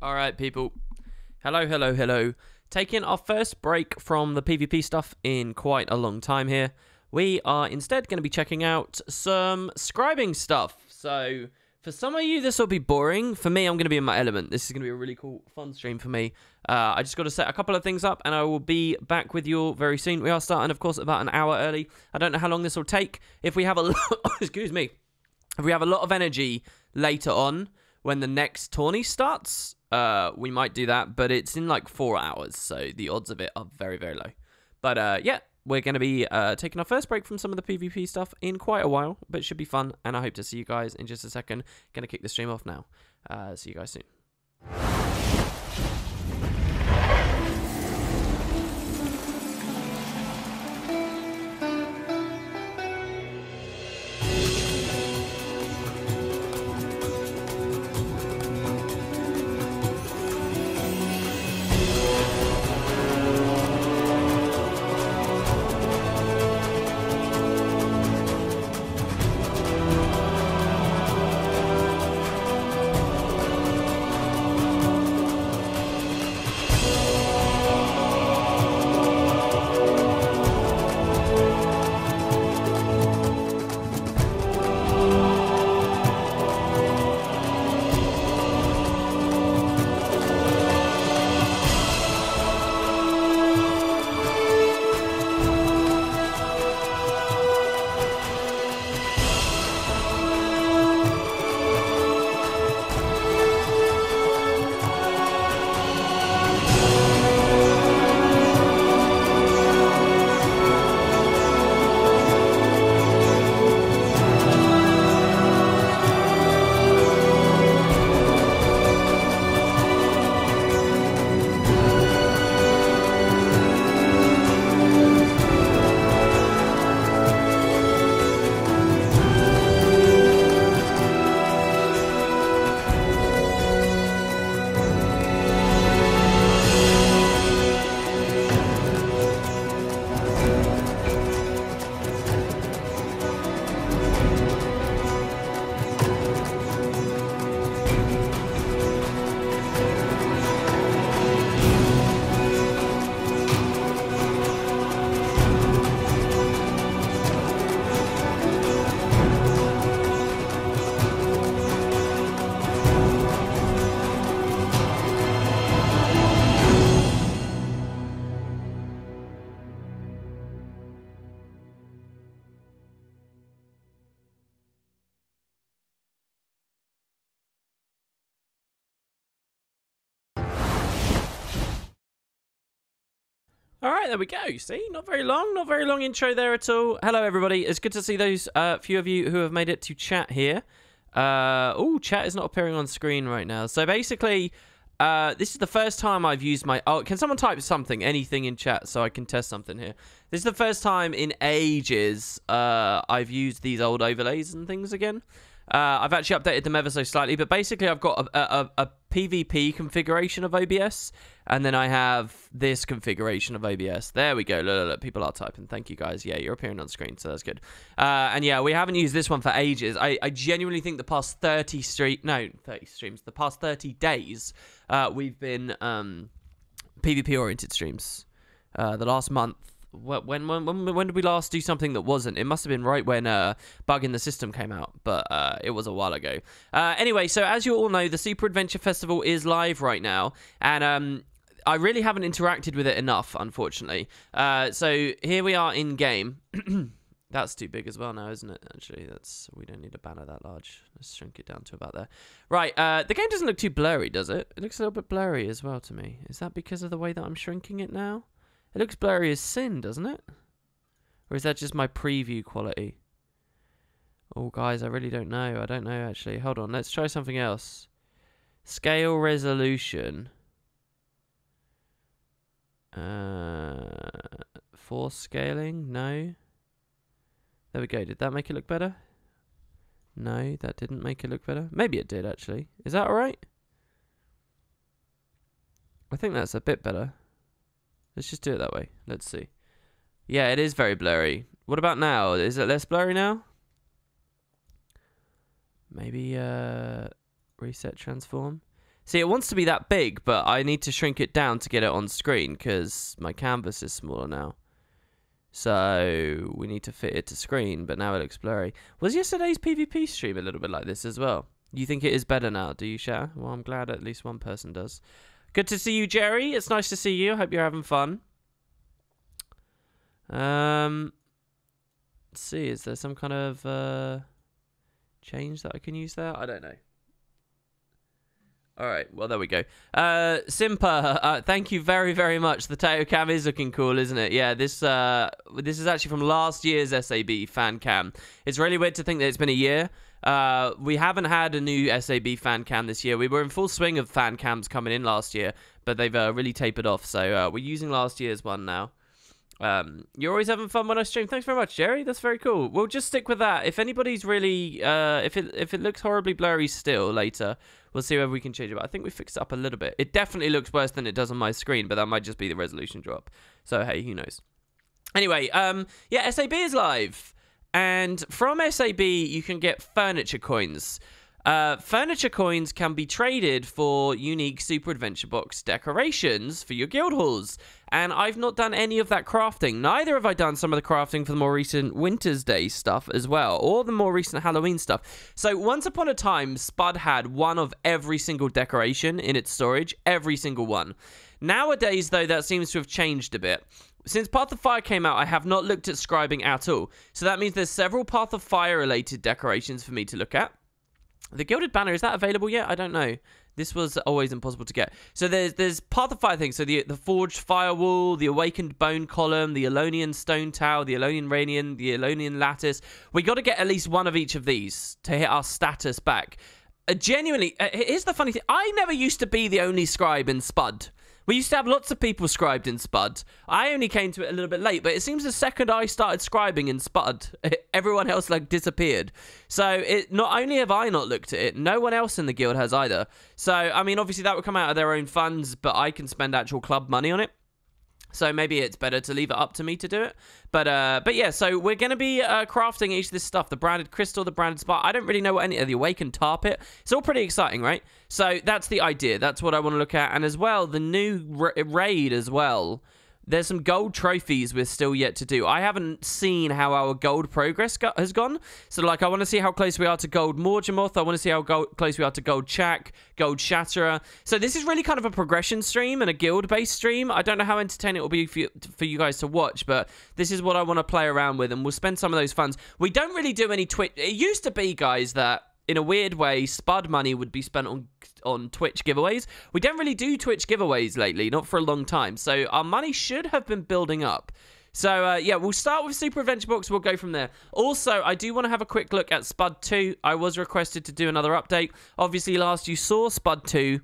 All right, people. Hello, hello, hello. Taking our first break from the PvP stuff in quite a long time here. We are instead going to be checking out some scribing stuff. So, for some of you, this will be boring. For me, I'm going to be in my element. This is going to be a really cool, fun stream for me. I just got to set a couple of things up, and I will be back with you all very soon. We are starting, of course, about an hour early. I don't know how long this will take. If we have a lot... excuse me. If we have a lot of energy later on, when the next tourney starts... we might do that, but it's in like 4 hours, so the odds of it are very, very low. But yeah, we're going to be taking our first break from some of the PvP stuff in quite a while, but it should be fun, and I hope to see you guys in just a second. Going to kick the stream off now. See you guys soon. All right, there we go. See, not very long intro there at all. Hello, everybody. It's good to see those few of you who have made it to chat here. Oh, chat is not appearing on screen right now. So basically, this is the first time I've used my... Oh, can someone type something, anything in chat so I can test something here? This is the first time in ages I've used these old overlays and things again. I've actually updated them ever so slightly, but basically I've got a PvP configuration of OBS, and then I have this configuration of OBS. There we go. Look, people are typing. Thank you, guys. Yeah, you're appearing on screen, so that's good. And yeah, we haven't used this one for ages. I genuinely think the past 30 streams, the past 30 days, we've been PvP-oriented streams. The last month. When did we last do something that wasn't? It must have been right when Bug in the System came out, but it was a while ago. Anyway, so as you all know, the Super Adventure Festival is live right now, and I really haven't interacted with it enough, unfortunately. So here we are in game. That's too big as well now, isn't it? Actually, we don't need a banner that large. Let's shrink it down to about there. Right, the game doesn't look too blurry, does it? It looks a little bit blurry as well to me. Is that because of the way that I'm shrinking it now? It looks blurry as sin, doesn't it? Or is that just my preview quality? Oh, guys, I really don't know. I don't know, actually. Hold on, let's try something else. Scale resolution. Force scaling? No. There we go. Did that make it look better? No, that didn't make it look better. Maybe it did, actually. Is that alright? I think that's a bit better. Let's just do it that way. Let's see. Yeah, it is very blurry. What about now? Is it less blurry now? Maybe reset transform. See, it wants to be that big, but I need to shrink it down to get it on screen because my canvas is smaller now. So we need to fit it to screen, but now it looks blurry. Was yesterday's PvP stream a little bit like this as well? You think it is better now, do you, Share? Well, I'm glad at least one person does. Good to see you, Jerry. It's nice to see you. I hope you're having fun. Let's see. Is there some kind of change that I can use there? I don't know. All right, well, there we go. Simpa, thank you very, very much. The Teo cam is looking cool, isn't it? Yeah, this is actually from last year's SAB fan cam. It's really weird to think that it's been a year. We haven't had a new SAB fan cam this year. We were in full swing of fan cams coming in last year, but they've really tapered off. So we're using last year's one now. You're always having fun when I stream. Thanks very much, Jerry. That's very cool. We'll just stick with that. If anybody's really, if it looks horribly blurry still later, we'll see whether we can change it. But I think we fixed it up a little bit. It definitely looks worse than it does on my screen, but that might just be the resolution drop. So hey, who knows? Anyway, yeah, SAB is live, and from SAB you can get furniture coins. Furniture coins can be traded for unique Super Adventure Box decorations for your guild halls. And I've not done any of that crafting. Neither have I done some of the crafting for the more recent Winter's Day stuff as well, or the more recent Halloween stuff. So once upon a time, Spud had one of every single decoration in its storage, every single one. Nowadays, though, that seems to have changed a bit. Since Path of Fire came out, I have not looked at Scribing at all. So that means there's several Path of Fire related decorations for me to look at. The Gilded Banner, is that available yet? I don't know. This was always impossible to get. So there's Path of Fire things. So the Forged Firewall, the Awakened Bone Column, the Elonian Stone Tower, the Elonian Radiant, the Elonian Lattice. We got to get at least one of each of these to hit our status back. Genuinely, here's the funny thing. I never used to be the only scribe in Spud. We used to have lots of people scribed in Spud. I only came to it a little bit late, but it seems the second I started scribing in Spud, everyone else like disappeared. So not only have I not looked at it, no one else in the guild has either. So, I mean, obviously that would come out of their own funds, but I can spend actual club money on it. So maybe it's better to leave it up to me to do it. But yeah, so we're going to be crafting each of this stuff. The branded crystal, the branded spot. I don't really know what any of the awakened tar pit. It's all pretty exciting, right? So that's the idea. That's what I want to look at. And as well, the new raid as well. There's some gold trophies we're still yet to do. I haven't seen how our gold progress has gone. So, like, I want to see how close we are to gold Morgemoth. I want to see how close we are to gold Chak, gold Shatterer. So this is really kind of a progression stream and a guild-based stream. I don't know how entertaining it will be for you guys to watch, but this is what I want to play around with, and we'll spend some of those funds. We don't really do any Twitch. It used to be, guys, that in a weird way, Spud money would be spent on Twitch giveaways. We don't really do Twitch giveaways lately, not for a long time. So our money should have been building up. So, yeah, we'll start with Super Adventure Box. We'll go from there. Also, I do want to have a quick look at Spud 2. I was requested to do another update. Obviously, last you saw Spud 2...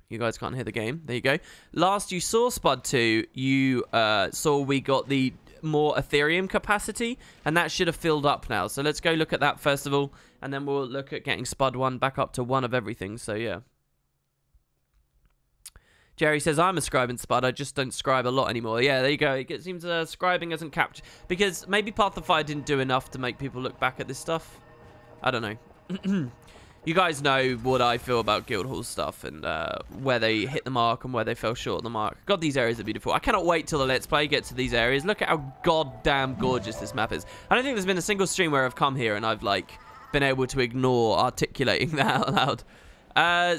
You guys can't hear the game. There you go. Last you saw Spud 2, you saw we got the more Ethereum capacity, and that should have filled up now. So let's go look at that first of all, and then we'll look at getting Spud 1 back up to 1 of everything. So yeah. Jerry says, I'm a scribe in Spud, I just don't scribe a lot anymore. Yeah, there you go. It seems scribing hasn't captured, because maybe Path of Fire didn't do enough to make people look back at this stuff. I don't know. You guys know what I feel about Guildhall stuff, and where they hit the mark and where they fell short of the mark. God, these areas are beautiful. I cannot wait till the Let's Play gets to these areas. Look at how goddamn gorgeous this map is. I don't think there's been a single stream where I've come here and I've, like, been able to ignore articulating that out loud.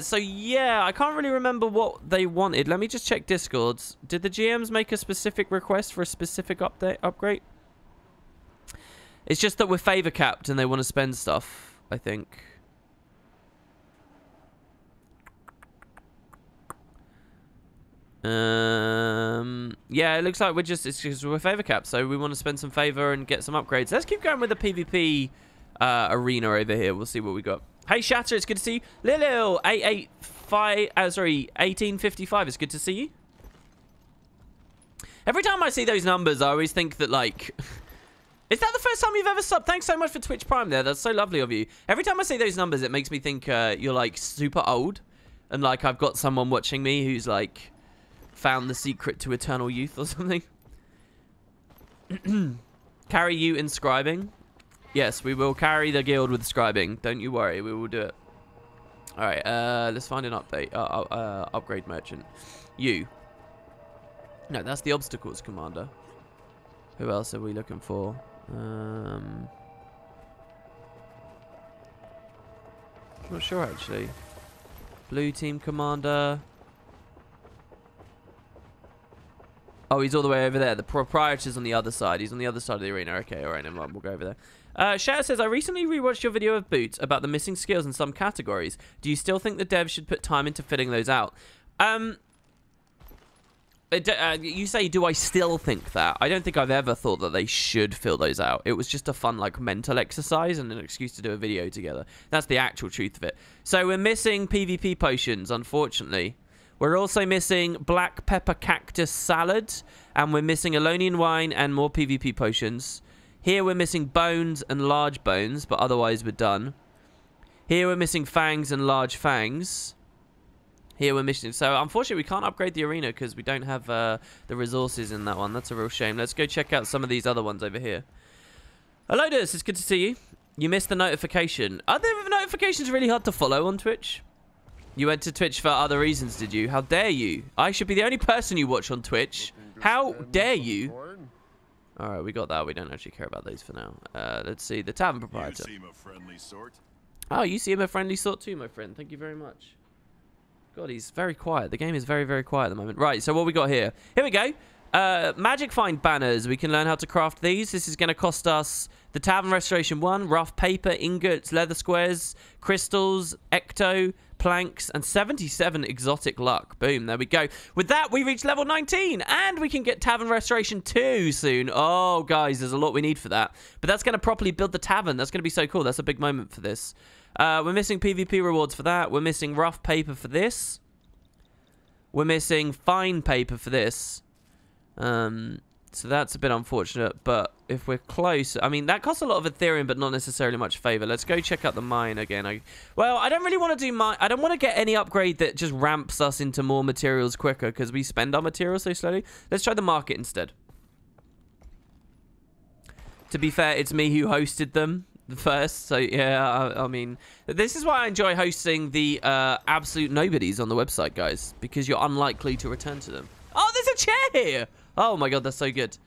So, yeah, I can't really remember what they wanted. Let me just check Discords. Did the GMs make a specific request for a specific upgrade? It's just that we're favor capped and they want to spend stuff, I think. Yeah, it looks like it's just we're favor capped, so we want to spend some favor and get some upgrades. Let's keep going with the PvP arena over here. We'll see what we got. Hey Shatter, it's good to see you. Lil 1855, it's good to see you. Every time I see those numbers, I always think that, like, is that the first time you've ever subbed? Thanks so much for Twitch Prime there. That's so lovely of you. Every time I see those numbers, it makes me think you're, like, super old. And, like, I've got someone watching me who's, like, found the secret to eternal youth or something. Carry you in scribing? Yes, we will carry the guild with scribing. Don't you worry, we will do it. All right, let's find an update. Upgrade merchant. You. No, that's the obstacles commander. Who else are we looking for? Not sure actually. Blue team commander. Oh, he's all the way over there. The proprietor's on the other side. He's on the other side of the arena. Okay, all right, never mind. We'll go over there. Shatter says, I recently rewatched your video of Boots about the missing skills in some categories. Do you still think the devs should put time into filling those out? You say, do I still think that? I don't think I've ever thought that they should fill those out. It was just a fun, like, mental exercise and an excuse to do a video together. That's the actual truth of it. So we're missing PvP potions, unfortunately. We're also missing black pepper cactus salad, and we're missing Alonian wine and more PvP potions. Here we're missing bones and large bones, but otherwise we're done. Here we're missing fangs and large fangs. Here we're missing... So, unfortunately, we can't upgrade the arena because we don't have the resources in that one. That's a real shame. Let's go check out some of these other ones over here. Hello, Durs. It's good to see you. You missed the notification. Are the notifications really hard to follow on Twitch? You went to Twitch for other reasons, did you? How dare you? I should be the only person you watch on Twitch. How dare you? Alright, we got that. We don't actually care about those for now. Let's see. The tavern proprietor. You seem a friendly sort. Oh, you seem a friendly sort too, my friend. Thank you very much. God, he's very quiet. The game is very, very quiet at the moment. Right, so what we got here? Here we go. Magic Find banners. We can learn how to craft these. This is going to cost us the Tavern Restoration 1, rough paper, ingots, leather squares, crystals, ecto, planks, and 77 exotic luck. Boom, there we go. With that, we reach level 19, and we can get Tavern Restoration 2 soon. Oh, guys, there's a lot we need for that. But that's going to properly build the tavern. That's going to be so cool. That's a big moment for this. We're missing PvP rewards for that. We're missing rough paper for this. We're missing fine paper for this. So that's a bit unfortunate, but if we're close... I mean, that costs a lot of Ethereum, but not necessarily much favor. Let's go check out the mine again. Well, I don't really want to do mine... I don't want to get any upgrade that just ramps us into more materials quicker, because we spend our materials so slowly. Let's try the market instead. To be fair, it's me who hosted them first, so yeah, I mean... This is why I enjoy hosting the absolute nobodies on the website, guys, because you're unlikely to return to them. Oh, there's a chair here! Oh my god, that's so good.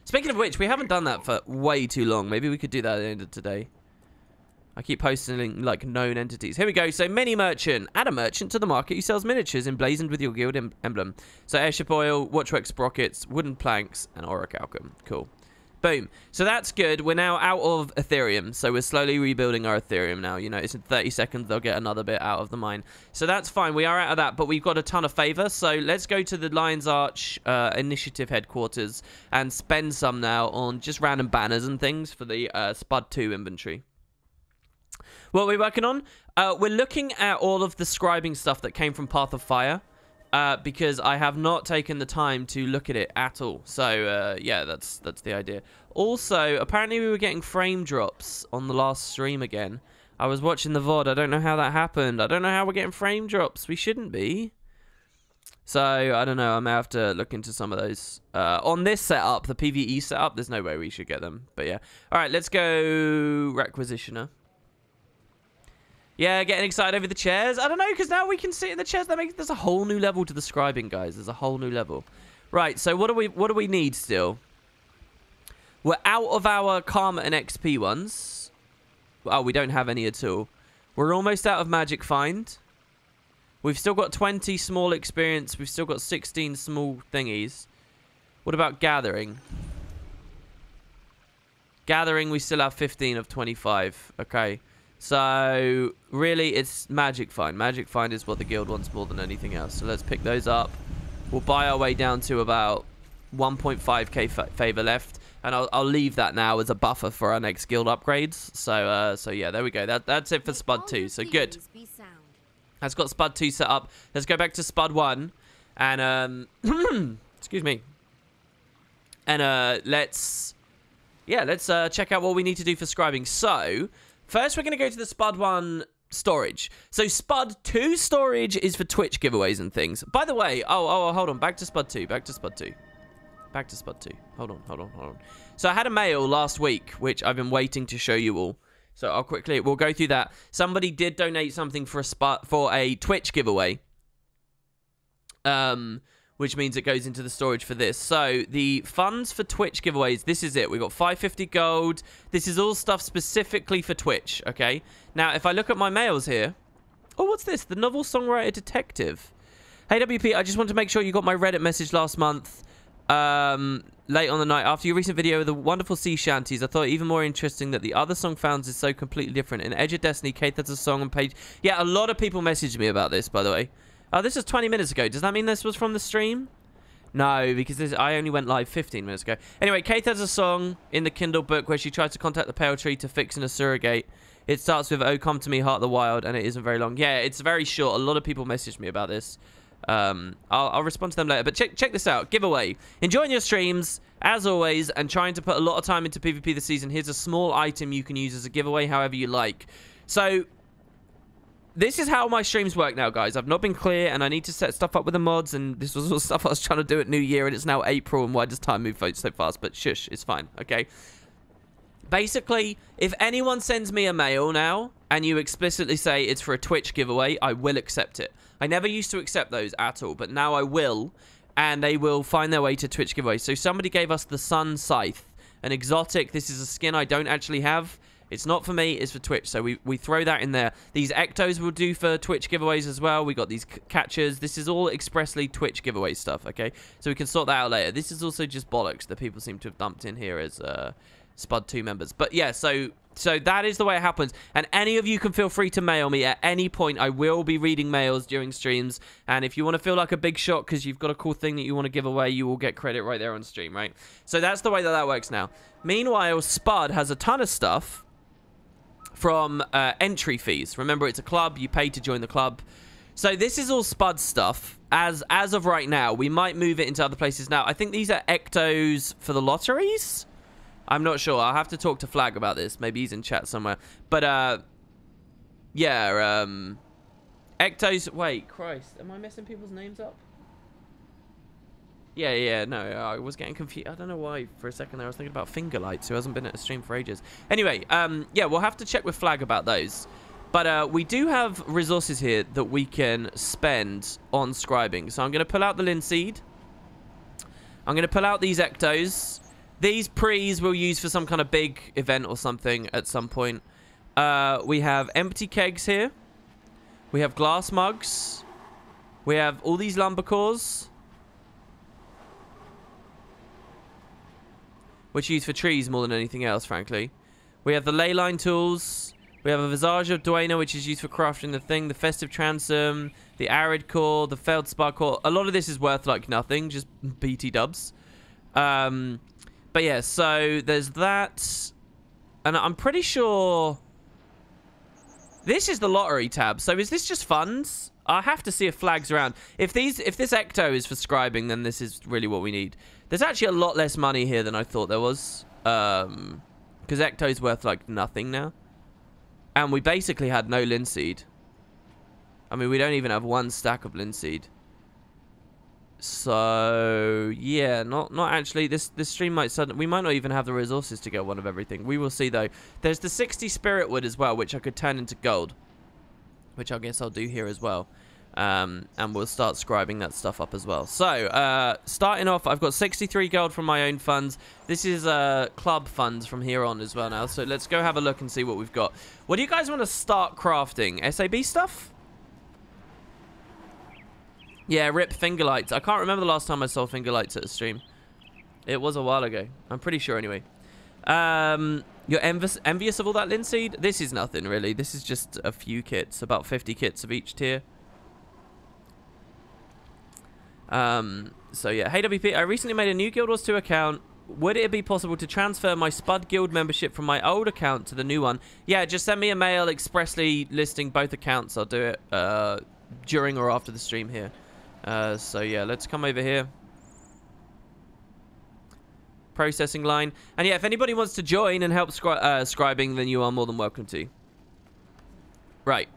Speaking of which, we haven't done that for way too long. Maybe we could do that at the end of today. I keep posting, like, known entities. Here we go. So, mini merchant. Add a merchant to the market who sells miniatures emblazoned with your guild emblem. So, airship oil, watchwork sprockets, wooden planks, and orichalcum. Cool. Boom. So that's good. We're now out of Ethereum. So we're slowly rebuilding our Ethereum now. You know, it's in 30 seconds they'll get another bit out of the mine. So that's fine. We are out of that, but we've got a ton of favor. So let's go to the Lion's Arch initiative headquarters and spend some now on just random banners and things for the Spud 2 inventory. What are we working on? We're looking at all of the scribing stuff that came from Path of Fire. Because I have not taken the time to look at it at all. So, yeah, that's the idea. Also, apparently we were getting frame drops on the last stream again. I was watching the VOD. I don't know how that happened. I don't know how we're getting frame drops. We shouldn't be. So, I don't know. I may have to look into some of those. On this setup, the PvE setup, there's no way we should get them. But, yeah. All right, let's go Requisitioner. Yeah, getting excited over the chairs. I don't know, because now we can sit in the chairs. There's a whole new level to the scribing, guys. There's a whole new level. Right, so what do we need still? We're out of our Karma and XP ones. Oh, we don't have any at all. We're almost out of Magic Find. We've still got 20 small experience. We've still got 16 small thingies. What about Gathering? Gathering, we still have 15 of 25. Okay. So, really, it's Magic Find. Magic Find is what the guild wants more than anything else. So, let's pick those up. We'll buy our way down to about 1.5k favor left. And I'll leave that now as a buffer for our next guild upgrades. So yeah, there we go. That's it for Spud 2. So, good. That's got Spud 2 set up. Let's go back to Spud 1. And, excuse me. And, let's check out what we need to do for scribing. So... First, we're going to go to the Spud 1 storage. So, Spud 2 storage is for Twitch giveaways and things. By the way, hold on. Back to Spud 2. Back to Spud 2. Back to Spud 2. Hold on. So, I had a mail last week, which I've been waiting to show you all. So we'll go through that. Somebody did donate something for a Twitch giveaway. Which means it goes into the storage for this. So the funds for Twitch giveaways, this is it. We've got 550 gold. This is all stuff specifically for Twitch, okay? Now, if I look at my mails here... Oh, what's this? The novel songwriter detective. Hey, WP, I just want to make sure you got my Reddit message last month. Late on the night. After your recent video of the wonderful sea shanties, I thought even more interesting that the other song found is so completely different. In Edge of Destiny, Kate has a song on page... Yeah, a lot of people messaged me about this, by the way. Oh, this was 20 minutes ago. Does that mean this was from the stream? No, because I only went live 15 minutes ago. Anyway, Kate has a song in the Kindle book where she tries to contact the Pale Tree to fix a surrogate. It starts with, "Oh, come to me, heart of the wild," and it isn't very long. Yeah, it's very short. A lot of people messaged me about this. I'll respond to them later. But check this out. Giveaway. Enjoying your streams, as always, and trying to put a lot of time into PvP this season. Here's a small item you can use as a giveaway however you like. So... this is how my streams work now, guys. I've not been clear, and I need to set stuff up with the mods, and this was all stuff I was trying to do at New Year, and it's now April, and why does time move so fast? But shush, it's fine, okay? Basically, if anyone sends me a mail now, and you explicitly say it's for a Twitch giveaway, I will accept it. I never used to accept those at all, but now I will, and they will find their way to Twitch giveaways. So somebody gave us the Sun Scythe, an exotic. This is a skin I don't actually have. It's not for me, it's for Twitch, so we throw that in there. These Ectos will do for Twitch giveaways as well. We got these catchers. This is all expressly Twitch giveaway stuff, okay? So we can sort that out later. This is also just bollocks that people seem to have dumped in here as Spud 2 members. But yeah, so that is the way it happens. And any of you can feel free to mail me at any point. I will be reading mails during streams. And if you want to feel like a big shot because you've got a cool thing that you want to give away, you will get credit right there on stream, right? So that's the way that works now. Meanwhile, Spud has a ton of stuff from entry fees. Remember, it's a club. You pay to join the club. So this is all Spud stuff. As of right now, we might move it into other places now. I think these are Ectos for the lotteries. I'm not sure. I'll have to talk to Flag about this. Maybe he's in chat somewhere. But, yeah, Ectos... Wait, Christ. Am I messing people's names up? Yeah, no, I was getting confused. I don't know why for a second there I was thinking about Fingerlights, who hasn't been at a stream for ages. Anyway, yeah, we'll have to check with Flag about those. But we do have resources here that we can spend on scribing. So I'm going to pull out the linseed. I'm going to pull out these Ectos. These pre's we'll use for some kind of big event or something at some point. We have empty kegs here. We have glass mugs. We have all these lumber cores, which are used for trees more than anything else, frankly. We have the ley line tools. We have a Visage of Duena, which is used for crafting the thing. The Festive Transom. The Arid Core. The Feldspar Core. A lot of this is worth, like, nothing. Just BT dubs. But yeah, so there's that. And I'm pretty sure... this is the lottery tab. So is this just funds? I have to see if Flag's around. If this Ecto is for scribing, then this is really what we need. There's actually a lot less money here than I thought there was. Because Ecto's worth, like, nothing now. And we basically had no linseed. I mean, we don't even have one stack of linseed. So, yeah, not actually. This stream might suddenly... we might not even have the resources to get one of everything. We will see, though. There's the 60 spirit wood as well, which I could turn into gold. Which I guess I'll do here as well. And we'll start scribing that stuff up as well. So, starting off, I've got 63 gold from my own funds. This is club funds from here on as well now. So let's go have a look and see what we've got. What do you guys want to start crafting? SAB stuff? Yeah, rip Fingerlights. I can't remember the last time I saw Fingerlights at a stream. It was a while ago. I'm pretty sure anyway. You're envious of all that linseed? This is nothing, really. This is just a few kits. About 50 kits of each tier. So yeah, hey WP, I recently made a new Guild Wars 2 account. Would it be possible to transfer my Spud Guild membership from my old account to the new one? Yeah, just send me a mail expressly listing both accounts. I'll do it during or after the stream here. So yeah, let's come over here. Processing line. And yeah, if anybody wants to join and help scribing, then you are more than welcome to. Right.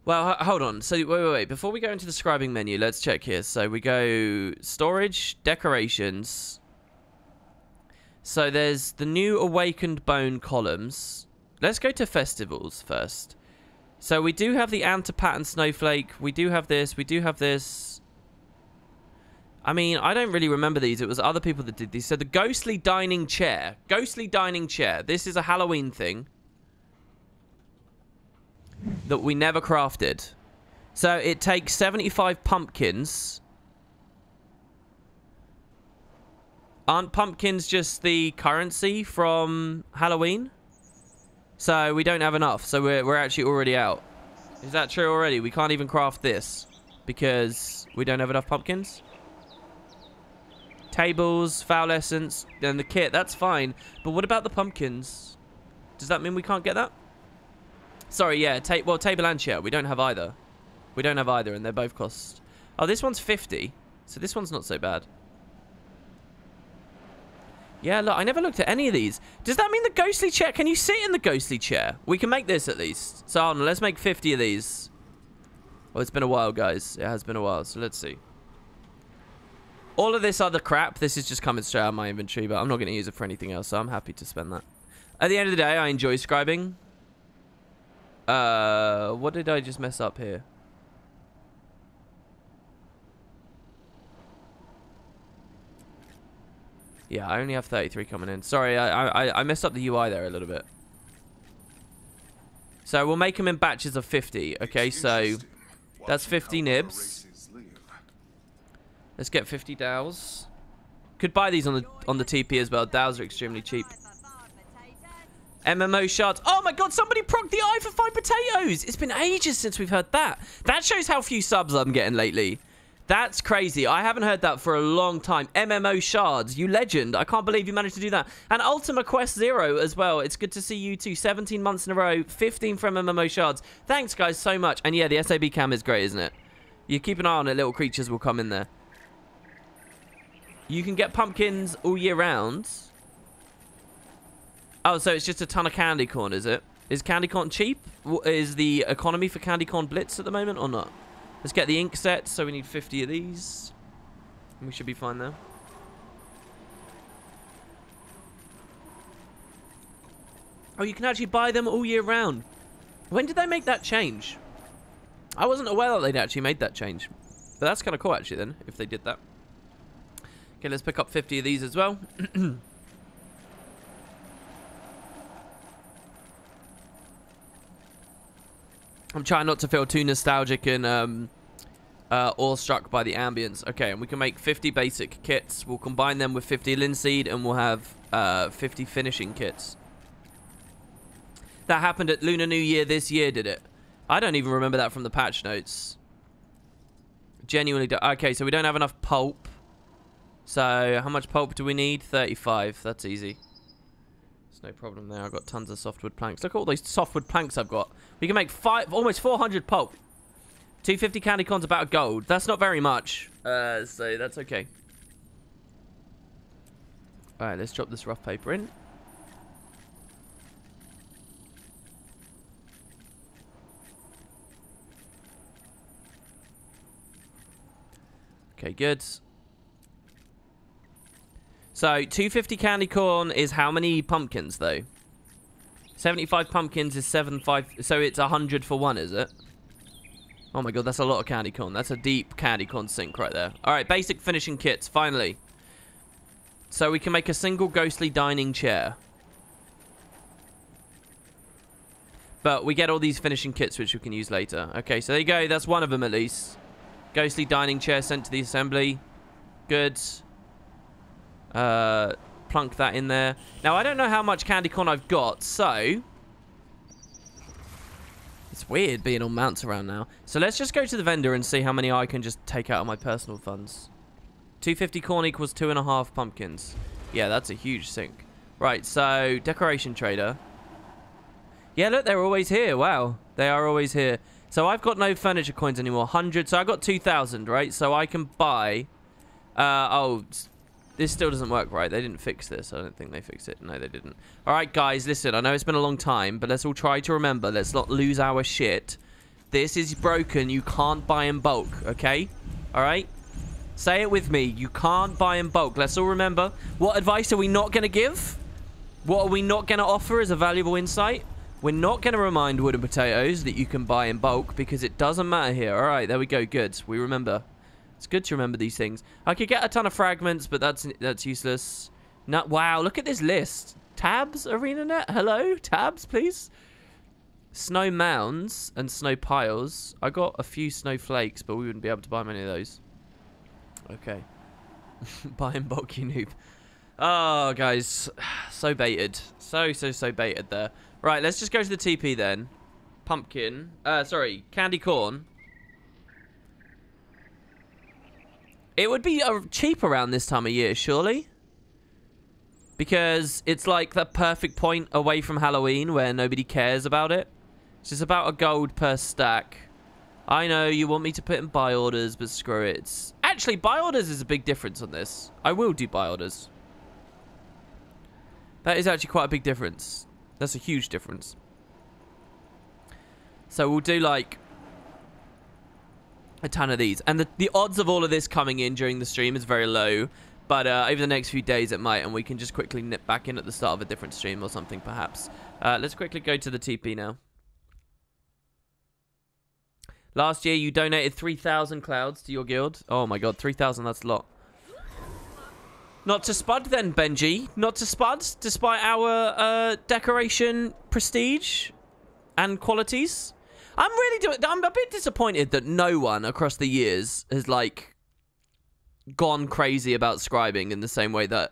Well, hold on. So, wait. Before we go into the scribing menu, let's check here. So, we go storage, decorations, So there's the new awakened bone columns. Let's go to festivals first. So we do have the Antipat and Snowflake. We do have this. We do have this. I mean, I don't really remember these. It was other people that did these. So the ghostly dining chair. Ghostly dining chair. This is a Halloween thing that we never crafted. So it takes 75 pumpkins. Aren't pumpkins just the currency from Halloween? So we don't have enough. So we're actually already out. Is that true already? We can't even craft this because we don't have enough pumpkins? Tables, foul essence, and the kit. That's fine. But what about the pumpkins? Does that mean we can't get that? Sorry, yeah. Well, table and chair. We don't have either. We don't have either, and they're both cost. Oh, this one's 50. So this one's not so bad. Yeah, look, I never looked at any of these. Does that mean the ghostly chair? Can you sit in the ghostly chair? We can make this at least. So, hold on, let's make 50 of these. Oh, it's been a while, guys. It has been a while, so let's see. All of this other crap, this is just coming straight out of my inventory, but I'm not going to use it for anything else, so I'm happy to spend that. At the end of the day, I enjoy scribing. What did I just mess up here? Yeah, I only have 33 coming in. Sorry, I messed up the UI there a little bit. So we'll make them in batches of 50. Okay, so that's 50 nibs. Let's get 50 dowels. Could buy these on the TP as well. Dowels are extremely cheap. MMO shards. Oh my god, somebody procced the eye for 5 potatoes. It's been ages since we've heard that. That shows how few subs I'm getting lately. That's crazy. I haven't heard that for a long time. MMO shards, you legend. I can't believe you managed to do that. And Ultima Quest 0 as well. It's good to see you two. 17 months in a row. 15 from MMO shards. Thanks, guys, so much. And yeah, the SAB cam is great, isn't it? You keep an eye on it. Little creatures will come in there. You can get pumpkins all year round. Oh, so it's just a ton of candy corn, is it? Is candy corn cheap? Is the economy for candy corn blitz at the moment or not? Let's get the ink sets. So we need 50 of these. We should be fine there. Oh, you can actually buy them all year round. When did they make that change? I wasn't aware that they'd actually made that change. But that's kind of cool, actually, then, if they did that. Okay, let's pick up 50 of these as well. I'm trying not to feel too nostalgic and awestruck by the ambience. Okay, and we can make 50 basic kits. We'll combine them with 50 linseed, and we'll have 50 finishing kits. That happened at Lunar New Year this year, did it? I don't even remember that from the patch notes. Genuinely don't. Okay, so we don't have enough pulp. So how much pulp do we need? 35. That's easy. There's no problem there. I've got tons of softwood planks. Look at all those softwood planks I've got. We can make almost 400 pulp. 250 candy corns about a gold. That's not very much. So that's okay. Alright, let's drop this rough paper in. Okay, good. So, 250 candy corn is how many pumpkins, though? 75 pumpkins is 75... So, it's 100 for one, is it? Oh my god, that's a lot of candy corn. That's a deep candy corn sink right there. Alright, basic finishing kits, finally. So, we can make a single ghostly dining chair. But we get all these finishing kits, which we can use later. Okay, so there you go. That's one of them, at least. Ghostly dining chair sent to the assembly. Good. Plunk that in there. Now, I don't know how much candy corn I've got, so... It's weird being on mounts around now. So let's just go to the vendor and see how many I can just take out of my personal funds. 250 corn equals 2.5 pumpkins. Yeah, that's a huge sink. Right, so decoration trader. Yeah, look, they're always here. Wow, they are always here. So I've got no furniture coins anymore. 100. So I got 2,000, right? So I can buy... This still doesn't work right. They didn't fix this. I don't think they fixed it. No, they didn't. All right, guys, listen. I know it's been a long time, but let's all try to remember. Let's not lose our shit. This is broken. You can't buy in bulk, okay? All right? Say it with me. You can't buy in bulk. Let's all remember. What advice are we not going to give? What are we not going to offer as a valuable insight? We're not going to remind wooden potatoes that you can buy in bulk because it doesn't matter here. All right, there we go. Good. We remember. It's good to remember these things. I could get a ton of fragments, but that's useless. No, wow, look at this list. Tabs, ArenaNet? Hello? Tabs, please? Snow mounds and snow piles. I got a few snowflakes, but we wouldn't be able to buy many of those. Okay. Buy in bulk, you noob. Oh, guys. So baited. So baited there. Right, let's just go to the TP then. Pumpkin. Sorry, candy corn. It would be cheap around this time of year, surely? Because it's like the perfect point away from Halloween where nobody cares about it. It's just about a gold per stack. I know you want me to put in buy orders, but screw it. Actually, buy orders is a big difference on this. I will do buy orders. That is actually quite a big difference. That's a huge difference. So we'll do like a ton of these. And the odds of all of this coming in during the stream is very low. But over the next few days it might. And we can just quickly nip back in at the start of a different stream or something perhaps. Let's quickly go to the TP now. Last year you donated 3,000 clouds to your guild. Oh my god, 3,000, that's a lot. Not to Spud then, Benji. Not to Spud, despite our decoration prestige and qualities. I'm a bit disappointed that no one across the years has, like, gone crazy about scribing in the same way that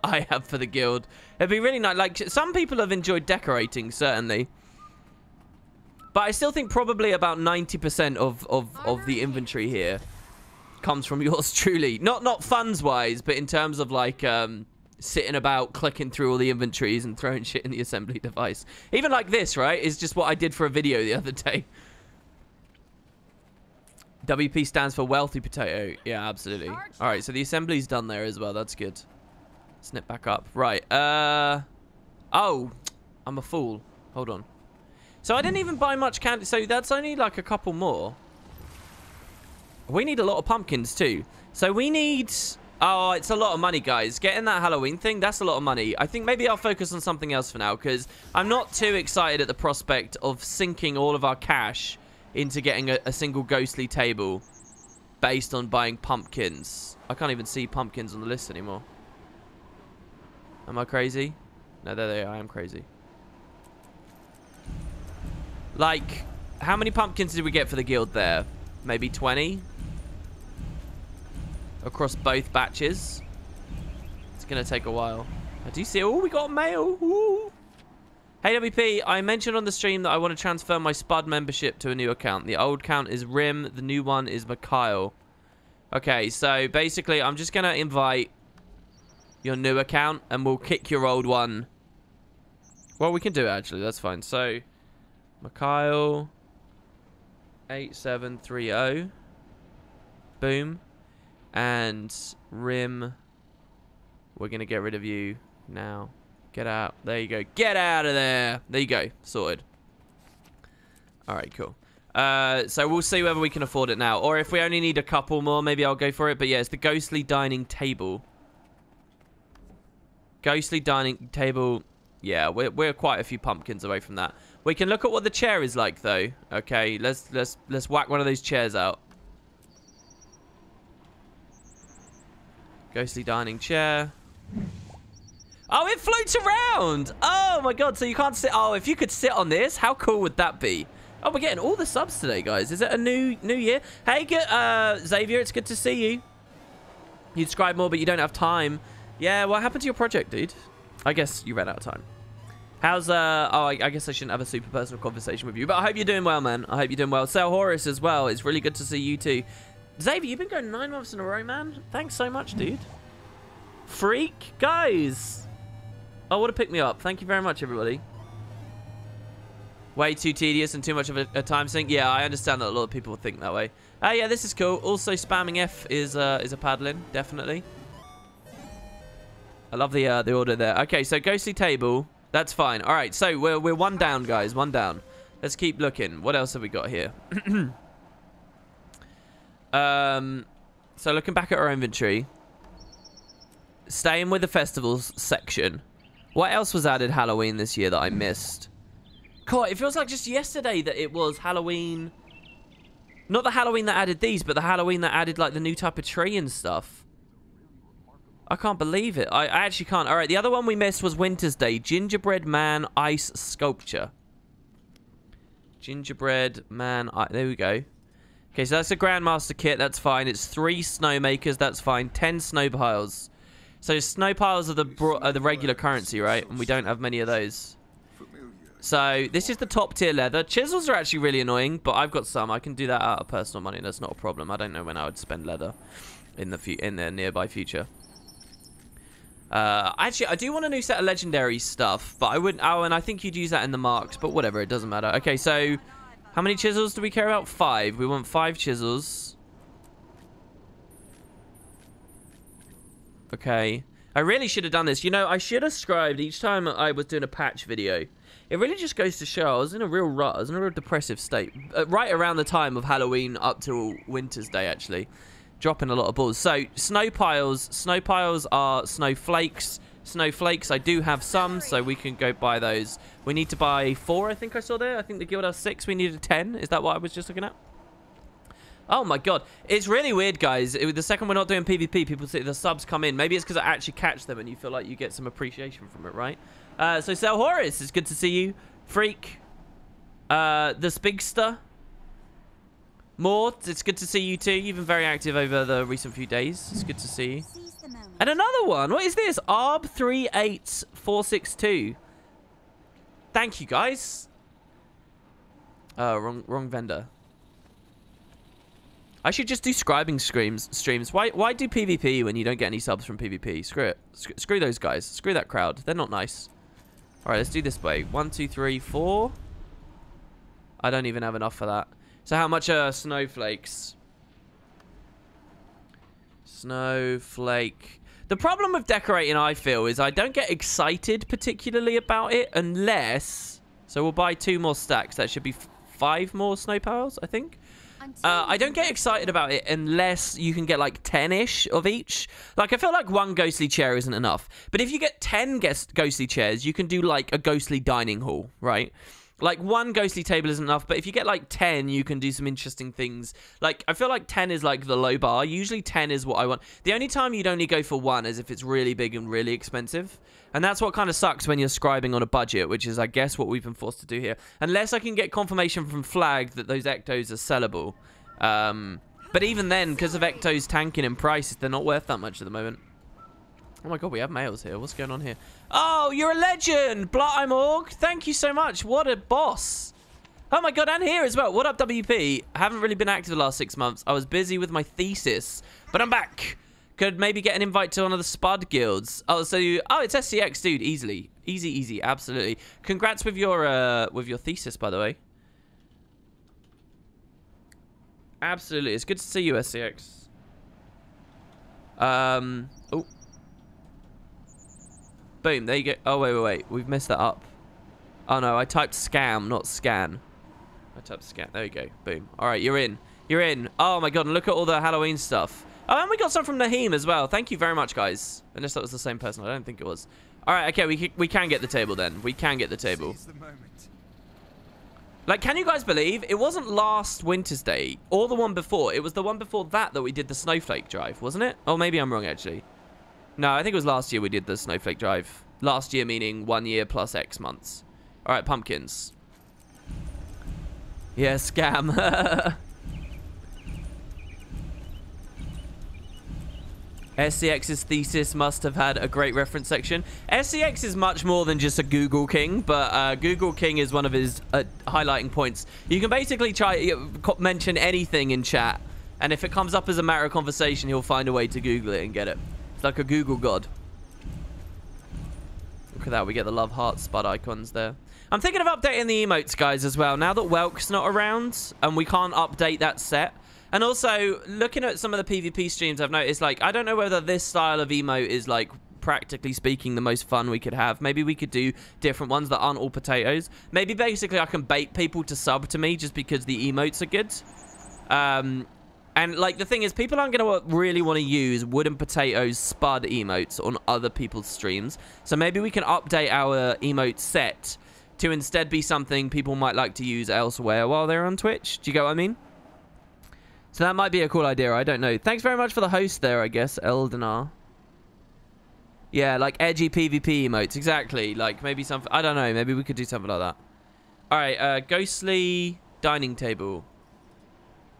I have for the guild. It'd be really nice. Like, some people have enjoyed decorating, certainly. But I still think probably about 90% of the inventory here comes from yours truly. Not funds-wise, but in terms of, like, sitting about, clicking through all the inventories and throwing shit in the assembly device. Even like this, right, is just what I did for a video the other day. WP stands for wealthy potato. Yeah, absolutely. All right, so the assembly's done there as well. That's good. Snip back up. Right. Oh, I'm a fool. Hold on. So I didn't even buy much candy. So that's only like a couple more. We need a lot of pumpkins too. So we need... Oh, it's a lot of money, guys. Getting that Halloween thing, that's a lot of money. I think maybe I'll focus on something else for now because I'm not too excited at the prospect of sinking all of our cash into getting a single ghostly table based on buying pumpkins. I can't even see pumpkins on the list anymore. Am I crazy? No, there they are. I am crazy. Like, how many pumpkins did we get for the guild there? Maybe 20? Across both batches. It's going to take a while. Do you see? Oh, we got mail. Ooh. Hey, WP, I mentioned on the stream that I want to transfer my Spud membership to a new account. The old account is Rim. The new one is Mikhail. Okay, so basically, I'm just going to invite your new account, and we'll kick your old one. Well, we can do it, actually. That's fine. So, Mikhail 8730. Boom. And Rim, we're going to get rid of you now. Get out. There you go. Get out of there. There you go. Sorted. All right, cool. So we'll see whether we can afford it now. Or if we only need a couple more, maybe I'll go for it. But yeah, it's the ghostly dining table. Ghostly dining table. Yeah, we're quite a few pumpkins away from that. We can look at what the chair is like, though. Okay, let's whack one of those chairs out. Ghostly dining chair. Oh, it floats around. Oh, my God. So you can't sit. Oh, if you could sit on this, how cool would that be? Oh, we're getting all the subs today, guys. Is it a new year? Hey, Xavier, it's good to see you. You'd subscribe more, but you don't have time. Yeah, what happened to your project, dude? I guess you ran out of time. How's, oh, I guess I shouldn't have a super personal conversation with you, but I hope you're doing well, man. I hope you're doing well. Sal Horace as well. It's really good to see you too. Xavier, you've been going 9 months in a row, man. Thanks so much, dude. Freak. Guys. Oh, what a pick me up. Thank you very much, everybody. Way too tedious and too much of a time sink. Yeah, I understand that a lot of people think that way. Yeah, this is cool. Also, spamming F is a paddling, definitely. I love the order there. Okay, so ghostly table. That's fine. All right, so we're one down, guys. One down. Let's keep looking. What else have we got here? So looking back at our inventory, staying with the festivals section, what else was added Halloween this year that I missed? God, it feels like just yesterday that it was Halloween. Not the Halloween that added these, but the Halloween that added like the new type of tree and stuff. I can't believe it. I actually can't. All right, the other one we missed was Winter's Day. Gingerbread Man Ice Sculpture. Gingerbread Man. There we go. Okay, so that's a Grandmaster kit. That's fine. It's 3 snowmakers. That's fine. 10 snow piles. So snow piles are the regular currency, right? And we don't have many of those. So this is the top tier leather. Chisels are actually really annoying, but I've got some. I can do that out of personal money. That's not a problem. I don't know when I would spend leather in the nearby future. Actually, I do want a new set of legendary stuff, but I wouldn't. Oh, and I think you'd use that in the marks, but whatever. It doesn't matter. Okay, so how many chisels do we care about? 5. We want 5 chisels. Okay. I really should have done this. You know, I should have scribed each time I was doing a patch video. It really just goes to show I was in a real rut. I was in a real depressive state. Right around the time of Halloween up till Winter's Day, actually. Dropping a lot of balls. So, snow piles. Snow piles are snowflakes. Snowflakes, I do have some, so we can go buy those. We need to buy 4, I think I saw there. I think the guild has 6. We needed 10. Is that what I was just looking at? Oh my god. It's really weird, guys. The second we're not doing PvP, people say the subs come in. Maybe it's because I actually catch them and you feel like you get some appreciation from it, right? So, Sel Horace, it's good to see you. Freak. The Spigster. Mort, it's good to see you too. You've been very active over the recent few days. It's good to see you. And another one. What is this? ARB38462. Thank you, guys. Wrong vendor. I should just do scribing streams. Why do PvP when you don't get any subs from PvP? Screw it. Screw those guys. Screw that crowd. They're not nice. All right, let's do this way. 1, 2, 3, 4. I don't even have enough for that. So how much are snowflakes? Snowflake. The problem with decorating, I feel, is I don't get excited particularly about it unless... So we'll buy 2 more stacks. That should be 5 more snow piles, I think. I don't get excited about it unless you can get like 10-ish of each. Like, I feel like 1 ghostly chair isn't enough. But if you get 10 ghostly chairs, you can do like a ghostly dining hall, right? Like, 1 ghostly table isn't enough, but if you get like 10, you can do some interesting things. Like, I feel like 10 is like the low bar. Usually 10 is what I want. The only time you'd only go for 1 is if it's really big and really expensive. And that's what kind of sucks when you're scribing on a budget, which is, I guess, what we've been forced to do here. Unless I can get confirmation from Flag that those Ectos are sellable. But even then, because of Ectos tanking in price, they're not worth that much at the moment. Oh my god, we have males here. What's going on here? Oh, you're a legend! Blood Org. Thank you so much. What a boss. Oh my god, and here as well. What up, WP? I haven't really been active the last 6 months. I was busy with my thesis, but I'm back. Could maybe get an invite to one of the Spud guilds. Oh, so it's SCX, dude. Easily. Easy, absolutely. Congrats with your thesis, by the way. Absolutely. It's good to see you, SCX. Oh. Boom, there you go. Oh, wait. We've messed that up. Oh, no, I typed scam, not scan. I typed scan. There you go. Boom. All right, you're in. You're in. Oh, my God, and look at all the Halloween stuff. Oh, and we got some from Naheem as well. Thank you very much, guys. Unless that was the same person. I don't think it was. All right, okay, we can get the table then. We can get the table. Like, can you guys believe it wasn't last Winter's Day or the one before? It was the one before that we did the snowflake drive, wasn't it? Oh, maybe I'm wrong, actually. No, I think it was last year we did the snowflake drive. Last year meaning 1 year plus X months. All right, pumpkins. Yeah, scam. SCX's thesis must have had a great reference section. SCX is much more than just a Google King, but Google King is one of his highlighting points. You can basically mention anything in chat, and if it comes up as a matter of conversation, he'll find a way to Google it and get it. It's like a Google god. Look at that, we get the love heart spud icons there. I'm thinking of updating the emotes, guys, as well. Now that Welk's not around, and we can't update that set. And also, looking at some of the PvP streams, I've noticed, like, I don't know whether this style of emote is, like, practically speaking, the most fun we could have. Maybe we could do different ones that aren't all potatoes. Maybe, basically, I can bait people to sub to me just because the emotes are good. And, like, the thing is, people aren't going to really want to use wooden potatoes spud emotes on other people's streams. So maybe we can update our emote set to instead be something people might like to use elsewhere while they're on Twitch. Do you get what I mean? So that might be a cool idea. I don't know. Thanks very much for the host there, I guess, Eldenar. Yeah, like edgy PvP emotes. Exactly. Like, maybe something... I don't know. Maybe we could do something like that. All right, ghostly dining table.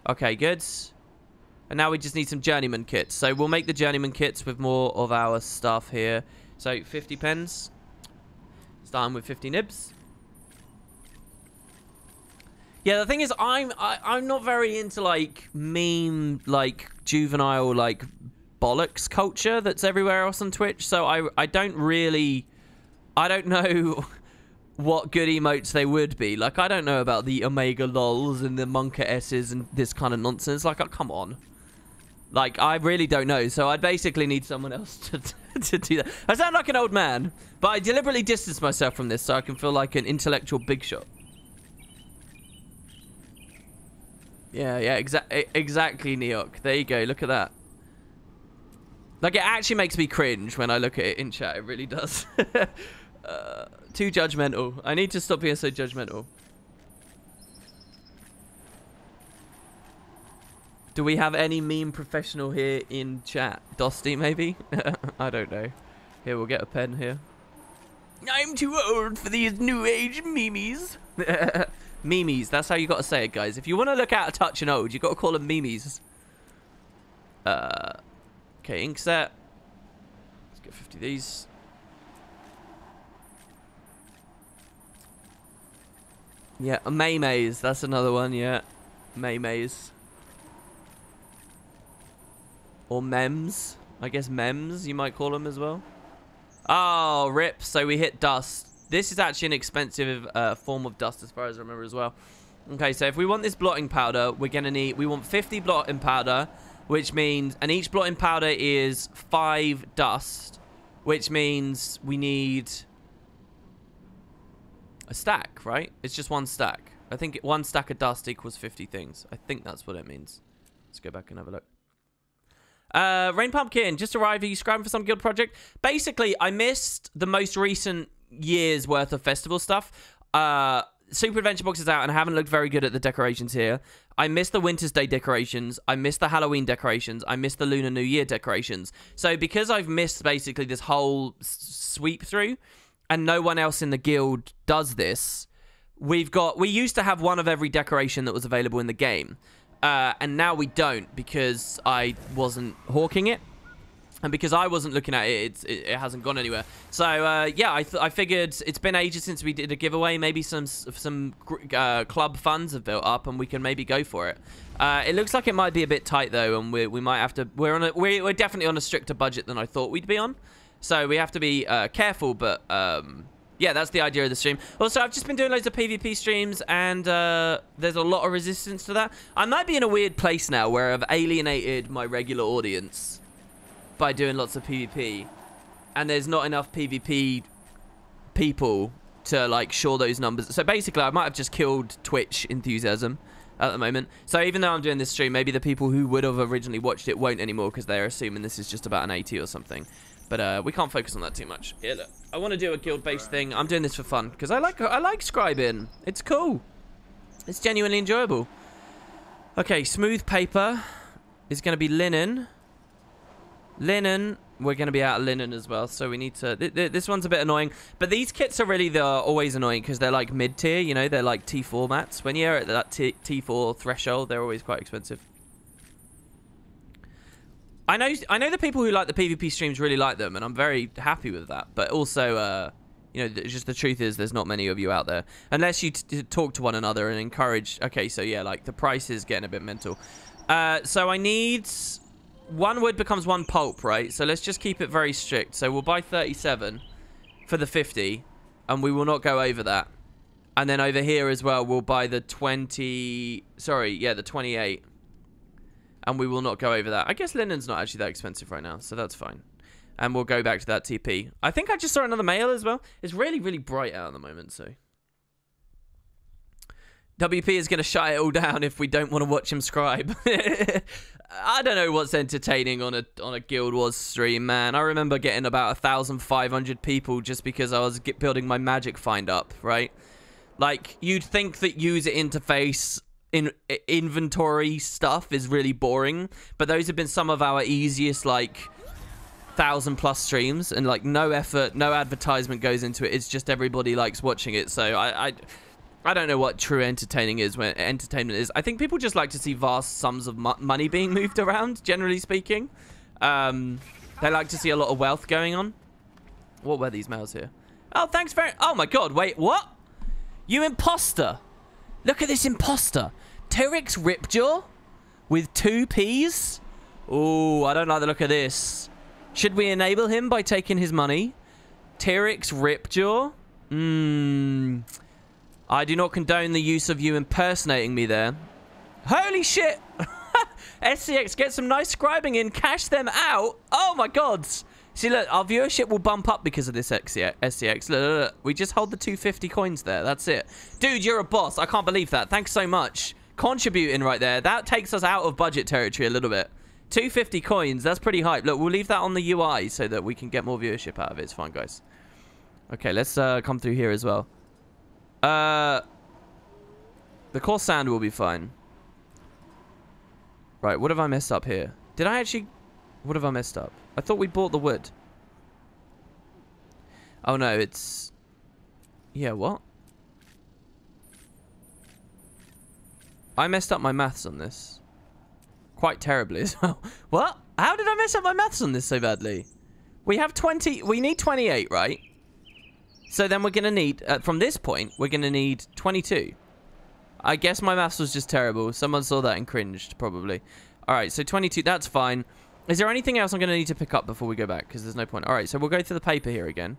Okay, good. And now we just need some journeyman kits. So we'll make the journeyman kits with more of our stuff here. So 50 pens. Starting with 50 nibs. Yeah, the thing is, I'm not very into, like, meme, like, juvenile, like, bollocks culture that's everywhere else on Twitch. So I don't really... I don't know what good emotes they would be. Like, I don't know about the Omega LOLs and the Monka S's and this kind of nonsense. Like, oh, come on. Like, I really don't know. So I'd basically need someone else to do that. I sound like an old man, but I deliberately distance myself from this so I can feel like an intellectual big shot. Yeah, exactly, Neok. There you go. Look at that. Like, it actually makes me cringe when I look at it in chat. It really does. Too judgmental. I need to stop being so judgmental. Do we have any meme professional here in chat? Dosty, maybe? I don't know. Here, we'll get a pen here. I'm too old for these new age memes. Memes, that's how you got to say it, guys. If you want to look out of touch and old, you got to call them memes. Okay, ink set. Let's get 50 of these. Yeah, Maymays. That's another one, yeah. Maymays. Or mems. I guess mems, you might call them as well. Oh, rip. So we hit dust. This is actually an expensive form of dust as far as I remember as well. Okay, so if we want this blotting powder, we're going to need... We want 50 blotting powder, which means... And each blotting powder is 5 dust, which means we need a stack, right? It's just 1 stack. I think 1 stack of dust equals 50 things. I think that's what it means. Let's go back and have a look. Rain Pumpkin, just arrived. Are you scribing for some guild project? Basically, I missed the most recent year's worth of festival stuff. Super Adventure Box is out, and I haven't looked very good at the decorations here. I missed the Winter's Day decorations. I missed the Halloween decorations. I missed the Lunar New Year decorations. So because I've missed basically this whole sweep through, and no one else in the guild does this, we used to have one of every decoration that was available in the game. And now we don't, because I wasn't hawking it. And because I wasn't looking at it, it hasn't gone anywhere. So, yeah, I figured it's been ages since we did a giveaway. Maybe some club funds have built up, and we can maybe go for it. It looks like it might be a bit tight, though, and we might have to... We're definitely on a stricter budget than I thought we'd be on. So we have to be careful, but... yeah, that's the idea of the stream. Also, I've just been doing loads of PvP streams, and there's a lot of resistance to that. I might be in a weird place now where I've alienated my regular audience by doing lots of PvP, and there's not enough PvP people to, like, shore those numbers. So basically, I might have just killed Twitch enthusiasm at the moment. So even though I'm doing this stream, maybe the people who would have originally watched it won't anymore because they're assuming this is just about an 80 or something. But we can't focus on that too much. Here, look. I want to do a guild-based thing. I'm doing this for fun because I like scribing. It's cool. It's genuinely enjoyable. Okay, smooth paper is going to be linen. Linen. We're going to be out of linen as well, so we need to... This one's a bit annoying. But these kits are really always annoying because they're like mid-tier, you know? They're like T4 mats. When you're at that T4 threshold, they're always quite expensive. I know the people who like the PvP streams really like them, and I'm very happy with that. But also, you know, just the truth is there's not many of you out there. Unless you talk to one another and encourage... Okay, so yeah, like the price is getting a bit mental. So I need... 1 wood becomes 1 pulp, right? So let's just keep it very strict. So we'll buy 37 for the 50, and we will not go over that. And then over here as well, we'll buy the 20... Sorry, yeah, the 28. And we will not go over that. I guess linen's not actually that expensive right now, so that's fine. And we'll go back to that TP. I think I just saw another mail as well. It's really, really bright out at the moment, so... WP is going to shut it all down if we don't want to watch him scribe. I don't know what's entertaining on a Guild Wars stream, man. I remember getting about 1,500 people just because I was building my magic find up, right? Like, you'd think that user interface inventory stuff is really boring, but those have been some of our easiest, like, 1,000+ streams, and like no effort, no advertisement goes into it. It's just everybody likes watching it. So I don't know what true entertainment is. I think people just like to see vast sums of money being moved around, generally speaking. They like to see a lot of wealth going on. What were these mails here? Oh, thanks very... Oh my god, wait, what? You imposter. Look at this imposter. Tyrix Ripjaw with 2 Ps. Ooh, I don't like the look of this. Should we enable him by taking his money? Tyrix Ripjaw? I do not condone the use of you impersonating me there. Holy shit! SCX, get some nice scribing in. Cash them out. Oh my god. See, look, our viewership will bump up because of this SCX. Look. We just hold the 250 coins there. That's it. Dude, you're a boss. I can't believe that. Thanks so much. Contributing right there. That takes us out of budget territory a little bit. 250 coins, that's pretty hype. Look, we'll leave that on the UI so that we can get more viewership out of it. It's fine, guys. Okay, let's come through here as well. The coarse sand will be fine. Right, what have I messed up here? Did I actually... What have I messed up? I thought we bought the wood. Oh, no, it's... Yeah, what? I messed up my maths on this. Quite terribly as well. What? How did I mess up my maths on this so badly? We have 20... We need 28, right? So then we're going to need... from this point, we're going to need 22. I guess my maths was just terrible. Someone saw that and cringed, probably. Alright, so 22. That's fine. Is there anything else I'm going to need to pick up before we go back? Because there's no point. Alright, so we'll go through the paper here again.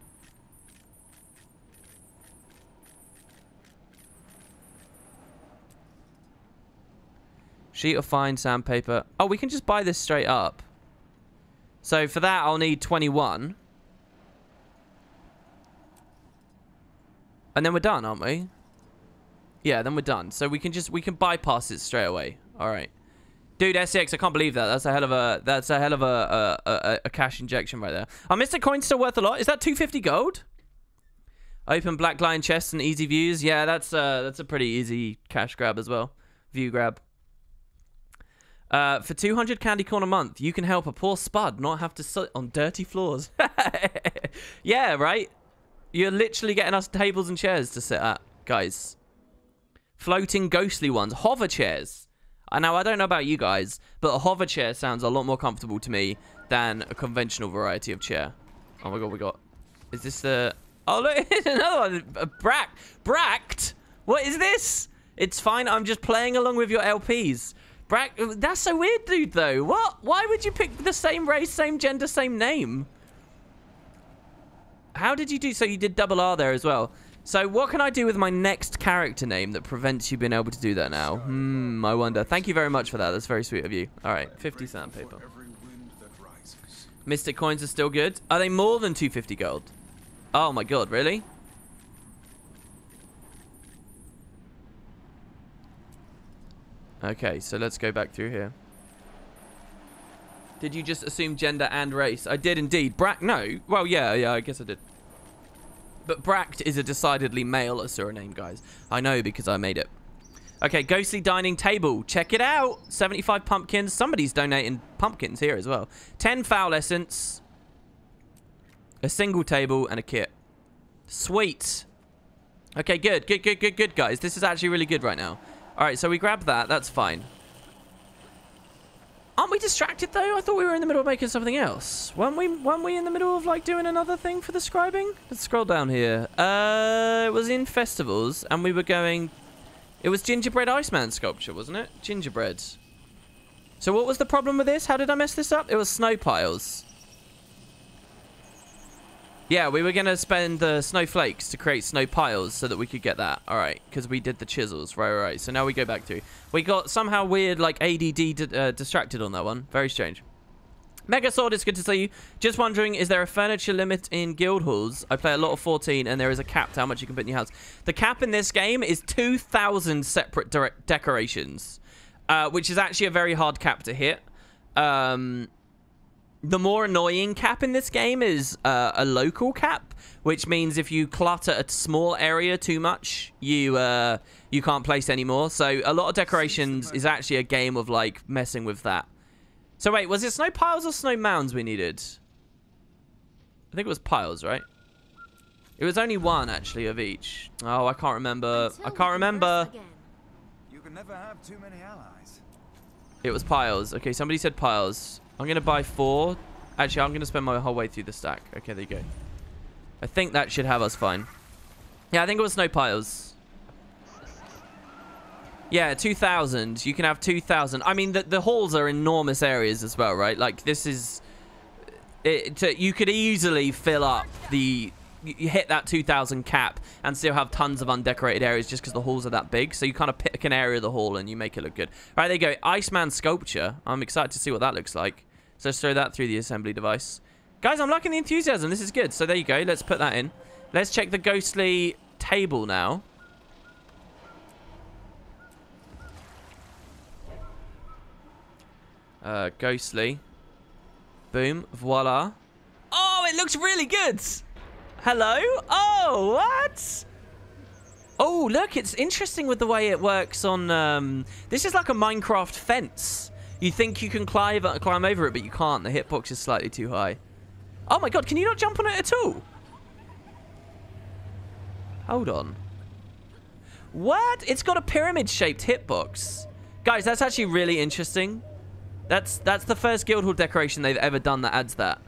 Sheet of fine sandpaper. Oh, we can just buy this straight up. So for that, I'll need 21. And then we're done, aren't we? Yeah, then we're done. So we can bypass it straight away. All right. Dude, SCX, I can't believe that. That's a hell of a cash injection right there. Our Mr. Coin's still worth a lot. Is that 250 gold? Open black line chests and easy views. Yeah, that's a pretty easy cash grab as well. View grab. For 200 candy corn a month, you can help a poor spud not have to sit on dirty floors. Yeah, right? You're literally getting us tables and chairs to sit at, guys. Floating ghostly ones. Hover chairs. Now, I don't know about you guys, but a hover chair sounds a lot more comfortable to me than a conventional variety of chair. Oh my god, we got... Is this the... Oh, look, it's another one. Bracked? What is this? It's fine, I'm just playing along with your LPs. That's so weird, dude, though. What? Why would you pick the same race, same gender, same name? How did you do... So you did double R there as well. So what can I do with my next character name that prevents you being able to do that now? I wonder. Thank you very much for that. That's very sweet of you. All right, 50 sandpaper. Mystic coins are still good. Are they more than 250 gold? Oh my god, really? Okay, so let's go back through here. Did you just assume gender and race? I did indeed. No. Well, yeah, I guess I did. But Bracked is a decidedly male surname, guys. I know because I made it. Okay, ghostly dining table. Check it out. 75 pumpkins. Somebody's donating pumpkins here as well. 10 foul essence. A single table and a kit. Sweet. Okay, good, guys. This is actually really good right now. All right, so we grabbed that. That's fine. Aren't we distracted, though? I thought we were in the middle of making something else. Weren't we in the middle of, like, doing another thing for the scribing? Let's scroll down here. It was in festivals, and we were going... It was gingerbread Iceman sculpture, wasn't it? Gingerbread. So what was the problem with this? How did I mess this up? It was snow piles. Yeah, we were going to spend the snowflakes to create snow piles so that we could get that. All right, because we did the chisels. Right. So now we go back through. We got somehow weird, like, ADD distracted on that one. Very strange. Mega Sword, it's good to see you. Just wondering, is there a furniture limit in guild halls? I play a lot of 14, and there is a cap to how much you can put in your house. The cap in this game is 2,000 separate decorations, which is actually a very hard cap to hit. The more annoying cap in this game is a local cap, which means if you clutter a small area too much, you can't place anymore. So a lot of decorations is actually a game of like messing with that. So wait, was it snow piles or snow mounds we needed? I think it was piles, right? It was only one, actually, of each. Oh, I can't remember. I can't remember. You can never have too many allies. It was piles. Okay, somebody said piles. I'm going to buy 4. Actually, I'm going to spend my whole way through the stack. Okay, there you go. I think that should have us fine. Yeah, I think it was snow piles. Yeah, 2,000. You can have 2,000. I mean, the halls are enormous areas as well, right? Like, this is... you could easily fill up the... You hit that 2,000 cap and still have tons of undecorated areas just because the halls are that big. So you kind of pick an area of the hall and you make it look good. All right, there you go. Iceman sculpture. I'm excited to see what that looks like. So let's throw that through the assembly device. Guys, I'm liking the enthusiasm. This is good. So there you go. Let's put that in. Let's check the ghostly table now. Ghostly. Boom. Voila. Oh, it looks really good. Hello? Oh, what? Oh, look, it's interesting with the way it works on... this is like a Minecraft fence. You think you can climb over it, but you can't. The hitbox is slightly too high. Oh my god, can you not jump on it at all? Hold on. What? It's got a pyramid-shaped hitbox. Guys, that's actually really interesting. That's the first Guildhall decoration they've ever done that adds that.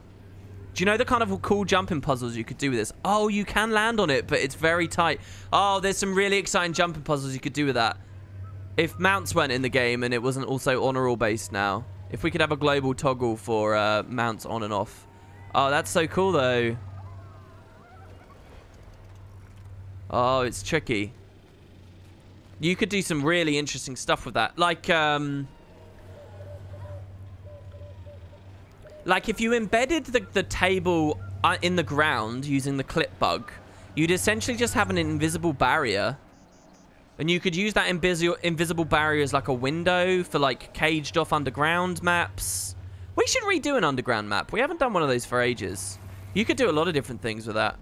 Do you know the kind of cool jumping puzzles you could do with this? Oh, you can land on it, but it's very tight. Oh, there's some really exciting jumping puzzles you could do with that. If mounts weren't in the game and it wasn't also honor based now. If we could have a global toggle for mounts on and off. Oh, that's so cool, though. Oh, it's tricky. You could do some really interesting stuff with that. Like if you embedded the table in the ground using the clip bug, you'd essentially just have an invisible barrier. And you could use that invisible barrier as like a window for like caged off underground maps. We should redo an underground map. We haven't done one of those for ages. You could do a lot of different things with that.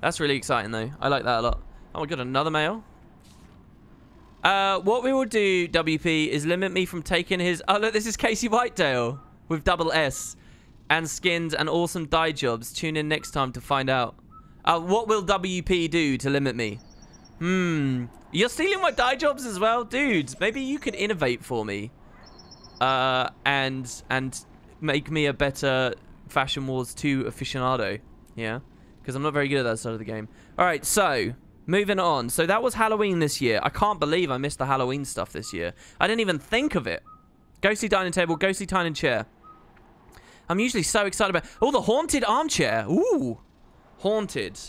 That's really exciting though. I like that a lot. Oh my god, another mail. What we will do, WP, is limit me from taking his... Oh look, this is Casey Whitedale. With double S and skins and awesome dye jobs. Tune in next time to find out. What will WP do to limit me? You're stealing my dye jobs as well? Dude, maybe you could innovate for me. And make me a better Fashion Wars 2 aficionado. Yeah? Because I'm not very good at that side of the game. Alright, so... Moving on. So that was Halloween this year. I can't believe I missed the Halloween stuff this year. I didn't even think of it. Ghostly dining table, ghostly dining chair. I'm usually so excited about... Oh, the haunted armchair. Ooh. Haunted.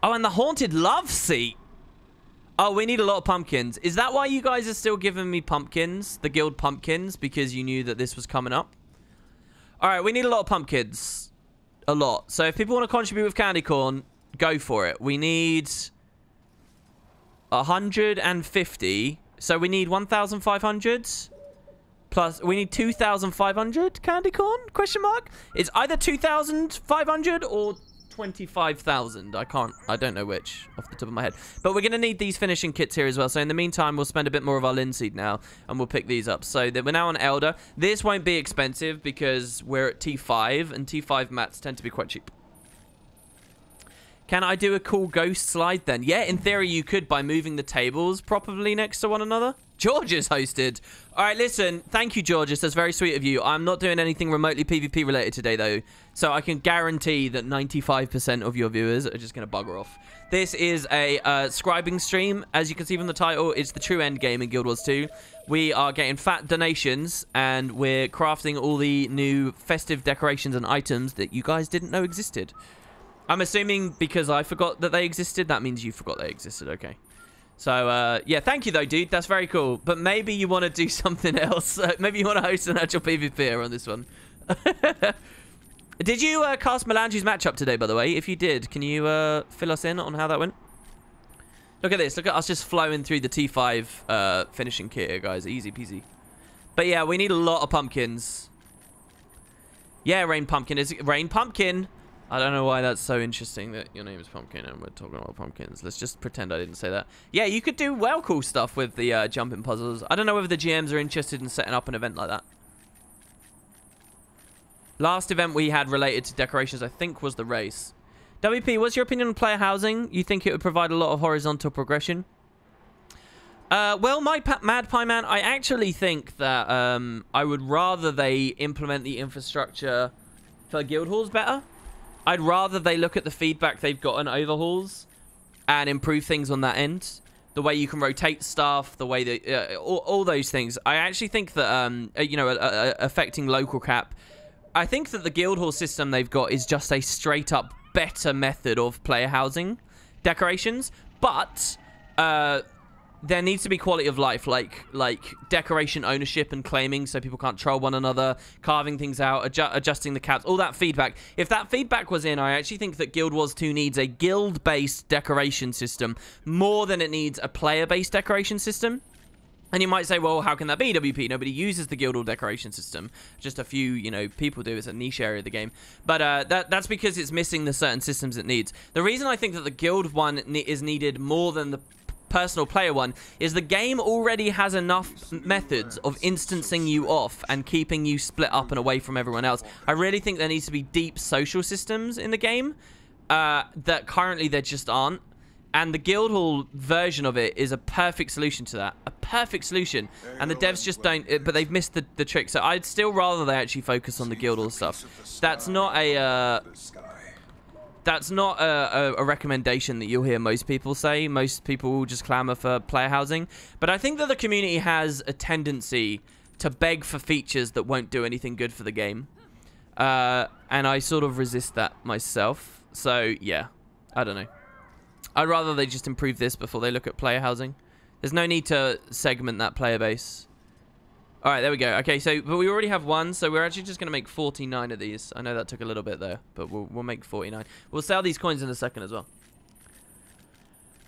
Oh, and the haunted love seat. Oh, we need a lot of pumpkins. Is that why you guys are still giving me pumpkins? The guild pumpkins? Because you knew that this was coming up? Alright, we need a lot of pumpkins. A lot. So if people want to contribute with candy corn, go for it. We need... 150. So we need 1,500... Plus, we need 2,500 candy corn? Question mark? It's either 2,500 or 25,000. I don't know which off the top of my head. But we're going to need these finishing kits here as well. So in the meantime, we'll spend a bit more of our linseed now and we'll pick these up. So we're now on Elder. This won't be expensive because we're at T5 and T5 mats tend to be quite cheap. Can I do a cool ghost slide then? Yeah, in theory you could by moving the tables properly next to one another. George's hosted. All right, listen. Thank you, Georges. That's very sweet of you. I'm not doing anything remotely PvP related today, though. So I can guarantee that 95% of your viewers are just going to bugger off. This is a scribing stream. As you can see from the title, it's the true Endgame in Guild Wars 2. We are getting fat donations, and we're crafting all the new festive decorations and items that you guys didn't know existed. I'm assuming because I forgot that they existed, that means you forgot they existed. Okay. So, yeah, thank you, though, dude. That's very cool. But maybe you want to do something else. Maybe you want to host an actual PvP on this one. Did you cast Melange's matchup today, by the way? If you did, can you fill us in on how that went? Look at this. Look at us just flowing through the T5 finishing kit here, guys. Easy peasy. But yeah, we need a lot of pumpkins. Yeah, Rain Pumpkin. Is it Rain Pumpkin? I don't know why that's so interesting that your name is Pumpkin and we're talking about pumpkins. Let's just pretend I didn't say that. Yeah, you could do well cool stuff with the jumping puzzles. I don't know whether the GMs are interested in setting up an event like that. Last event we had related to decorations, I think, was the race. WP, what's your opinion on player housing? You think it would provide a lot of horizontal progression? Well, Mad Pie Man, I actually think that I would rather they implement the infrastructure for guild halls better. I'd rather they look at the feedback they've got on overhauls and improve things on that end. The way you can rotate stuff, the way that all those things. I actually think that you know, affecting local cap. I think that the guild hall system they've got is just a straight up better method of player housing decorations, but there needs to be quality of life, like decoration ownership and claiming, so people can't troll one another, carving things out, adjusting the caps, all that feedback. If that feedback was in, I actually think that Guild Wars 2 needs a guild-based decoration system more than it needs a player-based decoration system. And you might say, well, how can that be, WP? Nobody uses the Guild Hall decoration system. Just a few, you know, people do. It's a niche area of the game. But that's because it's missing the certain systems it needs. The reason I think that the Guild one is needed more than the personal player one is the game already has enough methods of instancing you off and keeping you split up and away from everyone else. I really think there needs to be deep social systems in the game that currently there just aren't. And the Guildhall version of it is a perfect solution to that. A perfect solution. And the devs just don't... But they've missed the trick. So I'd still rather they actually focus on the Guildhall stuff. That's not a... That's not a recommendation that you'll hear most people say. Most people will just clamor for player housing. But I think that the community has a tendency to beg for features that won't do anything good for the game. And I sort of resist that myself. So, yeah. I don't know. I'd rather they just improve this before they look at player housing. There's no need to segment that player base. All right, there we go. Okay, so but we already have one, so we're actually just going to make 49 of these. I know that took a little bit there, but we'll make 49. We'll sell these coins in a second as well.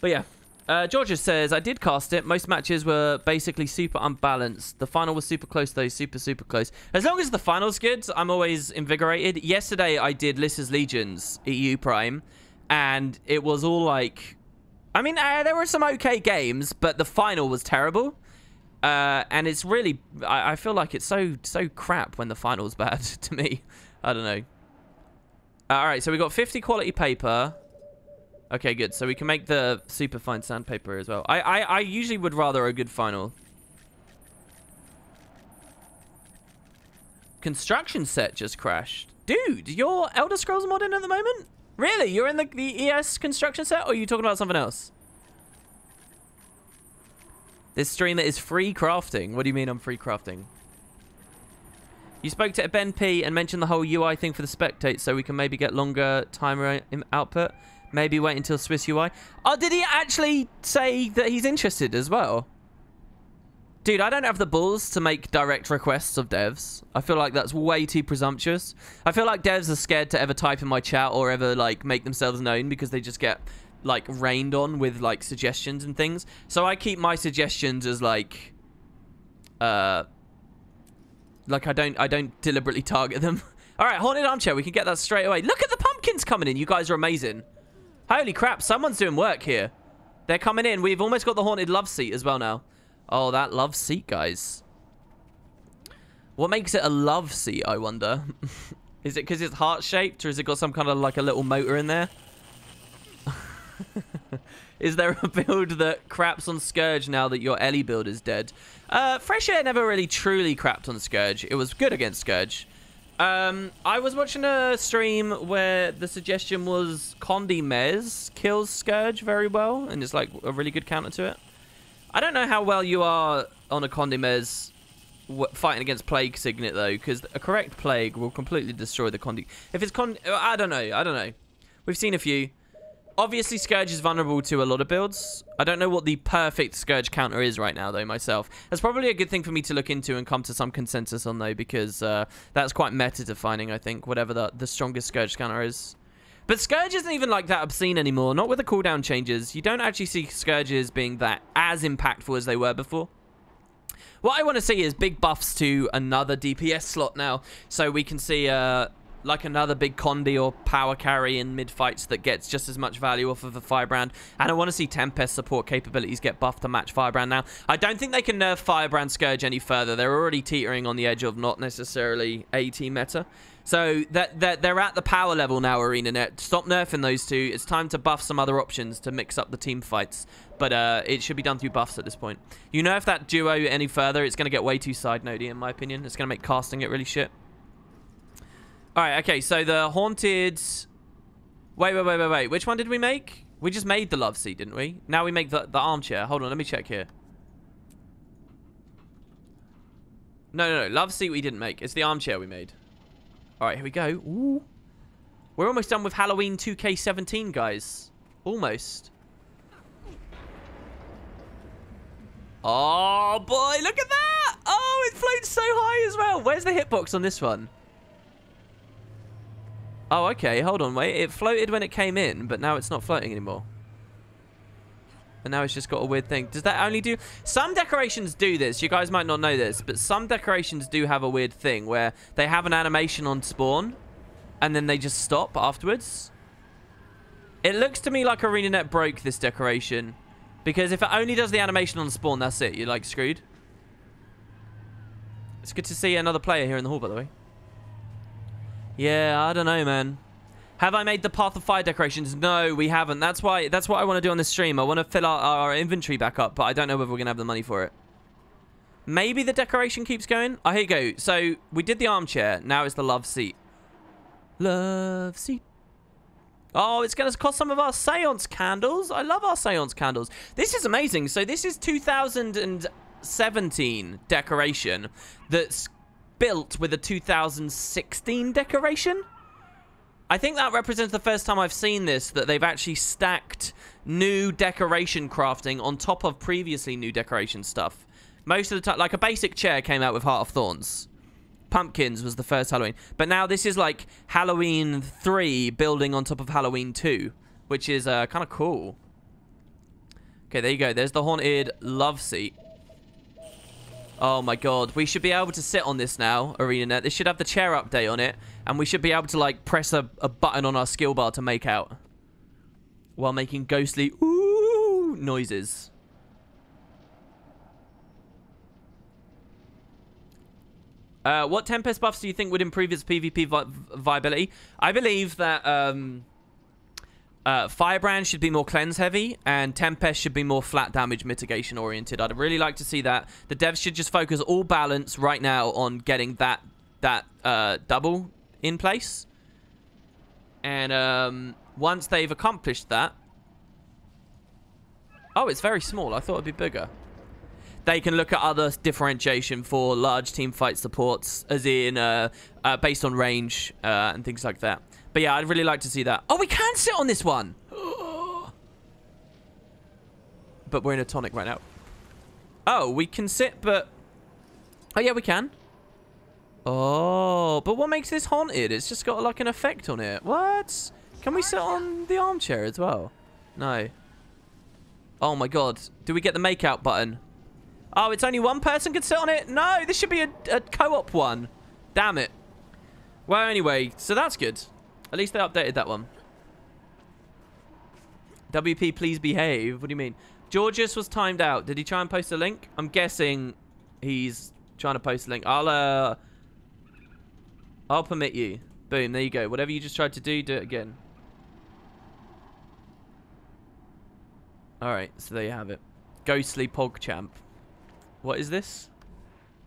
But yeah, Georgia says, I did cast it. Most matches were basically super unbalanced. The final was super close, though. Super, super close. As long as the final's good, I'm always invigorated. Yesterday, I did Lyssa's Legions, EU Prime. And it was all like... I mean, there were some okay games, but the final was terrible. And it's really... I feel like it's so crap when the final's bad to me. I don't know. Alright, so we got 50 quality paper. Okay, good. So we can make the super fine sandpaper as well. I usually would rather a good final. Construction set just crashed. Dude, you're Elder Scrolls modding at the moment? Really? You're in the ES construction set, or are you talking about something else? This streamer is free crafting. What do you mean I'm free crafting? You spoke to Ben P and mentioned the whole UI thing for the spectate, so we can maybe get longer timer output. Maybe wait until Swiss UI. Oh, did he actually say that he's interested as well? Dude, I don't have the balls to make direct requests of devs. I feel like that's way too presumptuous. I feel like devs are scared to ever type in my chat or ever, like, make themselves known because they just get, like, rained on with, like, suggestions and things. So I keep my suggestions as, like, I don't deliberately target them. All right, Haunted Armchair, we can get that straight away. Look at the pumpkins coming in. You guys are amazing. Holy crap, someone's doing work here. They're coming in. We've almost got the Haunted Love Seat as well now. Oh, that love seat, guys. What makes it a love seat, I wonder? Is it because it's heart-shaped, or has it got some kind of, like, a little motor in there? Is there a build that craps on Scourge now that your Ellie build is dead? Fresh Air never really truly crapped on Scourge. It was good against Scourge. I was watching a stream where the suggestion was Condi Mez kills Scourge very well, and it's, like, a really good counter to it. I don't know how well you are on a Condimez fighting against Plague Signet, though, because a correct Plague will completely destroy the Condi. If it's I don't know. We've seen a few. Obviously, Scourge is vulnerable to a lot of builds. I don't know what the perfect Scourge counter is right now, though, myself. That's probably a good thing for me to look into and come to some consensus on, though, because that's quite meta-defining, I think, whatever the strongest Scourge counter is. But Scourge isn't even, like, that obscene anymore. Not with the cooldown changes. You don't actually see Scourges being that as impactful as they were before. What I want to see is big buffs to another DPS slot now, so we can see... like another big Condi or power carry in mid-fights that gets just as much value off of a Firebrand. And I want to see Tempest support capabilities get buffed to match Firebrand now. I don't think they can nerf Firebrand Scourge any further. They're already teetering on the edge of not necessarily AT meta. So they're at the power level now, ArenaNet. Stop nerfing those two. It's time to buff some other options to mix up the team fights. But it should be done through buffs at this point. You nerf that duo any further, it's going to get way too side-nodey in my opinion. It's going to make casting it really shit. Alright, okay, so the Haunted... Wait. Which one did we make? We just made the Love Seat, didn't we? Now we make the Armchair. Hold on, let me check here. No. Love Seat we didn't make. It's the Armchair we made. Alright, here we go. Ooh. We're almost done with Halloween 2K17, guys. Almost. Oh, boy, look at that! Oh, it floats so high as well. Where's the hitbox on this one? Oh, okay. Hold on, wait. It floated when it came in, but now it's not floating anymore. And now it's just got a weird thing. Does that only do... Some decorations do this. You guys might not know this, but some decorations do have a weird thing where they have an animation on spawn, and then they just stop afterwards. It looks to me like ArenaNet broke this decoration, because if it only does the animation on spawn, that's it. You're, like, screwed. It's good to see another player here in the hall, by the way. Yeah, I don't know, man. Have I made the Path of Fire decorations? No, we haven't. That's what I want to do on this stream. I want to fill our inventory back up, but I don't know whether we're going to have the money for it. Maybe the decoration keeps going. Oh, here you go. So, we did the Armchair. Now it's the Love Seat. Love Seat. Oh, it's going to cost some of our Seance candles. I love our Seance candles. This is amazing. So, this is 2017 decoration that's built with a 2016 decoration. I think that represents the first time I've seen this, that they've actually stacked new decoration crafting on top of previously new decoration stuff. Most of the time, like a basic chair came out with Heart of Thorns. Pumpkins was the first Halloween. But now this is like Halloween 3 building on top of Halloween 2, which is kind of cool. Okay, there you go. There's the Haunted Love Seat. Oh my god, we should be able to sit on this now, ArenaNet. This should have the chair update on it, and we should be able to, like, press a button on our skill bar to make out. While making ghostly ooh noises. What Tempest buffs do you think would improve its PvP viability? I believe that, Firebrand should be more cleanse heavy, and Tempest should be more flat damage mitigation oriented. I'd really like to see that. The devs should just focus all balance right now on getting that double in place. And once they've accomplished that... Oh, it's very small. I thought it'd be bigger. They can look at other differentiation for large team fight supports, as in based on range and things like that. But yeah, I'd really like to see that. Oh, we can sit on this one! But we're in a tonic right now. Oh, we can sit, but... Oh, yeah, we can. Oh, but what makes this haunted? It's just got, like, an effect on it. What? Can we sit on the armchair as well? No. Oh, my God. Do we get the make-out button? Oh, it's only one person can sit on it? No, this should be a co-op one. Damn it. Well, anyway, so that's good. At least they updated that one. WP, please behave. What do you mean? Georgius was timed out. Did he try and post a link? I'm guessing he's trying to post a link. I'll permit you. Boom, there you go. Whatever you just tried to do, do it again. Alright, so there you have it. Ghostly PogChamp. What is this?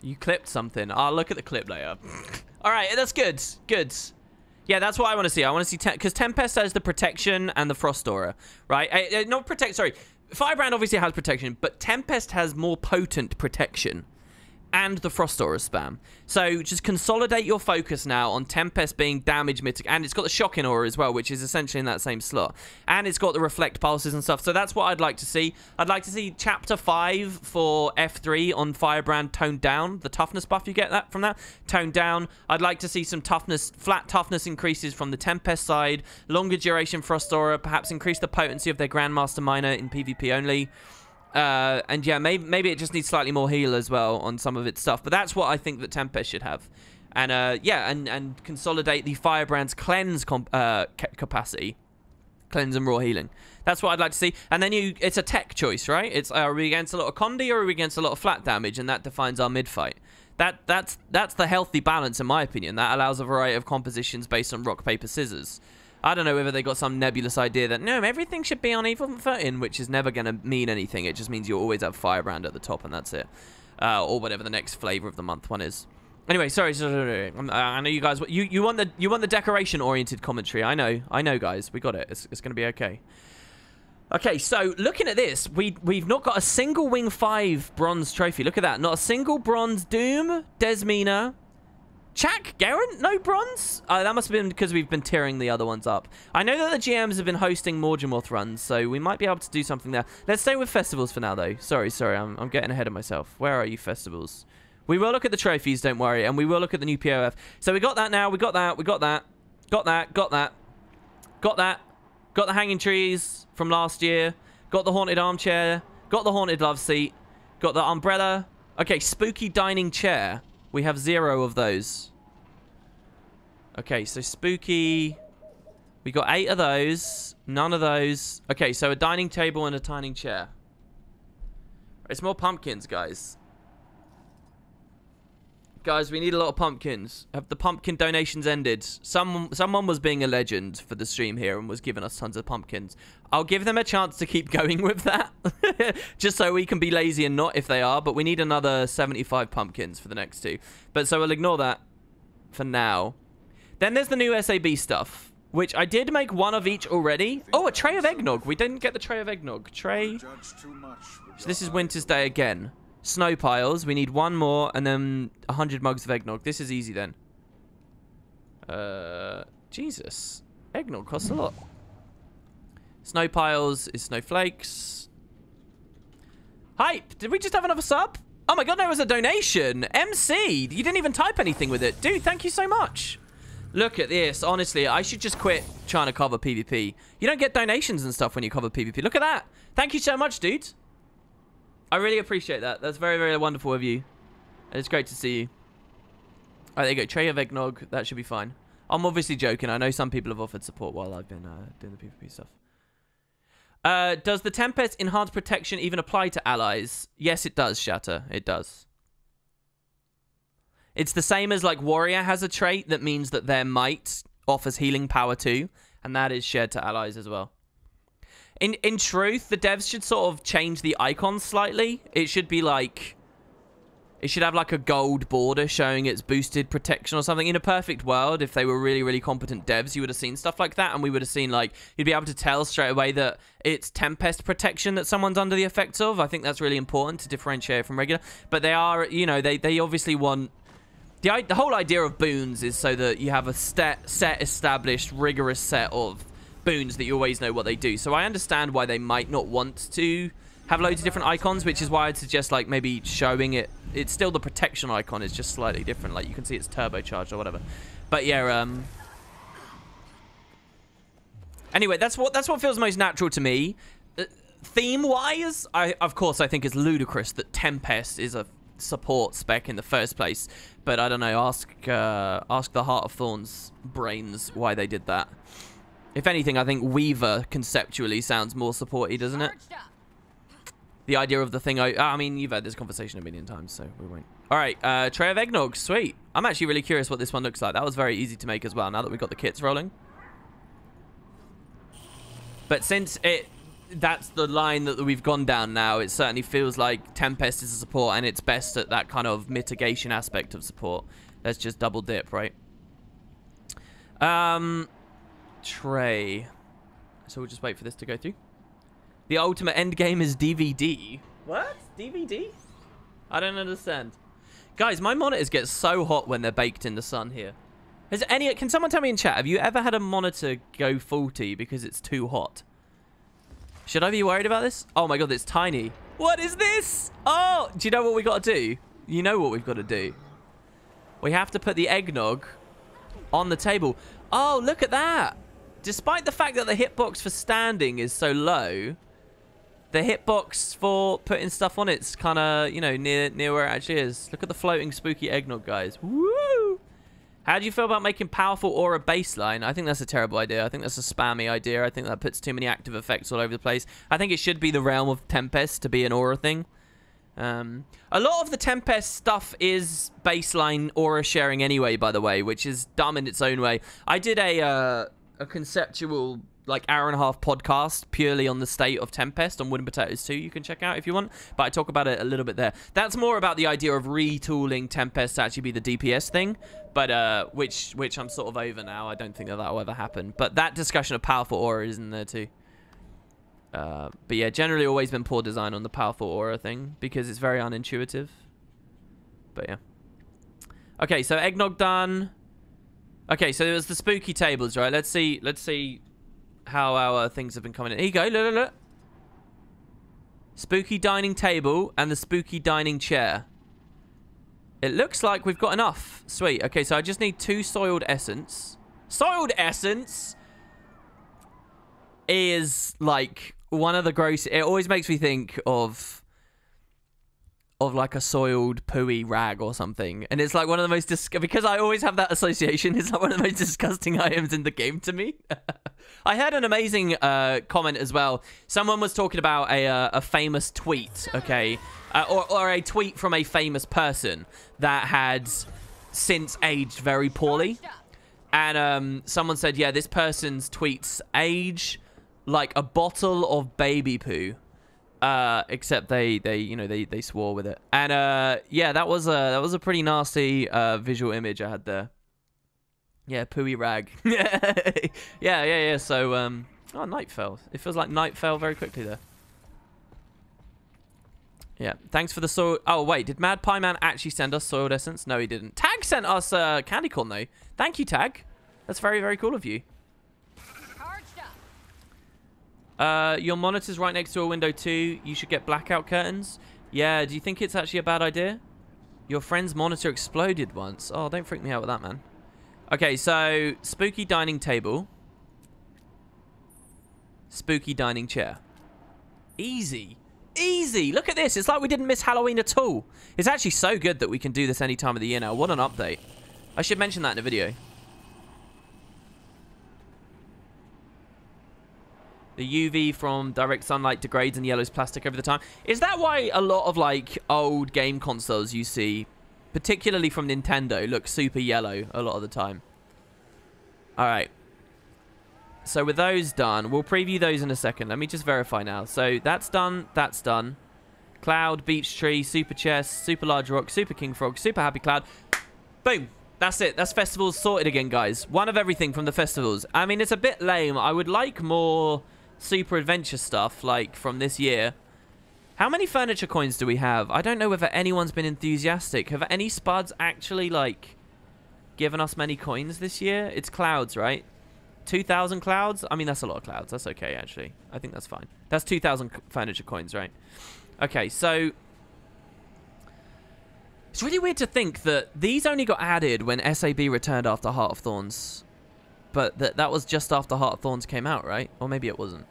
You clipped something. I'll look at the clip later. Alright, that's good. Good. Yeah, that's what I want to see. I want to see... Because Tempest has the protection and the Frost Aura, right? Not protect... Sorry. Firebrand obviously has protection, but Tempest has more potent protection. and the Frost Aura spam. So just consolidate your focus now on Tempest being damage mitigate, and it's got the Shocking Aura as well, which is essentially in that same slot. And it's got the Reflect Pulses and stuff, so that's what I'd like to see. I'd like to see Chapter 5 for F3 on Firebrand toned down. The toughness buff you get that from that, toned down. I'd like to see some toughness, flat toughness increases from the Tempest side, longer duration Frost Aura, perhaps increase the potency of their Grandmaster Miner in PvP only. And yeah, maybe it just needs slightly more heal as well on some of its stuff. But that's what I think that Tempest should have. And yeah, and consolidate the Firebrand's cleanse capacity. Cleanse and raw healing. That's what I'd like to see. And then it's a tech choice, right? It's are we against a lot of Condi or are we against a lot of flat damage? And that defines our mid-fight. That's the healthy balance in my opinion. That allows a variety of compositions based on rock, paper, scissors. I don't know whether they got some nebulous idea that, no, everything should be on even footing, which is never going to mean anything. It just means you always have Firebrand at the top, and that's it. Or whatever the next flavor of the month one is. Anyway, sorry. I know you guys... You want the decoration-oriented commentary. I know, guys. We got it. It's going to be okay. Okay, so looking at this, we've not got a single Wing 5 bronze trophy. Look at that. Not a single bronze Doom, Desmina... Chak, Garen? No bronze? That must have been because we've been tearing the other ones up. I know that the GMs have been hosting Morgemoth runs, so we might be able to do something there. Let's stay with festivals for now, though. Sorry, I'm getting ahead of myself. Where are you, festivals? We will look at the trophies, don't worry, and we will look at the new POF. So we got that now. We got that. We got that. Got that. Got that. Got that. Got the hanging trees from last year. Got the haunted armchair. Got the haunted love seat. Got the umbrella. Okay, spooky dining chair. We have 0 of those. Okay, so spooky. We got 8 of those. None of those. Okay, so a dining table and a dining chair. It's more pumpkins, guys. Guys, we need a lot of pumpkins. Have the pumpkin donations ended? Someone was being a legend for the stream here and was giving us tons of pumpkins. I'll give them a chance to keep going with that. Just so we can be lazy and not if they are. But we need another 75 pumpkins for the next 2. But so we'll ignore that for now. Then there's the new SAB stuff, which I did make 1 of each already. Oh, a tray of eggnog. We didn't get the tray of eggnog. Tray. So this is Winter's Day again. Snow piles. We need 1 more and then 100 mugs of eggnog. This is easy then. Jesus. Eggnog costs a lot. Snow piles is snowflakes. Hype. Did we just have another sub? Oh my god, no, it was a donation. MC. You didn't even type anything with it. Dude, thank you so much. Look at this. Honestly, I should just quit trying to cover PvP. You don't get donations and stuff when you cover PvP. Look at that. Thank you so much, dude. I really appreciate that. That's very, very wonderful of you. It's great to see you. All right, there you go. Tray of eggnog. That should be fine. I'm obviously joking. I know some people have offered support while I've been doing the PvP stuff. Does the Tempest enhanced protection even apply to allies? Yes, it does, Shatter. It does. It's the same as, like, Warrior has a trait that means that their might offers healing power too, and that is shared to allies as well. In truth, the devs should sort of change the icons slightly. It should be like... It should have like a gold border showing its boosted protection or something. In a perfect world, if they were really, really competent devs, you would have seen stuff like that. And we would have seen, like, you'd be able to tell straight away that it's Tempest protection that someone's under the effects of. I think that's really important to differentiate from regular. But they are, you know, they obviously want... The whole idea of boons is so that you have a set established, rigorous set of boons that you always know what they do. So I understand why they might not want to have loads of different icons, which is why I'd suggest, like, maybe showing it. It's still the protection icon, it's just slightly different. Like, you can see it's turbocharged or whatever. But yeah, anyway, that's what feels most natural to me. Theme-wise, of course I think it's ludicrous that Tempest is a support spec in the first place. But I don't know, ask the Heart of Thorns brains why they did that. If anything, I think Weaver conceptually sounds more supporty, doesn't it? The idea of the thing... I mean, you've had this conversation a million times, so we won't. All right, tray of eggnog. Sweet. I'm actually really curious what this one looks like. That was very easy to make as well, now that we've got the kits rolling. But since that's the line that we've gone down now, it certainly feels like Tempest is a support, and it's best at that kind of mitigation aspect of support. Let's just double dip, right? Tray. So we'll just wait for this to go through. The ultimate endgame is DVD. What? DVD? I don't understand. Guys, my monitors get so hot when they're baked in the sun here. Can someone tell me in chat, have you ever had a monitor go faulty because it's too hot? Should I be worried about this? Oh my god, it's tiny. What is this? Oh, do you know what we got to do? You know what we've got to do. We have to put the eggnog on the table. Oh, look at that. Despite the fact that the hitbox for standing is so low, the hitbox for putting stuff on it's kind of, you know, near where it actually is. Look at the floating spooky eggnog, guys. Woo! How do you feel about making powerful aura baseline? I think that's a terrible idea. I think that's a spammy idea. I think that puts too many active effects all over the place. I think it should be the realm of Tempest to be an aura thing. A lot of the Tempest stuff is baseline aura sharing anyway, by the way, which is dumb in its own way. I did a conceptual, like, hour-and-a-half podcast purely on the state of Tempest on Wooden Potatoes 2 you can check out if you want, but I talk about it a little bit there. That's more about the idea of retooling Tempest to actually be the DPS thing, but which I'm sort of over now. I don't think that will ever happen, but that discussion of powerful aura is in there too. But yeah, generally always been poor design on the powerful aura thing because it's very unintuitive. But yeah. Okay, so eggnog done. Okay, so it was the spooky tables, right? Let's see how our things have been coming in. Here you go, look. Spooky dining table and the spooky dining chair. It looks like we've got enough. Sweet. Okay, so I just need 2 soiled essence. Soiled essence is like one of the gross... It always makes me think of like a soiled pooey rag or something, and it's like one of the most because I always have that association. It's like one of the most disgusting items in the game to me. I heard an amazing comment as well. Someone was talking about a famous tweet, okay, or a tweet from a famous person that had since aged very poorly, and someone said, yeah, this person's tweets age like a bottle of baby poo. Except they swore with it, and yeah, that was a pretty nasty visual image I had there. Yeah, pooey rag. yeah. So oh, night fell. It feels like night fell very quickly there. Yeah, thanks for the soil. Oh wait, did Mad Pie Man actually send us soiled essence? No, he didn't. Tag sent us candy corn though. Thank you, Tag. That's very, very cool of you. Your monitor's right next to a window too. You should get blackout curtains. Yeah, do you think it's actually a bad idea? Your friend's monitor exploded once. Oh, don't freak me out with that, man. Okay, so spooky dining table. Spooky dining chair. Easy. Easy. Look at this. It's like we didn't miss Halloween at all. It's actually so good that we can do this any time of the year now. What an update. I should mention that in a video. The UV from direct sunlight degrades and yellows plastic over the time. Is that why a lot of, like, old game consoles you see, particularly from Nintendo, look super yellow a lot of the time? Alright. So with those done, we'll preview those in a second. Let me just verify now. So that's done. That's done. Cloud, beach tree, super chest, super large rock, super king frog, super happy cloud. Boom. That's it. That's festivals sorted again, guys. One of everything from the festivals. I mean, it's a bit lame. I would like more super adventure stuff, like, from this year. How many furniture coins do we have? I don't know whether anyone's been enthusiastic. Have any spuds actually, like, given us many coins this year? It's clouds, right? 2,000 clouds? I mean, that's a lot of clouds. That's okay, actually. I think that's fine. That's 2,000 furniture coins, right? Okay, so it's really weird to think that these only got added when SAB returned after Heart of Thorns. But that was just after Heart of Thorns came out, right? Or maybe it wasn't.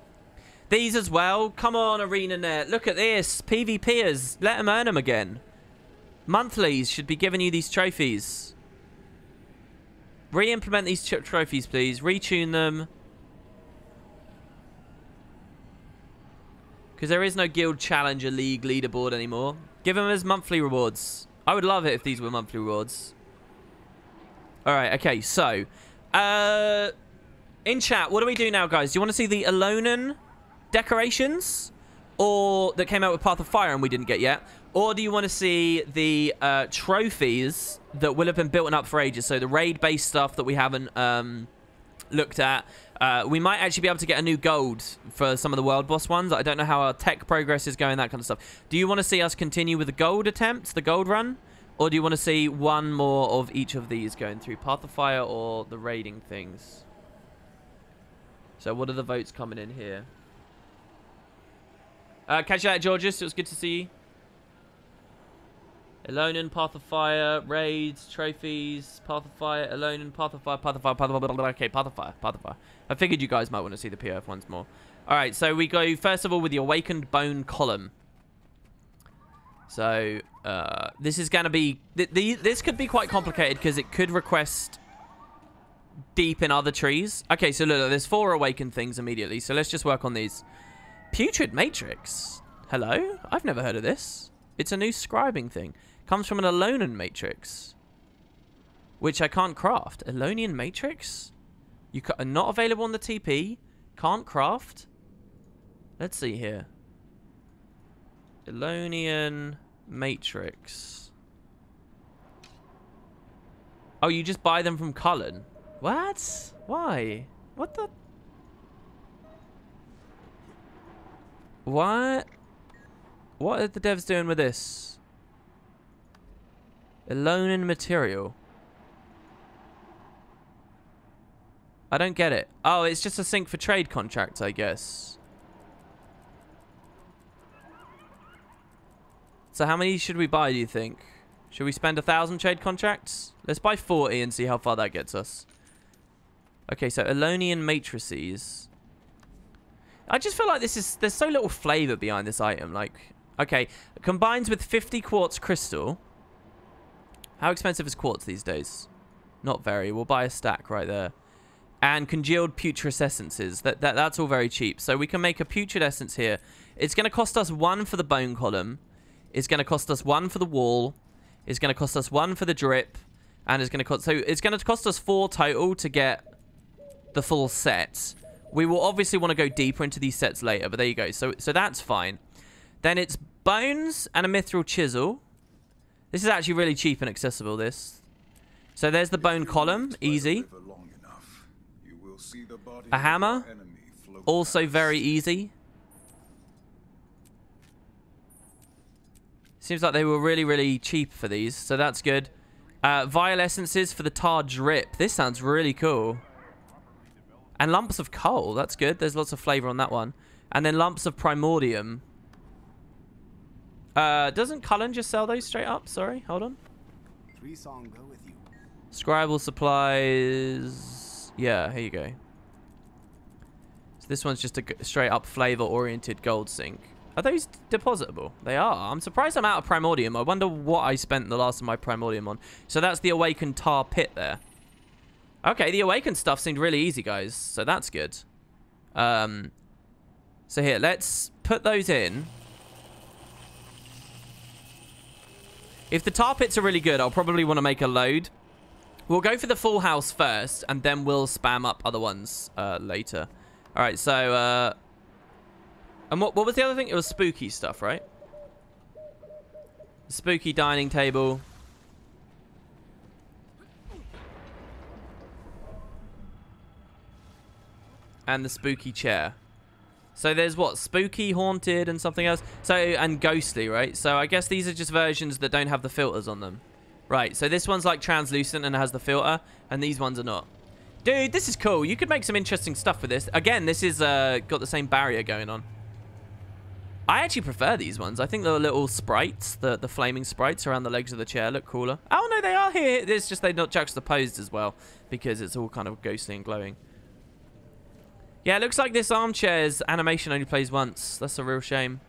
These as well. Come on, ArenaNet. Look at this. PvPers. Let them earn them again. Monthlies should be giving you these trophies. Re-implement these trophies, please. Retune them. Because there is no Guild Challenger League leaderboard anymore. Give them as monthly rewards. I would love it if these were monthly rewards. Alright, okay, so in chat, what do we do now, guys? Do you want to see the Alolan decorations? Or that came out with Path of Fire and we didn't get yet? Or do you want to see the trophies that will have been built up for ages? So the raid-based stuff that we haven't looked at. We might actually be able to get a new gold for some of the world boss ones. I don't know how our tech progress is going, that kind of stuff. Do you want to see us continue with the gold attempts, the gold run? Or do you want to see one more of each of these going through? Path of Fire or the raiding things? So what are the votes coming in here? Catch you later, Georges. It was good to see you. Elonin, Path of Fire, raids, trophies, Path of Fire, Elonin, Path of Fire, Path of Fire, Path of Fire. Okay, Path of Fire, Path of Fire. I figured you guys might want to see the PF ones more. Alright, so we go first of all with the Awakened Bone Column. So, this is going to be... This could be quite complicated because it could request deep in other trees. Okay, so look, there's 4 Awakened things immediately. So let's just work on these. Putrid Matrix. Hello? I've never heard of this. It's a new scribing thing. Comes from an Elonin Matrix. Which I can't craft. Elonian Matrix? You are not available on the TP. Can't craft. Let's see here. Elonian Matrix. Oh, you just buy them from Cullen. What? Why? What the? What? What are the devs doing with this? Elonin material. I don't get it. Oh, it's just a sync for trade contracts, I guess. So how many should we buy, do you think? Should we spend 1,000 trade contracts? Let's buy 40 and see how far that gets us. Okay, so Elonian matrices. I just feel like there's so little flavor behind this item. Like, okay, combines with 50 quartz crystal. How expensive is quartz these days? Not very. We'll buy a stack right there. And congealed putrid essences. That's all very cheap. So we can make a putrid essence here. It's going to cost us 1 for the bone column. It's going to cost us 1 for the wall. It's going to cost us 1 for the drip. And it's going to cost... So it's going to cost us 4 total to get the full set. We will obviously want to go deeper into these sets later. But there you go. So that's fine. Then it's bones and a mithril chisel. This is actually really cheap and accessible, this. So there's the bone column. Easy. A hammer. Also very easy. Seems like they were really, really cheap for these, so that's good. Vial essences for the tar drip. This sounds really cool. And lumps of coal. That's good. There's lots of flavor on that one. And then lumps of primordium. Doesn't Cullen just sell those straight up? Sorry, hold on. Scribal supplies. Yeah, here you go. So this one's just a straight up flavor-oriented gold sink. Are those depositable? They are. I'm surprised I'm out of primordium. I wonder what I spent the last of my primordium on. So that's the awakened tar pit there. Okay, the awakened stuff seemed really easy, guys. So that's good. So here, let's put those in. If the tar pits are really good, I'll probably want to make a load. We'll go for the full house first, and then we'll spam up other ones later. All right, so... and what was the other thing? It was spooky stuff, right? Spooky dining table. And the spooky chair. So there's what? Spooky, haunted, and something else. So, and ghostly, right? So I guess these are just versions that don't have the filters on them. Right, so this one's like translucent and has the filter, and these ones are not. Dude, this is cool. You could make some interesting stuff with this. Again, this is got the same barrier going on. I actually prefer these ones. I think the little sprites, the flaming sprites around the legs of the chair look cooler. Oh, no, they are here. It's just they're not juxtaposed as well because it's all kind of ghostly and glowing. Yeah, it looks like this armchair's animation only plays once. That's a real shame.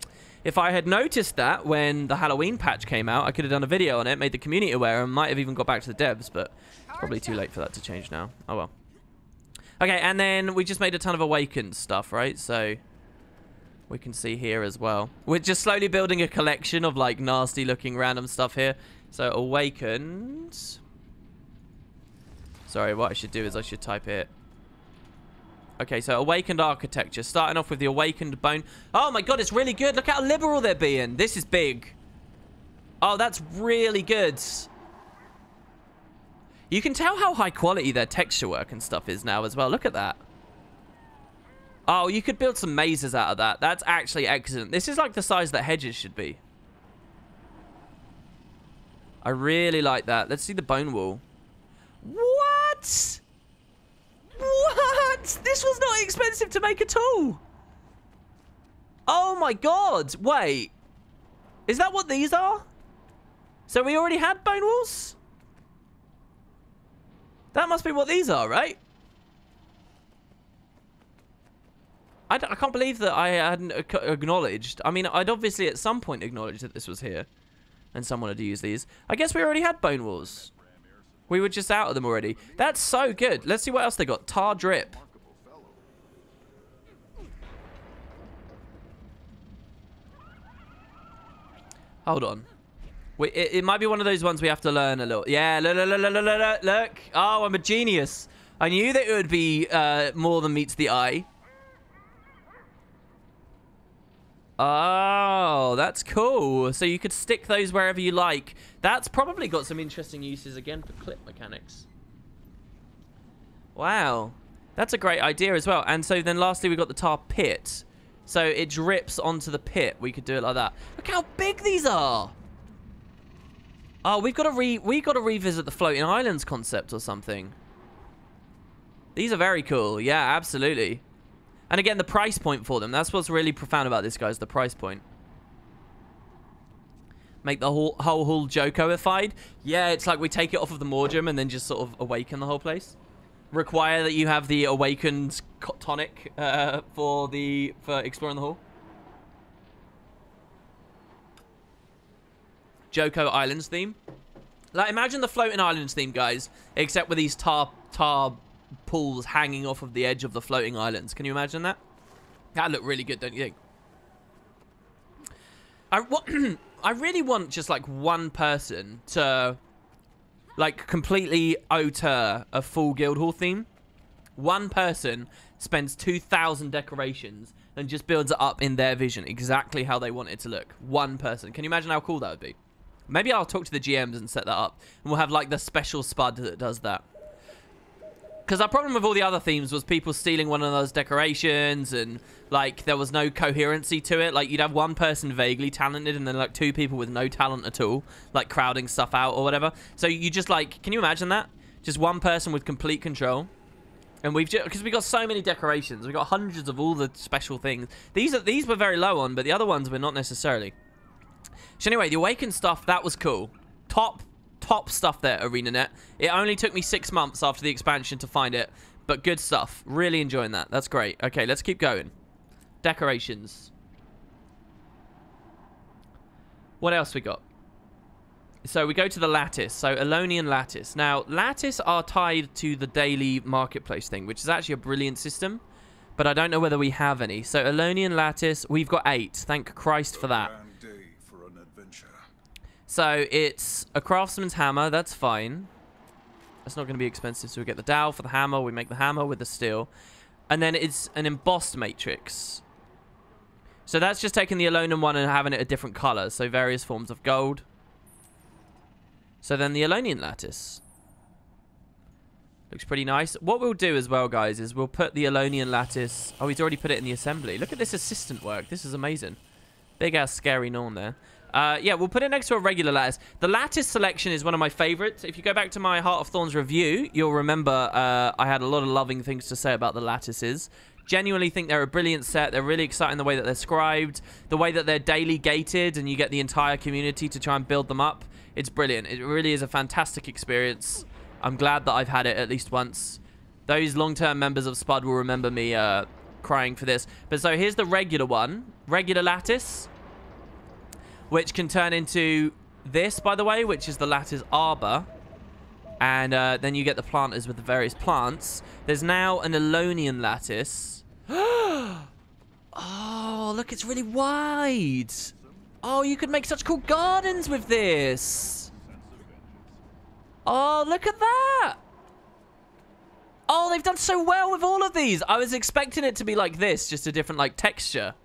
If I had noticed that when the Halloween patch came out, I could have done a video on it, made the community aware, and might have even got back to the devs, but it's probably too late for that to change now. Oh, well. Okay, and then we just made a ton of awakened stuff, right? So... we can see here as well. We're just slowly building a collection of like nasty looking random stuff here. So awakened. Sorry, what I should do is I should type it. Okay, so awakened architecture. Starting off with the awakened bone. Oh my god, it's really good. Look how liberal they're being. This is big. Oh, that's really good. You can tell how high quality their texture work and stuff is now as well. Look at that. Oh, you could build some mazes out of that. That's actually excellent. This is like the size that hedges should be. I really like that. Let's see the bone wall. What? What? This was not expensive to make at all. Oh my god. Wait. Is that what these are? So we already had bone walls? That must be what these are, right? I can't believe that I hadn't acknowledged. I mean, I'd obviously at some point acknowledged that this was here. And someone had used these. I guess we already had bone walls. We were just out of them already. That's so good. Let's see what else they got. Tar drip. Hold on. It might be one of those ones we have to learn a little. Yeah, look. Oh, I'm a genius. I knew that it would be more than meets the eye. Oh, that's cool. So you could stick those wherever you like. That's probably got some interesting uses again for clip mechanics. Wow. That's a great idea as well. And so then lastly, we got the tar pit. So it drips onto the pit. We could do it like that. Look how big these are. Oh, we've got to revisit the floating islands concept or something. These are very cool. Yeah, absolutely. And again, the price point for them. That's what's really profound about this, guys. The price point. Make the whole hull Joko-ified. Yeah, it's like we take it off of the Morgium and then just sort of awaken the whole place. Require that you have the awakened tonic for exploring the hull. Joko Islands theme. Like, imagine the floating islands theme, guys. Except with these tar pools hanging off of the edge of the floating islands. Can you imagine that? That'd look really good, don't you think? I really want just like one person to like completely alter a full Guildhall theme. One person spends 2,000 decorations and just builds it up in their vision exactly how they want it to look. One person. Can you imagine how cool that would be? Maybe I'll talk to the GMs and set that up, and we'll have like the special spud that does that. Because our problem with all the other themes was people stealing one of those decorations, and like there was no coherency to it. Like you'd have one person vaguely talented and then like two people with no talent at all, like crowding stuff out or whatever. So you just like, can you imagine that? Just one person with complete control. And we've just, because we got so many decorations, we got hundreds of all the special things. These were very low on, but the other ones were not necessarily. So anyway, the Awakened stuff, that was cool. Top stuff there, ArenaNet. It only took me 6 months after the expansion to find it, but good stuff. Really enjoying that. That's great. Okay, let's keep going. Decorations. What else we got? So we go to the lattice. So Elonian lattice. Now, lattice are tied to the daily marketplace thing, which is actually a brilliant system, but I don't know whether we have any. So Elonian lattice, we've got 8. Thank Christ for that. So it's a craftsman's hammer. That's fine. That's not going to be expensive. So we get the dowel for the hammer. We make the hammer with the steel. And then it's an embossed matrix. So that's just taking the Elonian one and having it a different color. So various forms of gold. So then the Elonian lattice. Looks pretty nice. What we'll do as well, guys, is we'll put the Elonian lattice... Oh, he's already put it in the assembly. Look at this assistant work. This is amazing. Big-ass scary Norn there. Yeah, we'll put it next to a regular lattice. The lattice selection is one of my favorites. If you go back to my Heart of Thorns review, you'll remember I had a lot of loving things to say about the lattices. Genuinely think they're a brilliant set. They're really exciting the way that they're scribed, the way that they're daily gated, and you get the entire community to try and build them up. It's brilliant. It really is a fantastic experience. I'm glad that I've had it at least once. Those long-term members of Spud will remember me crying for this. But so here's the regular one. Regular lattice. Which can turn into this, by the way, which is the lattice arbor. And then you get the planters with the various plants. There's now an Elonian lattice. Oh, look, it's really wide. Oh, you could make such cool gardens with this. Oh, look at that. Oh, they've done so well with all of these. I was expecting it to be like this, just a different, like, texture.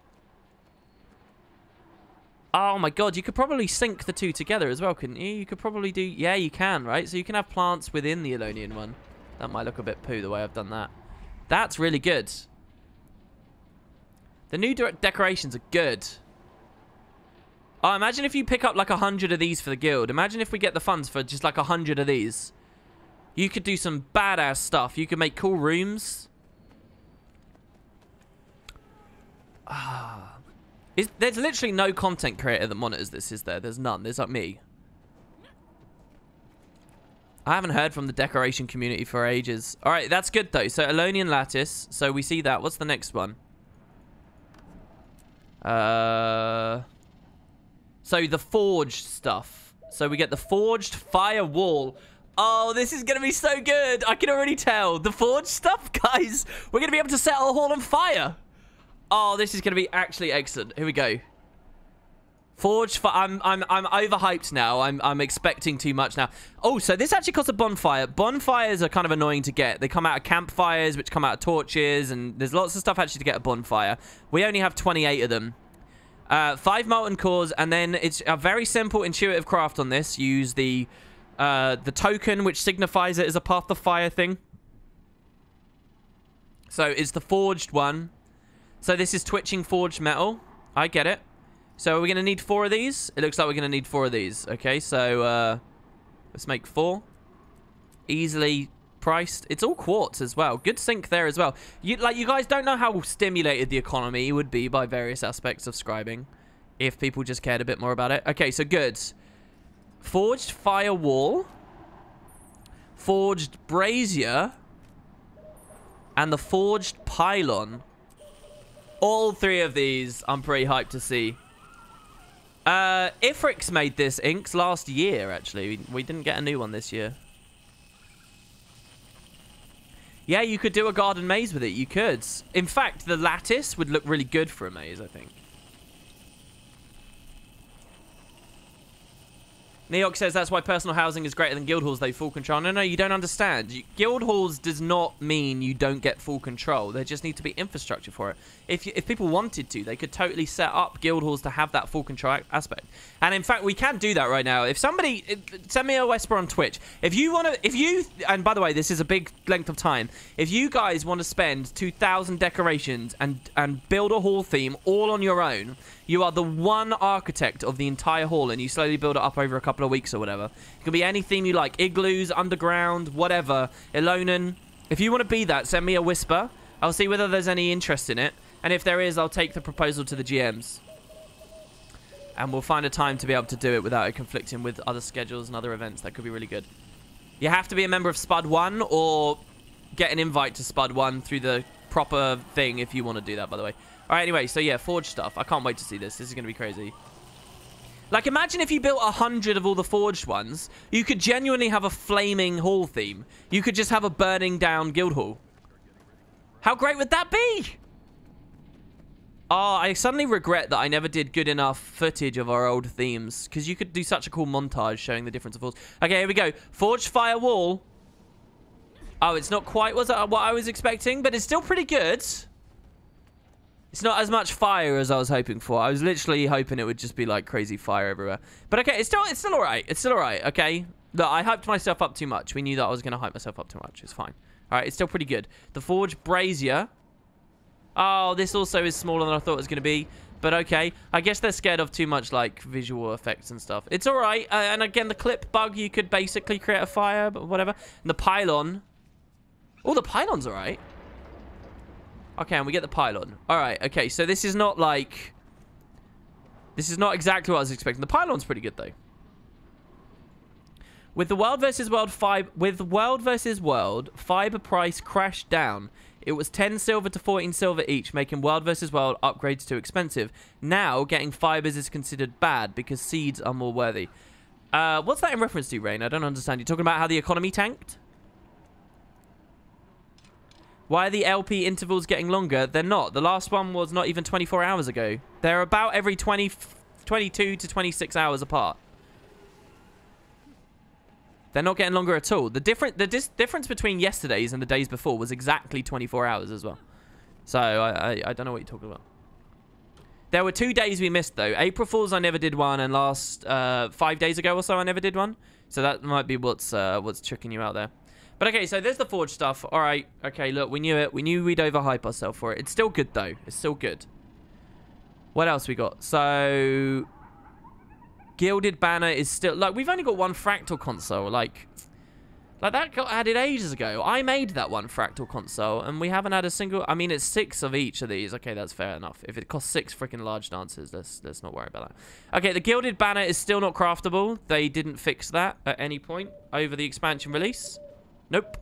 Oh my god, you could probably sync the two together as well, couldn't you? You could probably do... Yeah, you can, right? So you can have plants within the Elonian one. That might look a bit poo the way I've done that. That's really good. The new decorations are good. Oh, imagine if you pick up like 100 of these for the guild. Imagine if we get the funds for just like 100 of these. You could do some badass stuff. You could make cool rooms. There's literally no content creator that monitors this, is there? There's none. There's like me. I haven't heard from the decoration community for ages. All right, that's good though. So Elonian lattice. So we see that. What's the next one? So the forged stuff. So we get the forged fire wall. Oh, this is going to be so good. I can already tell. The forged stuff, guys. We're going to be able to set our hall on fire. Oh, this is going to be actually excellent. Here we go. Forged fire. I'm overhyped now. I'm expecting too much now. Oh, so this actually costs a bonfire. Bonfires are kind of annoying to get. They come out of campfires, which come out of torches, and there's lots of stuff actually to get a bonfire. We only have 28 of them. 5 molten cores, and then it's a very simple intuitive craft on this. Use the token which signifies it as a path to fire thing. So it's the forged one. So this is twitching forged metal. I get it. So we're going to need 4 of these. It looks like we're going to need 4 of these. Okay, so let's make 4. Easily priced. It's all quartz as well. Good sync there as well. You guys don't know how stimulated the economy would be by various aspects of scribing if people just cared a bit more about it. Okay, so goods. Forged firewall, forged brazier, and the forged pylon. All 3 of these I'm pretty hyped to see. Ifrix made this inks last year, actually. We didn't get a new one this year. Yeah, you could do a garden maze with it. You could. In fact, the lattice would look really good for a maze, I think. Neok says that's why personal housing is greater than guild halls. They full control. No, you don't understand. Guild halls does not mean you don't get full control. There just need to be infrastructure for it. If people wanted to, they could totally set up guild halls to have that full control aspect. And in fact, we can do that right now. If somebody send me a whisper on Twitch. If you want to, and by the way, this is a big length of time. If you guys want to spend 2,000 decorations and build a hall theme all on your own. You are the one architect of the entire hall, and you slowly build it up over a couple of weeks or whatever. It can be any theme you like. Igloos, underground, whatever. Elonan. If you want to be that, send me a whisper. I'll see whether there's any interest in it. And if there is, I'll take the proposal to the GMs. And we'll find a time to be able to do it without it conflicting with other schedules and other events. That could be really good. You have to be a member of Spud 1 or get an invite to Spud 1 through the proper thing if you want to do that, by the way. All right, anyway, so yeah, forged stuff. I can't wait to see this. This is going to be crazy. Like, imagine if you built 100 of all the forged ones. You could genuinely have a flaming hall theme. You could just have a burning down guild hall. How great would that be? Oh, I suddenly regret that I never did good enough footage of our old themes. Because you could do such a cool montage showing the difference of halls. Okay, here we go. Forged fire wall. Oh, it's not quite what I was expecting, but it's still pretty good. It's not as much fire as I was hoping for. I was literally hoping it would just be like crazy fire everywhere. But okay, it's still all right. It's still all right, okay? Look, I hyped myself up too much. We knew that I was going to hype myself up too much. It's fine. All right, it's still pretty good. The forged brazier. Oh, this also is smaller than I thought it was going to be. But okay, I guess they're scared of too much like visual effects and stuff. It's all right. And again, the clip bug, you could basically create a fire, but whatever. And the pylon. Oh, the pylon's all right. Okay, and we get the pylon. All right, okay, so this is not like... This is not exactly what I was expecting. The pylon's pretty good, though. With the World vs. World fiber price crashed down. It was 10 silver to 14 silver each, making World vs. World upgrades too expensive. Now, getting fibers is considered bad because seeds are more worthy. What's that in reference to, Rain? I don't understand. You're talking about how the economy tanked? Why are the LP intervals getting longer? They're not. The last one was not even 24 hours ago. They're about every 22 to 26 hours apart. They're not getting longer at all. The difference between yesterday's and the days before was exactly 24 hours as well. So I don't know what you're talking about. There were 2 days we missed though. April Fool's I never did one, and last 5 days ago or so I never did one. So that might be what's tricking you out there. But okay, so there's the forge stuff. All right. Okay, look, we knew it. We knew we'd overhype ourselves for it. It's still good, though. It's still good. What else we got? So, Gilded banner is still... Like, we've only got one fractal console. Like that got added ages ago. I made that one fractal console, and we haven't had a single... I mean, it's 6 of each of these. Okay, that's fair enough. If it costs 6 freaking large dancers, let's not worry about that. Okay, the gilded banner is still not craftable. They didn't fix that at any point over the expansion release. Nope.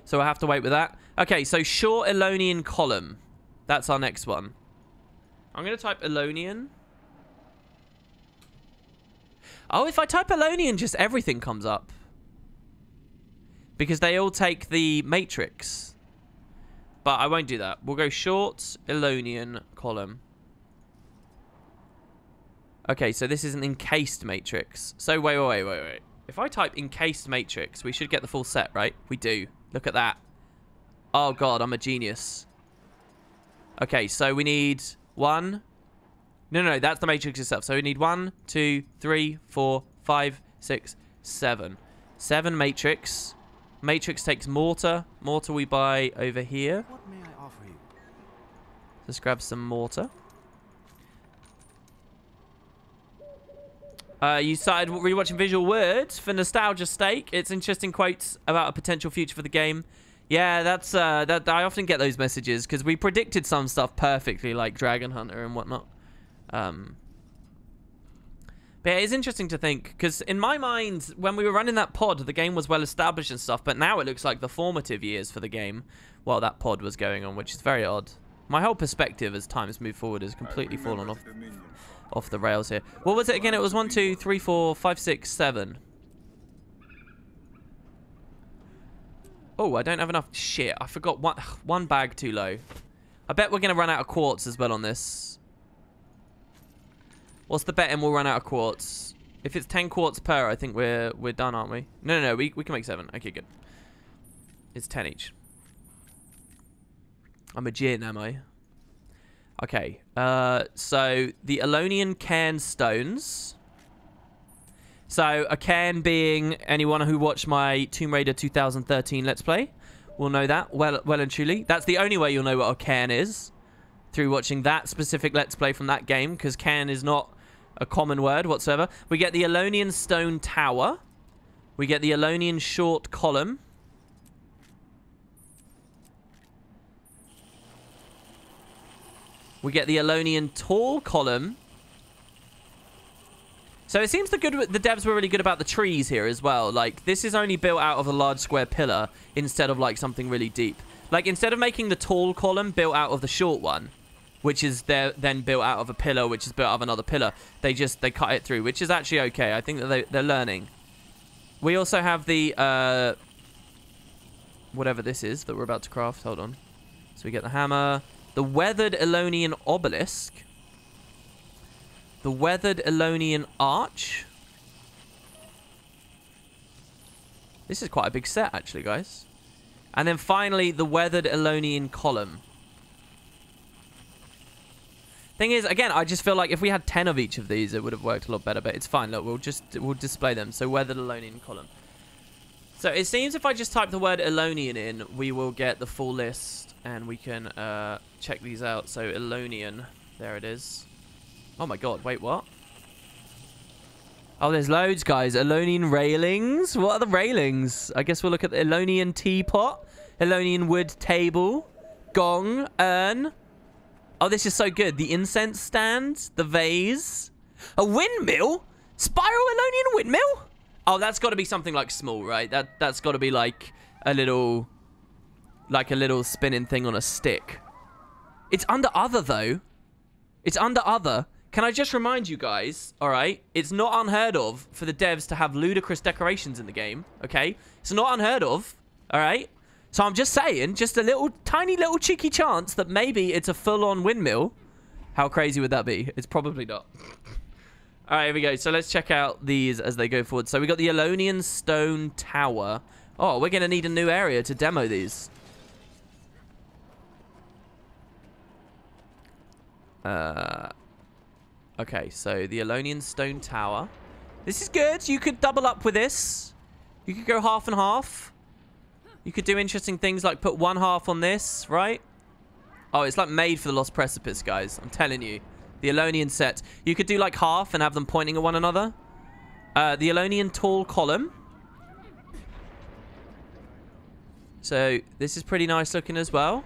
So I have to wait with that. Okay, so short Elonian column. That's our next one. I'm going to type Elonian. Oh, if I type Elonian, just everything comes up. Because they all take the matrix. But I won't do that. We'll go short Elonian column. Okay, so this is an encased matrix. So wait. If I type encased matrix, we should get the full set, right? We do. Look at that. Oh, God, I'm a genius. Okay, so we need 1. No, that's the matrix itself. So we need 1, 2, 3, 4, 5, 6, 7. 7 matrix. Matrix takes mortar. Mortar we buy over here. What may I offer you? Let's grab some mortar. You started rewatching Visual Words for nostalgia's sake. It's interesting quotes about a potential future for the game. Yeah, that's that. I often get those messages because we predicted some stuff perfectly, like Dragon Hunter and whatnot. But yeah, it's interesting to think, because in my mind, when we were running that pod, the game was well established and stuff, but now it looks like the formative years for the game while that pod was going on, which is very odd. My whole perspective as time's moved forward has completely fallen off the rails here. What was it again? It was 1, 2, 3, 4, 5, 6, 7. Oh, I don't have enough. Shit, I forgot one bag too low. I bet we're going to run out of quartz as well on this. What's the bet and we'll run out of quartz? If it's 10 quartz per, I think we're done, aren't we? No, we can make 7. Okay, good. It's 10 each. I'm a djinn, am I? Okay, so the Elonian cairn stones. So a cairn being anyone who watched my Tomb Raider 2013 Let's Play will know that well and truly. That's the only way you'll know what a cairn is, through watching that specific Let's Play from that game, because cairn is not a common word whatsoever. We get the Elonian stone tower. We get the Elonian short column. We get the Elonian tall column. So it seems the devs were really good about the trees here as well. Like, this is only built out of a large square pillar instead of, like, something really deep. Like, instead of making the tall column built out of the short one, which is then built out of a pillar, which is built out of another pillar, they cut it through, which is actually okay. I think that they're learning. We also have the, whatever this is that we're about to craft. Hold on. So we get the hammer. The weathered Elonian obelisk. The weathered Elonian arch. This is quite a big set, actually, guys. And then finally, the weathered Elonian column. Thing is, again, I just feel like if we had 10 of each of these, it would have worked a lot better. But it's fine. Look, we'll display them. So weathered Elonian column. So it seems if I just type the word Elonian in, we will get the full list, and we can check these out. So Elonian, there it is. Oh my god, wait, what? Oh, there's loads, guys. Elonian railings. What are the railings? I guess we'll look at the Elonian teapot, Elonian wood table, gong, urn. Oh, this is so good. The incense stand, the vase, a windmill, spiral Elonian windmill. Oh, that's got to be something like small, right? That's got to be like a little spinning thing on a stick. It's under other though. It's under other. Can I just remind you guys, all right? It's not unheard of for the devs to have ludicrous decorations in the game, okay? It's not unheard of, all right? So I'm just saying, just a little, tiny little cheeky chance that maybe it's a full-on windmill. How crazy would that be? It's probably not. All right, here we go. So let's check out these as they go forward. So we got the Elonian stone tower. Oh, we're going to need a new area to demo these. Okay, so the Elonian stone tower. This is good. You could double up with this. You could go half and half. You could do interesting things like put one half on this, right? Oh, it's like made for the Lost Precipice, guys. I'm telling you. The Elonian set. You could do like half and have them pointing at one another. The Elonian tall column. So this is pretty nice looking as well.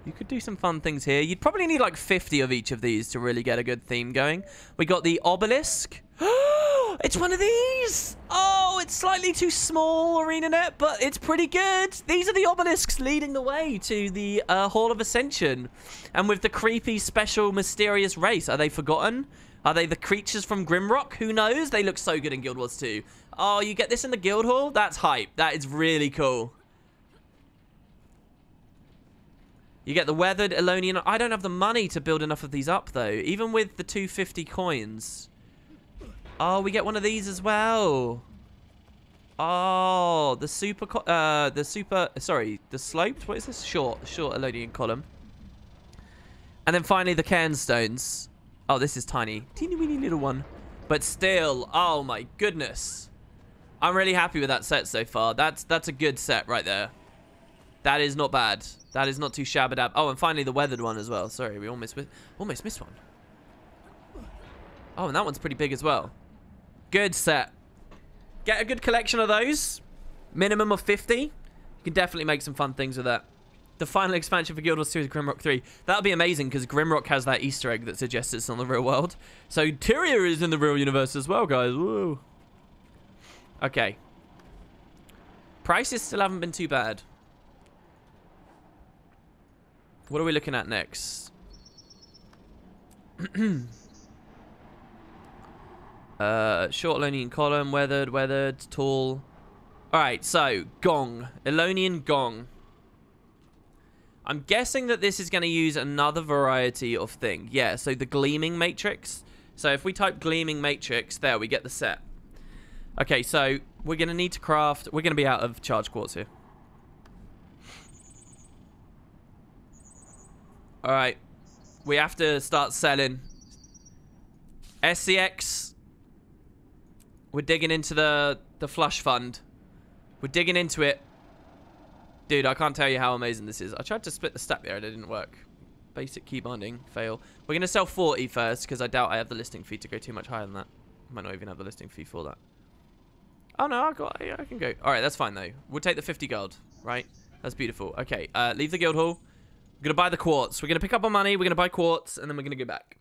You could do some fun things here. You'd probably need like 50 of each of these to really get a good theme going. We got the obelisk. It's one of these. Oh, it's slightly too small, ArenaNet, but it's pretty good. These are the obelisks leading the way to the Hall of Ascension. And with the creepy, special, mysterious race. Are they forgotten? Are they the creatures from Grimrock? Who knows? They look so good in Guild Wars 2. Oh, you get this in the Guild Hall? That's hype. That is really cool. You get the weathered Elonian. I don't have the money to build enough of these up, though. Even with the 250 coins. Oh, we get one of these as well. Oh, the sloped. What is this? Short Elonian column. And then finally the cairnstones. Oh, this is tiny. Teeny weeny little one. But still, oh my goodness. I'm really happy with that set so far. That's a good set right there. That is not bad. That is not too shabba-dab. Oh, and finally the weathered one as well. Sorry, we almost missed one. Oh, and that one's pretty big as well. Good set. Get a good collection of those. Minimum of 50. You can definitely make some fun things with that. The final expansion for Guild Wars 2 is Grimrock 3. That'll be amazing because Grimrock has that Easter egg that suggests it's on the real world. So Tyria is in the real universe as well, guys. Woo. Okay. Prices still haven't been too bad. What are we looking at next? Short Elonian column, weathered, tall. Alright, so, gong. Elonian gong. I'm guessing that this is going to use another variety of thing. Yeah, so the gleaming matrix. So if we type gleaming matrix, there, we get the set. Okay, so we're going to need to craft... We're going to be out of charge quartz here. Alright. We have to start selling. SCX. We're digging into the flush fund. We're digging into it. Dude, I can't tell you how amazing this is. I tried to split the stack there and it didn't work. Basic key binding. Fail. We're going to sell 40 first because I doubt I have the listing fee to go too much higher than that. I might not even have the listing fee for that. Oh, no. I can go. Alright, that's fine, though. We'll take the 50 gold, right? That's beautiful. Okay, leave the guild hall. We're going to buy the quartz. We're going to pick up our money. We're going to buy quartz, and then we're going to go back.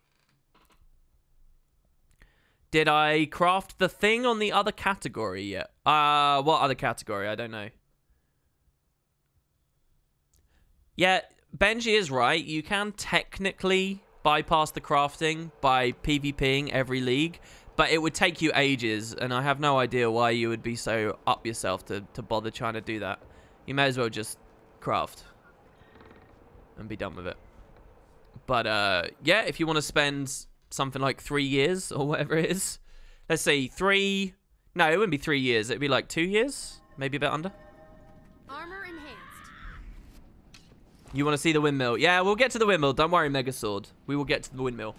Did I craft the thing on the other category yet? What other category? I don't know. Yeah, Benji is right. You can technically bypass the crafting by PvPing every league, but it would take you ages, and I have no idea why you would be so up yourself to bother trying to do that. You may as well just craft and be done with it. But, yeah, if you want to spend something like 3 years or whatever it is. Let's see, 3... No, it wouldn't be 3 years. It'd be like 2 years, maybe a bit under. Armor enhanced. You want to see the windmill? Yeah, we'll get to the windmill. Don't worry, Megasword. We will get to the windmill.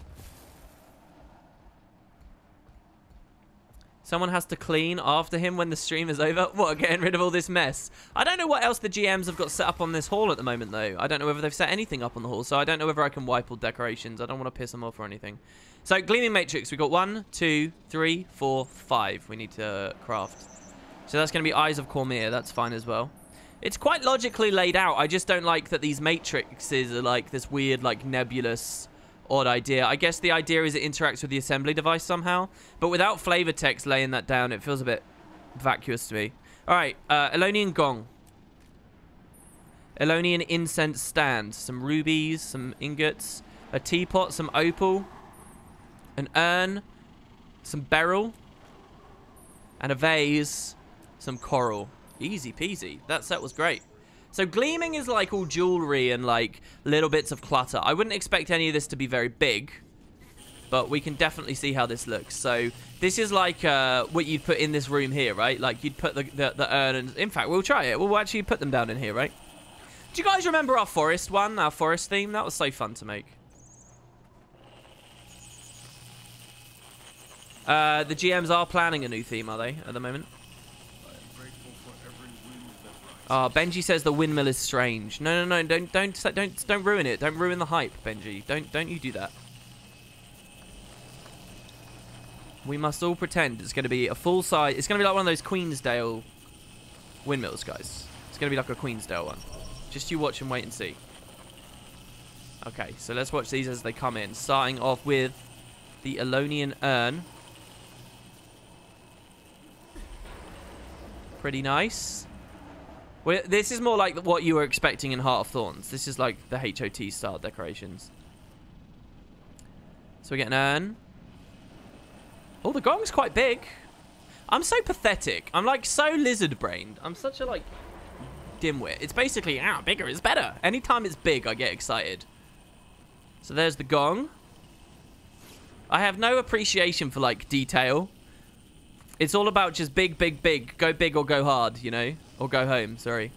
Someone has to clean after him when the stream is over. What, getting rid of all this mess? I don't know what else the GMs have got set up on this hall at the moment, though. I don't know whether they've set anything up on the hall, so I don't know whether I can wipe all decorations. I don't want to piss them off or anything. So, Gleaming Matrix. We've got 1, 2, 3, 4, 5 we need to craft. So that's going to be Eyes of Cormier. That's fine as well. It's quite logically laid out. I just don't like that these matrices are like this weird, like, nebulous... odd idea. I guess the idea is it interacts with the assembly device somehow, but without flavor text laying that down, it feels a bit vacuous to me. Alright, Elonian gong. Elonian incense stand. Some rubies, some ingots, a teapot, some opal, an urn, some beryl, and a vase, some coral. Easy peasy. That set was great. So gleaming is like all jewelry and like little bits of clutter. I wouldn't expect any of this to be very big, but we can definitely see how this looks. So this is like what you'd put in this room here, right? Like you'd put the urn, and in fact, we'll try it. We'll actually put them down in here, right? Do you guys remember our forest one, our forest theme? That was so fun to make. The GMs are planning a new theme, are they, at the moment? Oh, Benji says the windmill is strange. No, don't ruin it. Don't ruin the hype, Benji. Don't you do that. We must all pretend it's going to be a full size. It's going to be like one of those Queensdale windmills, guys. It's going to be like a Queensdale one. Just you watch and wait and see. Okay, so let's watch these as they come in. Starting off with the Elonian urn. Pretty nice. Well, this is more like what you were expecting in Heart of Thorns. This is like the HOT style decorations. So we get an urn. Oh, the gong's quite big. I'm so pathetic. I'm like so lizard-brained. I'm such a like dimwit. It's basically, bigger is better. Anytime it's big, I get excited. So there's the gong. I have no appreciation for like detail. It's all about just big, big, big. Go big or go hard, you know? Or go home, sorry.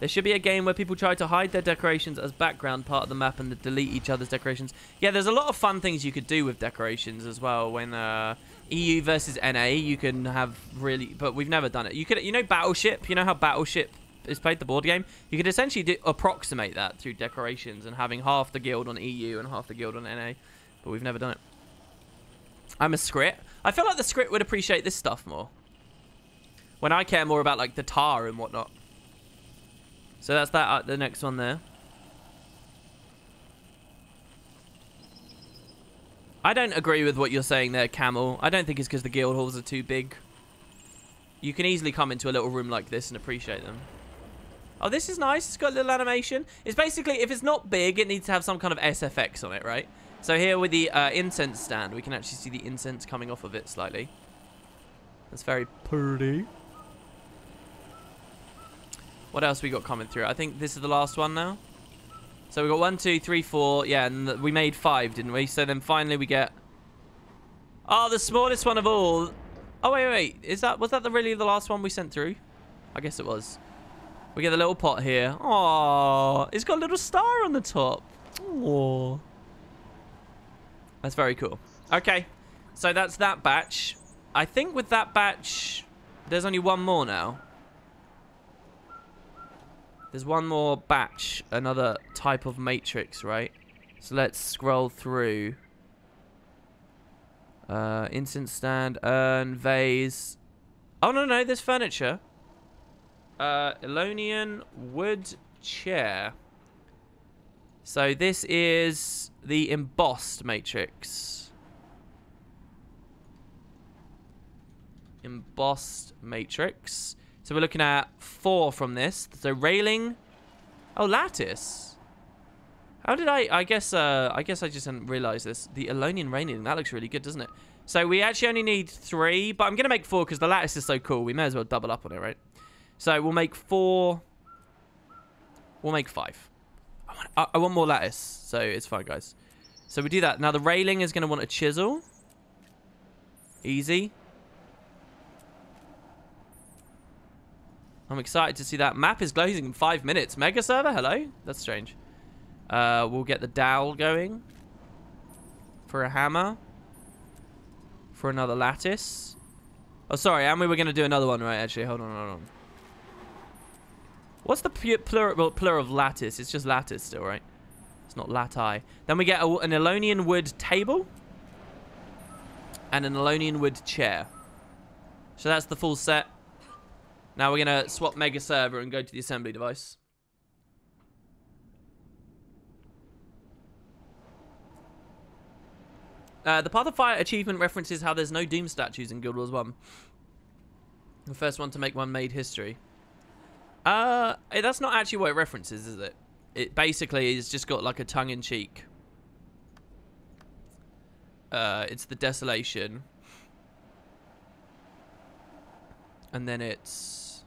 There should be a game where people try to hide their decorations as background part of the map and delete each other's decorations. Yeah, there's a lot of fun things you could do with decorations as well. When EU versus NA, you can have really... But we've never done it. You could, you know Battleship? You know how Battleship is played, the board game? You could essentially approximate that through decorations and having half the guild on EU and half the guild on NA. But we've never done it. I'm a script. I feel like the script would appreciate this stuff more. When I care more about like the tar and whatnot. So that's that. The next one there. I don't agree with what you're saying there, Camel. I don't think it's because the guild halls are too big. You can easily come into a little room like this and appreciate them. Oh, this is nice. It's got a little animation. It's basically, if it's not big, it needs to have some kind of SFX on it, right? So here with the incense stand, we can actually see the incense coming off of it slightly. That's very pretty. What else we got coming through? I think this is the last one now. So we got 1, 2, 3, 4. Yeah, and we made 5, didn't we? So then finally we get... Oh, the smallest one of all. Oh, wait. Was that really the last one we sent through? I guess it was. We get the little pot here. Oh, it's got a little star on the top. Oh. That's very cool. Okay, so that's that batch. I think with that batch, there's only one more now. There's one more batch, another type of matrix, right? So let's scroll through. Incense stand, urn, vase. Oh, no, there's furniture. Elonian wood chair. So this is the embossed matrix. Embossed matrix. So we're looking at 4 from this. So railing. Oh, lattice. How did I guess I just didn't realize this. The Elonian railing. That looks really good, doesn't it? So we actually only need 3, but I'm going to make 4 because the lattice is so cool. We may as well double up on it, right? So we'll make 4. We'll make 5. I want more lattice, so it's fine, guys. So we do that. Now the railing is going to want a chisel. Easy. I'm excited to see that. Map is closing in 5 minutes. Mega server, hello? That's strange. We'll get the dowel going. For a hammer. For another lattice. Oh, sorry, and we were going to do another one, right? Actually, hold on. What's the plural of lattice? It's just lattice still, right? It's not lati. Then we get an Elonian wood table. And an Elonian wood chair. So that's the full set. Now we're going to swap Mega Server and go to the assembly device. The Path of Fire achievement references how there's no Doom statues in Guild Wars 1. The first one to make one made history. That's not actually what it references, is it? It basically is just got like a tongue-in-cheek. It's the Desolation. And then it's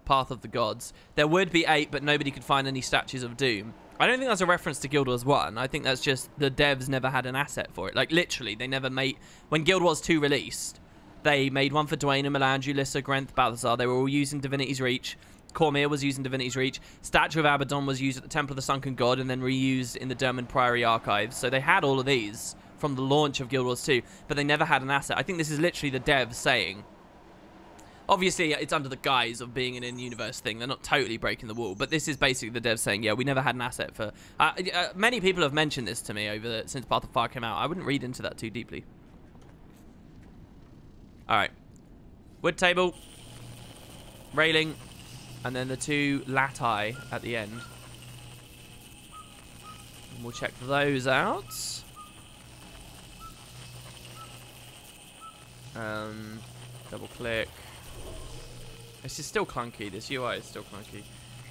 Path of the Gods. There would be 8, but nobody could find any statues of Doom. I don't think that's a reference to Guild Wars 1. I think that's just the devs never had an asset for it. Like, literally, they never made... When Guild Wars 2 released, they made one for Dwayne and Melandru, Lyssa, Grenth, Balthazar. They were all using Divinity's Reach. Cormier was using Divinity's Reach. Statue of Abaddon was used at the Temple of the Sunken God and then reused in the Dermond Priory archives. So they had all of these from the launch of Guild Wars 2, but they never had an asset. I think this is literally the devs saying... Obviously, it's under the guise of being an in-universe thing. They're not totally breaking the wall, but this is basically the devs saying, yeah, we never had an asset for... many people have mentioned this to me since Path of Fire came out. I wouldn't read into that too deeply. All right. Wood table. Railing. And then the 2 lati at the end. And we'll check those out. Double click. This is still clunky. This UI is still clunky.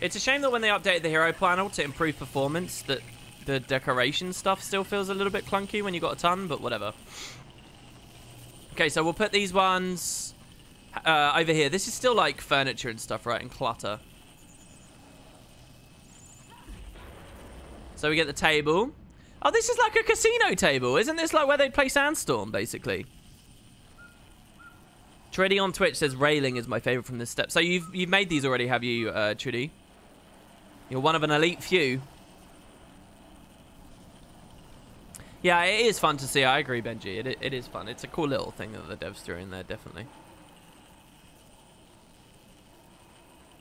It's a shame that when they updated the hero panel to improve performance, that the decoration stuff still feels a little bit clunky when you got a ton, but whatever. Okay, so we'll put these ones over here. This is still like furniture and stuff, right? And clutter. So we get the table. Oh, this is like a casino table. Isn't this like where they'd play Sandstorm, basically? Treddy on Twitch says railing is my favorite from this step. So you've made these already, have you, Treddy? You're one of an elite few. Yeah, it is fun to see. I agree, Benji. It is fun. It's a cool little thing that the devs threw in there, definitely.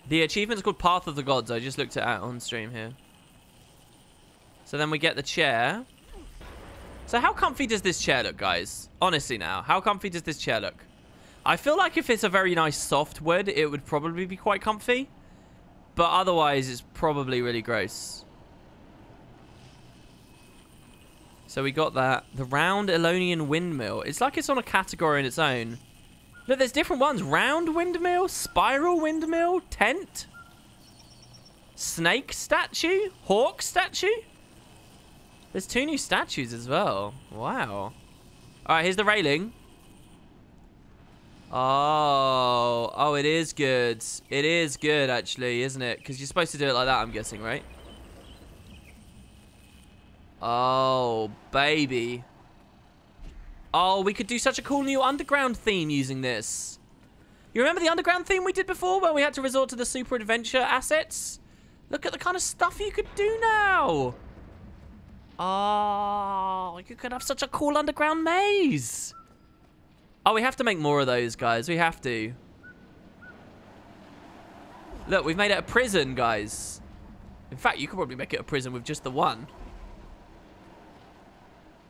The achievement's called Path of the Gods. I just looked it out on stream here. So then we get the chair. So how comfy does this chair look, guys? Honestly now, how comfy does this chair look? I feel like if it's a very nice soft wood, it would probably be quite comfy. But otherwise, it's probably really gross. So we got that. The round Elonian windmill. It's like it's on a category in its own. Look, there's different ones. Round windmill, spiral windmill, tent, snake statue, hawk statue. There's 2 new statues as well. Wow. All right, here's the railing. Oh, it is good. It is good, actually, isn't it? Because you're supposed to do it like that, I'm guessing, right? Oh, baby. Oh, we could do such a cool new underground theme using this. You remember the underground theme we did before where we had to resort to the super adventure assets? Look at the kind of stuff you could do now. Oh, you could have such a cool underground maze. Oh, we have to make more of those, guys. We have to. Look, we've made it a prison, guys. In fact, you could probably make it a prison with just the one.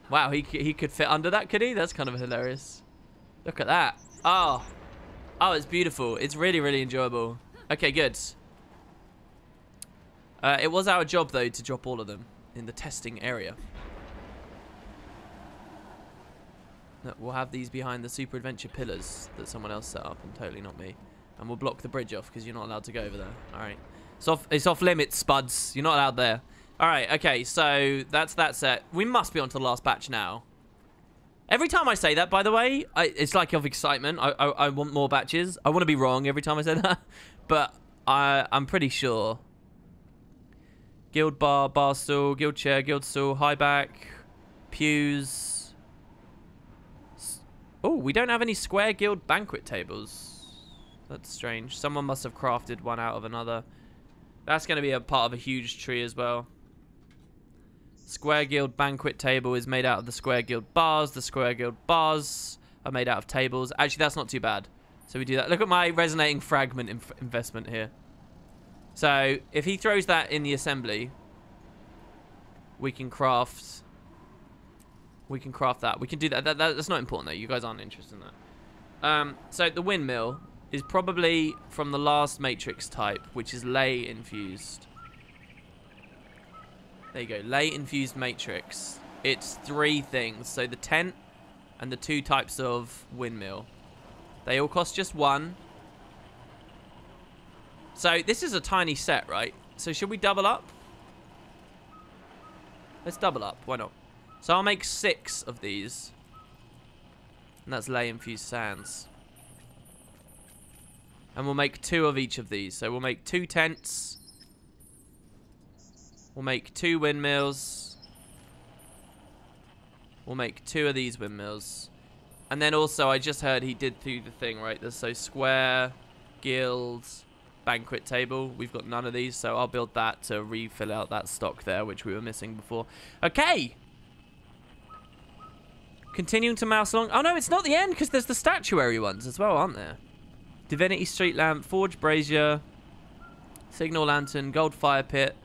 Wow, he could fit under that, could he? That's kind of hilarious. Look at that. Oh. Oh, it's beautiful. It's really, really enjoyable. Okay, good. It was our job, though, to drop all of them in the testing area. No, we'll have these behind the super adventure pillars that someone else set up and totally not me. And we'll block the bridge off because you're not allowed to go over there. All right. It's off limits, Spuds. You're not allowed there. All right. Okay. So that's that set. We must be on to the last batch now. Every time I say that, by the way, it's like of excitement. I want more batches. I want to be wrong every time I say that. But I'm pretty sure. Guild bar, bar stool, guild chair, guild stool, high back, pews. Oh, we don't have any square guild banquet tables. That's strange. Someone must have crafted one out of another. That's going to be a part of a huge tree as well. Square guild banquet table is made out of the square guild bars. The square guild bars are made out of tables. Actually, that's not too bad. So we do that. Look at my resonating fragment investment here. So if he throws that in the assembly, we can craft... We can craft that. We can do that. That's not important, though. You guys aren't interested in that. So the windmill is probably from the last matrix type, which is lay infused. There you go. Lay infused matrix. It's 3 things. So the tent and the 2 types of windmill. They all cost just 1. So this is a tiny set, right? So should we double up? Let's double up. Why not? So I'll make 6 of these. And that's lay infused sands. And we'll make 2 of each of these. So we'll make 2 tents. We'll make 2 windmills. We'll make 2 of these windmills. And then also I just heard he did do the thing, right? There's so square, guild, banquet table. We've got none of these. So I'll build that to refill out that stock there, which we were missing before. Okay. Continuing to mouse along. Oh, no, it's not the end because there's the statuary ones as well, aren't there? Divinity Street Lamp, Forge Brazier, Signal Lantern, Gold Fire Pit,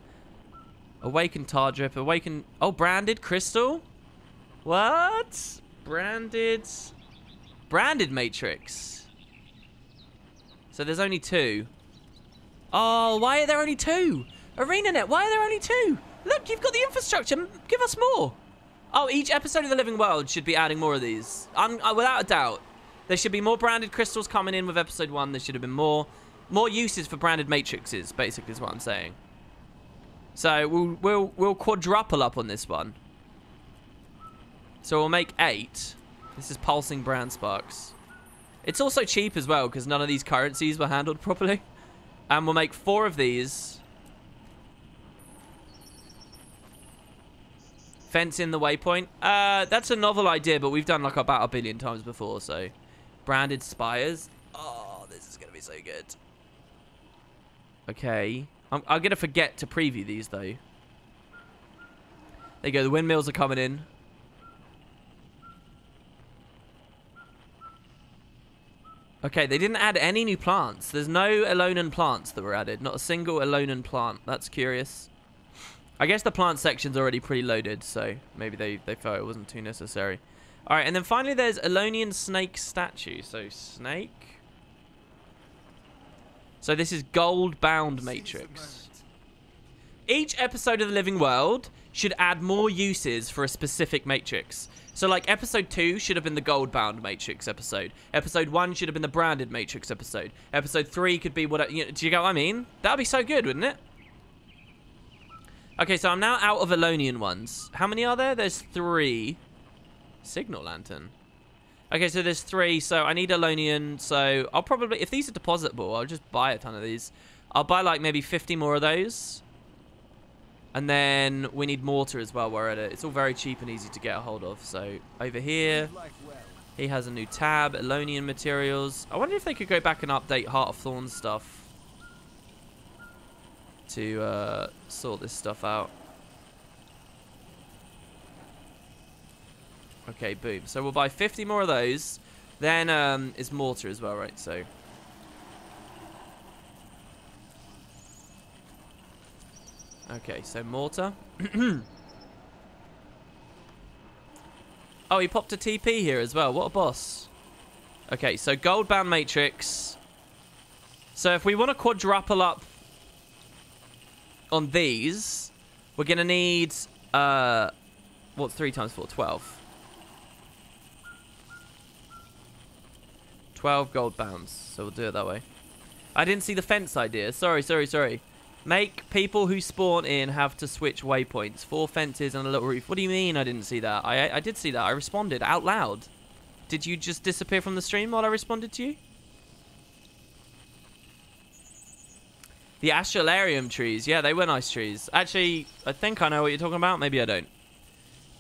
Awakened Tar Drip, Awakened... Oh, Branded Crystal? What? Branded Branded matrix. So there's only 2. Oh, why are there only 2? ArenaNet, why are there only 2? Look, you've got the infrastructure. Give us more. Oh, each episode of The Living World should be adding more of these. Without a doubt. There should be more branded crystals coming in with episode 1. There should have been more uses for branded matrices, basically is what I'm saying. So we'll quadruple up on this one. So we'll make 8. This is pulsing brand sparks. It's also cheap as well because none of these currencies were handled properly. And we'll make 4 of these. Fence in the waypoint. That's a novel idea, but we've done like about 1 billion times before, so. Branded spires. Oh, this is going to be so good. Okay. I'm going to forget to preview these, though. There you go. The windmills are coming in. Okay, they didn't add any new plants. There's no Elonan plants that were added. Not a single Elonan plant. That's curious. I guess the plant section's already pretty loaded, so maybe they felt it wasn't too necessary. All right, and then finally there's Elonian snake statue. So snake. So this is gold-bound matrix. Each episode of The Living World should add more uses for a specific matrix. So like episode 2 should have been the gold-bound matrix episode. Episode 1 should have been the branded matrix episode. Episode 3 could be what... do you get what I mean? That'd be so good, wouldn't it? Okay, so I'm now out of Elonian ones. How many are there? There's 3. Signal lantern. Okay, so there's 3. So I need Elonian. So I'll probably... If these are depositable, I'll just buy a ton of these. I'll buy like maybe 50 more of those. And then we need mortar as well. We're at it. It's all very cheap and easy to get a hold of. So over here, he has a new tab. Elonian materials. I wonder if they could go back and update Heart of Thorns stuff to sort this stuff out. Okay, boom. So we'll buy 50 more of those. Then is mortar as well, right? So okay, so mortar. Oh, he popped a TP here as well. What a boss. Okay, so gold-bound matrix. So if we want to quadruple up on these, we're going to need... what's 3 times 4? 12. 12 gold-bounds. So we'll do it that way. I didn't see the fence idea. Sorry. Make people who spawn in have to switch waypoints. 4 fences and a little roof. What do you mean I didn't see that? I did see that. I responded out loud. Did you just disappear from the stream while I responded to you? The Astralarium trees. Yeah, they were nice trees. Actually, I think I know what you're talking about. Maybe I don't.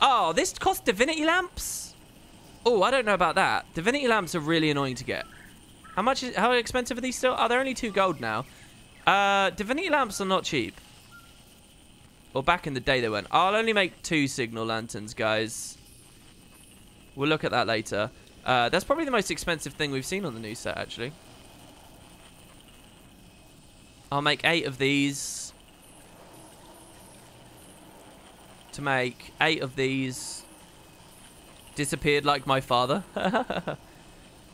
Oh, this costs divinity lamps? Oh, I don't know about that. Divinity lamps are really annoying to get. How expensive are these still? Oh, they're only 2 gold now. Divinity lamps are not cheap. Well, back in the day they weren't. I'll only make 2 signal lanterns, guys. We'll look at that later. That's probably the most expensive thing we've seen on the new set, actually. I'll make 8 of these. To make 8 of these. Disappeared like my father.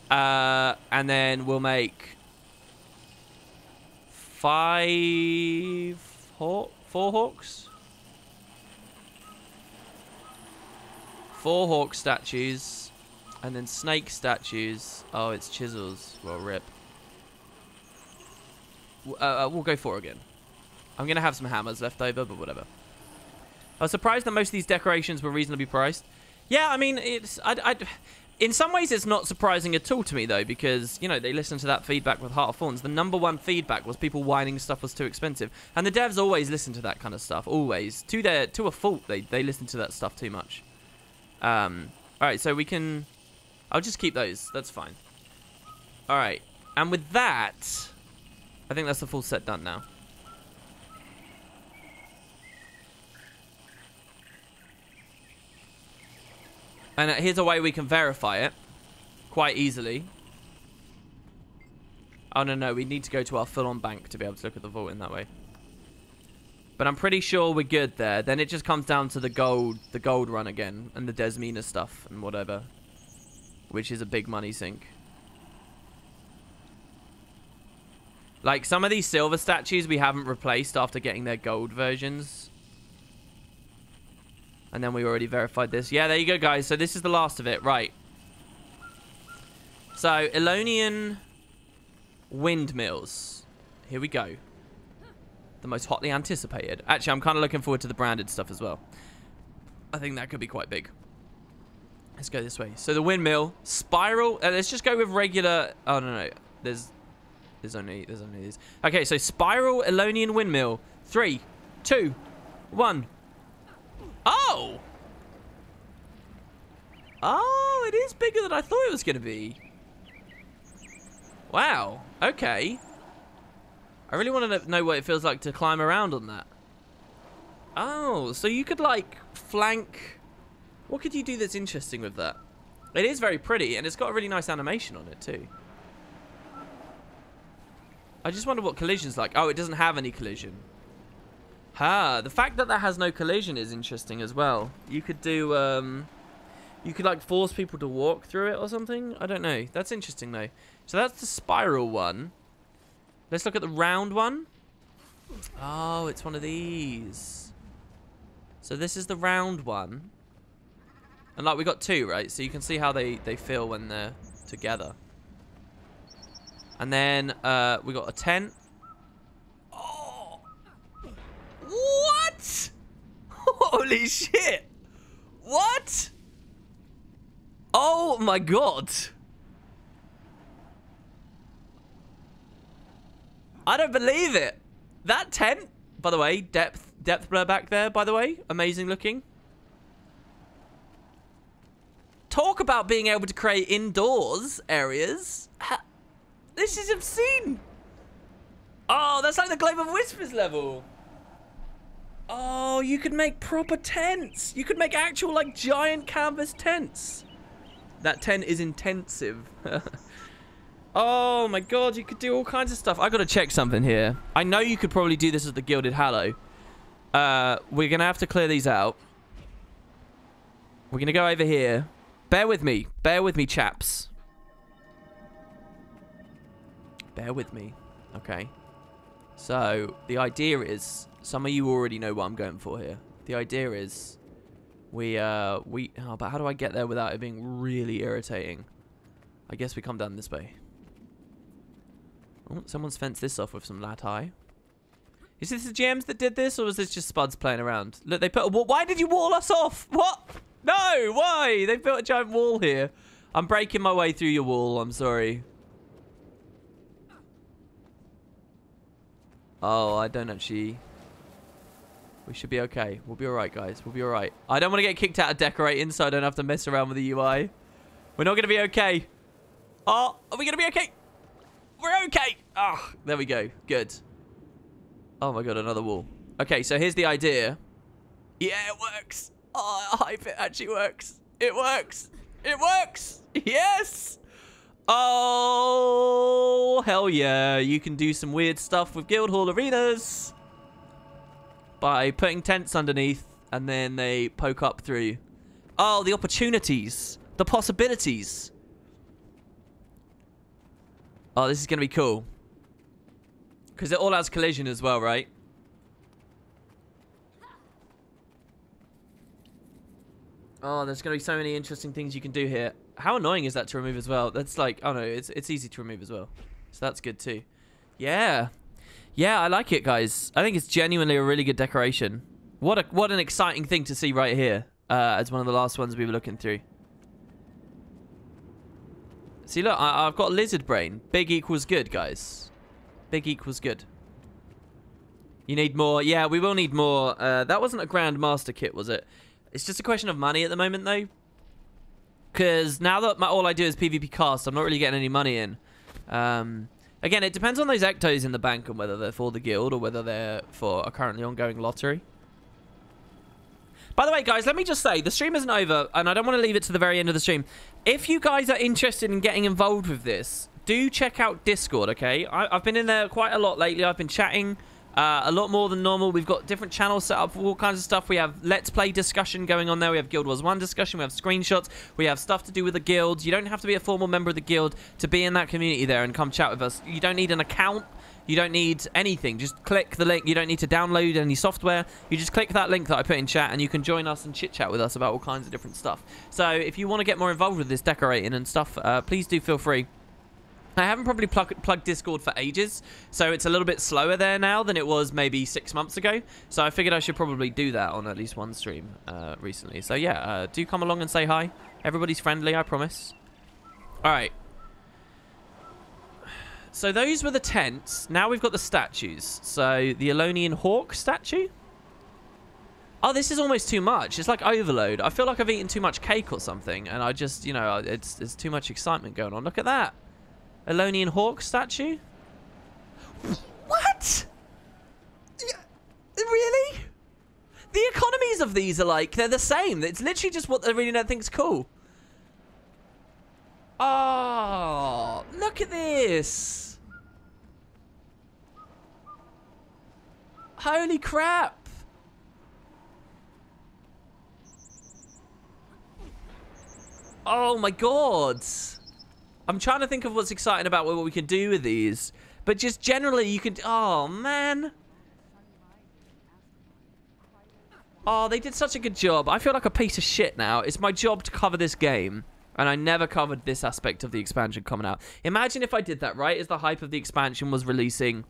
And then we'll make 4 hawks. 4 hawk statues. And then snake statues. Oh, it's chisels. Well, rip. We'll go 4 again. I'm going to have some hammers left over, but whatever. I was surprised that most of these decorations were reasonably priced. Yeah, I mean, it's... in some ways, it's not surprising at all to me, though, because, you know, they listened to that feedback with Heart of Thorns. The #1 feedback was people whining stuff was too expensive. And the devs always listen to that kind of stuff, always. To a fault, they listen to that stuff too much. Alright, so we can... I'll just keep those. That's fine. Alright, and with that... I think that's the full set done now. And here's a way we can verify it quite easily. Oh, no, we need to go to our full-on bank to be able to look at the vault in that way. But I'm pretty sure we're good there. Then it just comes down to the gold run again and the Desmina stuff and whatever. which is a big money sink. Like, some of these silver statues we haven't replaced after getting their gold versions. And then we already verified this. Yeah, there you go, guys. So this is the last of it. Right. So, Elonian windmills. Here we go. The most hotly anticipated. Actually, I'm kind of looking forward to the branded stuff as well. I think that could be quite big. Let's go this way. So, the windmill. Spiral. Let's just go with regular... Oh, no. There's only these. Okay, so Spiral Elonian Windmill. 3, 2, 1. Oh! Oh, it is bigger than I thought it was going to be. Wow. Okay. I really want to know what it feels like to climb around on that. Oh, so you could, like, flank... What could you do that's interesting with that? It is very pretty, and it's got a really nice animation on it, too. I just wonder what collision's like. Oh, it doesn't have any collision. The fact that that has no collision is interesting as well. You could do, you could, like, force people to walk through it or something. I don't know. That's interesting, though. So that's the spiral one. Let's look at the round one. Oh, it's one of these. So this is the round one. And, like, we got 2, right? So you can see how they feel when they're together. And then we got a tent. Oh! What? Holy shit! What? Oh my god! I don't believe it. That tent, by the way, depth blur back there, by the way, amazing looking. Talk about being able to create indoors areas. This is obscene. Oh, that's like the Glaive of Whispers level. Oh, you could make proper tents. You could make actual, like, giant canvas tents. That tent is intensive. Oh, my God. You could do all kinds of stuff. I got to check something here. I know you could probably do this as the Gilded Hallow. We're going to have to clear these out. We're going to go over here. Bear with me. Bear with me, chaps. Bear with me. Okay. So, the idea is... Some of you already know what I'm going for here. The idea is... Oh, but how do I get there without it being really irritating? I guess we come down this way. Oh, someone's fenced this off with some lat-eye. Is this the GMs that did this, or was this just Spuds playing around? Look, they put a wall... Why did you wall us off? What? No, why? They built a giant wall here. I'm breaking my way through your wall. I'm sorry. Oh, I don't actually... We should be okay. We'll be alright, guys. We'll be alright. I don't want to get kicked out of decorating, so I don't have to mess around with the UI. We're not going to be okay. Oh, are we going to be okay? We're okay. Oh, there we go. Good. Oh my god, another wall. Okay, so here's the idea. Yeah, it works. Oh, I hype it actually works. It works. It works. Yes. Oh, hell yeah. You can do some weird stuff with Guildhall arenas by putting tents underneath and then they poke up through. Oh, the opportunities. The possibilities. Oh, this is going to be cool. Because it all has collision as well, right? Oh, there's going to be so many interesting things you can do here. How annoying is that to remove as well? That's like, oh no, it's easy to remove as well. So that's good too. Yeah. Yeah, I like it, guys. I think it's genuinely a really good decoration. What an exciting thing to see right here. As one of the last ones we were looking through. See, look, I've got lizard brain. Big equals good, guys. Big equals good. You need more. Yeah, we will need more. That wasn't a Grand Master kit, was it? It's just a question of money at the moment, though. Because now that all I do is PvP cast, I'm not really getting any money in. Again, it depends on those ectos in the bank and whether they're for the guild or whether they're for a currently ongoing lottery. By the way, guys, let me just say, the stream isn't over, and I don't want to leave it to the very end of the stream. If you guys are interested in getting involved with this, do check out Discord, okay? I've been in there quite a lot lately. I've been chatting A lot more than normal. We've got different channels set up for all kinds of stuff. We have Let's Play discussion going on there. We have Guild Wars 1 discussion. We have screenshots. We have stuff to do with the guilds. You don't have to be a formal member of the guild to be in that community there and come chat with us. You don't need an account. You don't need anything. Just click the link. You don't need to download any software. You just click that link that I put in chat and you can join us and chit-chat with us about all kinds of different stuff. So if you want to get more involved with this decorating and stuff, please do feel free. I haven't probably plugged Discord for ages, so it's a little bit slower there now than it was maybe 6 months ago. So I figured I should probably do that on at least one stream recently. So yeah, do come along and say hi. Everybody's friendly, I promise. All right. So those were the tents. Now we've got the statues. So the Elonian Hawk statue. Oh, this is almost too much. It's like overload. I feel like I've eaten too much cake or something, and I just, you know, it's too much excitement going on. Look at that. Elonian Hawk statue? What? Really? The economies of these are like, they're the same. It's literally just what the arena thinks cool. Oh, look at this. Holy crap. Oh my god. I'm trying to think of what's exciting about what we can do with these. But just generally, you can... Oh, man. Oh, they did such a good job. I feel like a piece of shit now. It's my job to cover this game. And I never covered this aspect of the expansion coming out. Imagine if I did that, right? As the hype of the expansion was releasing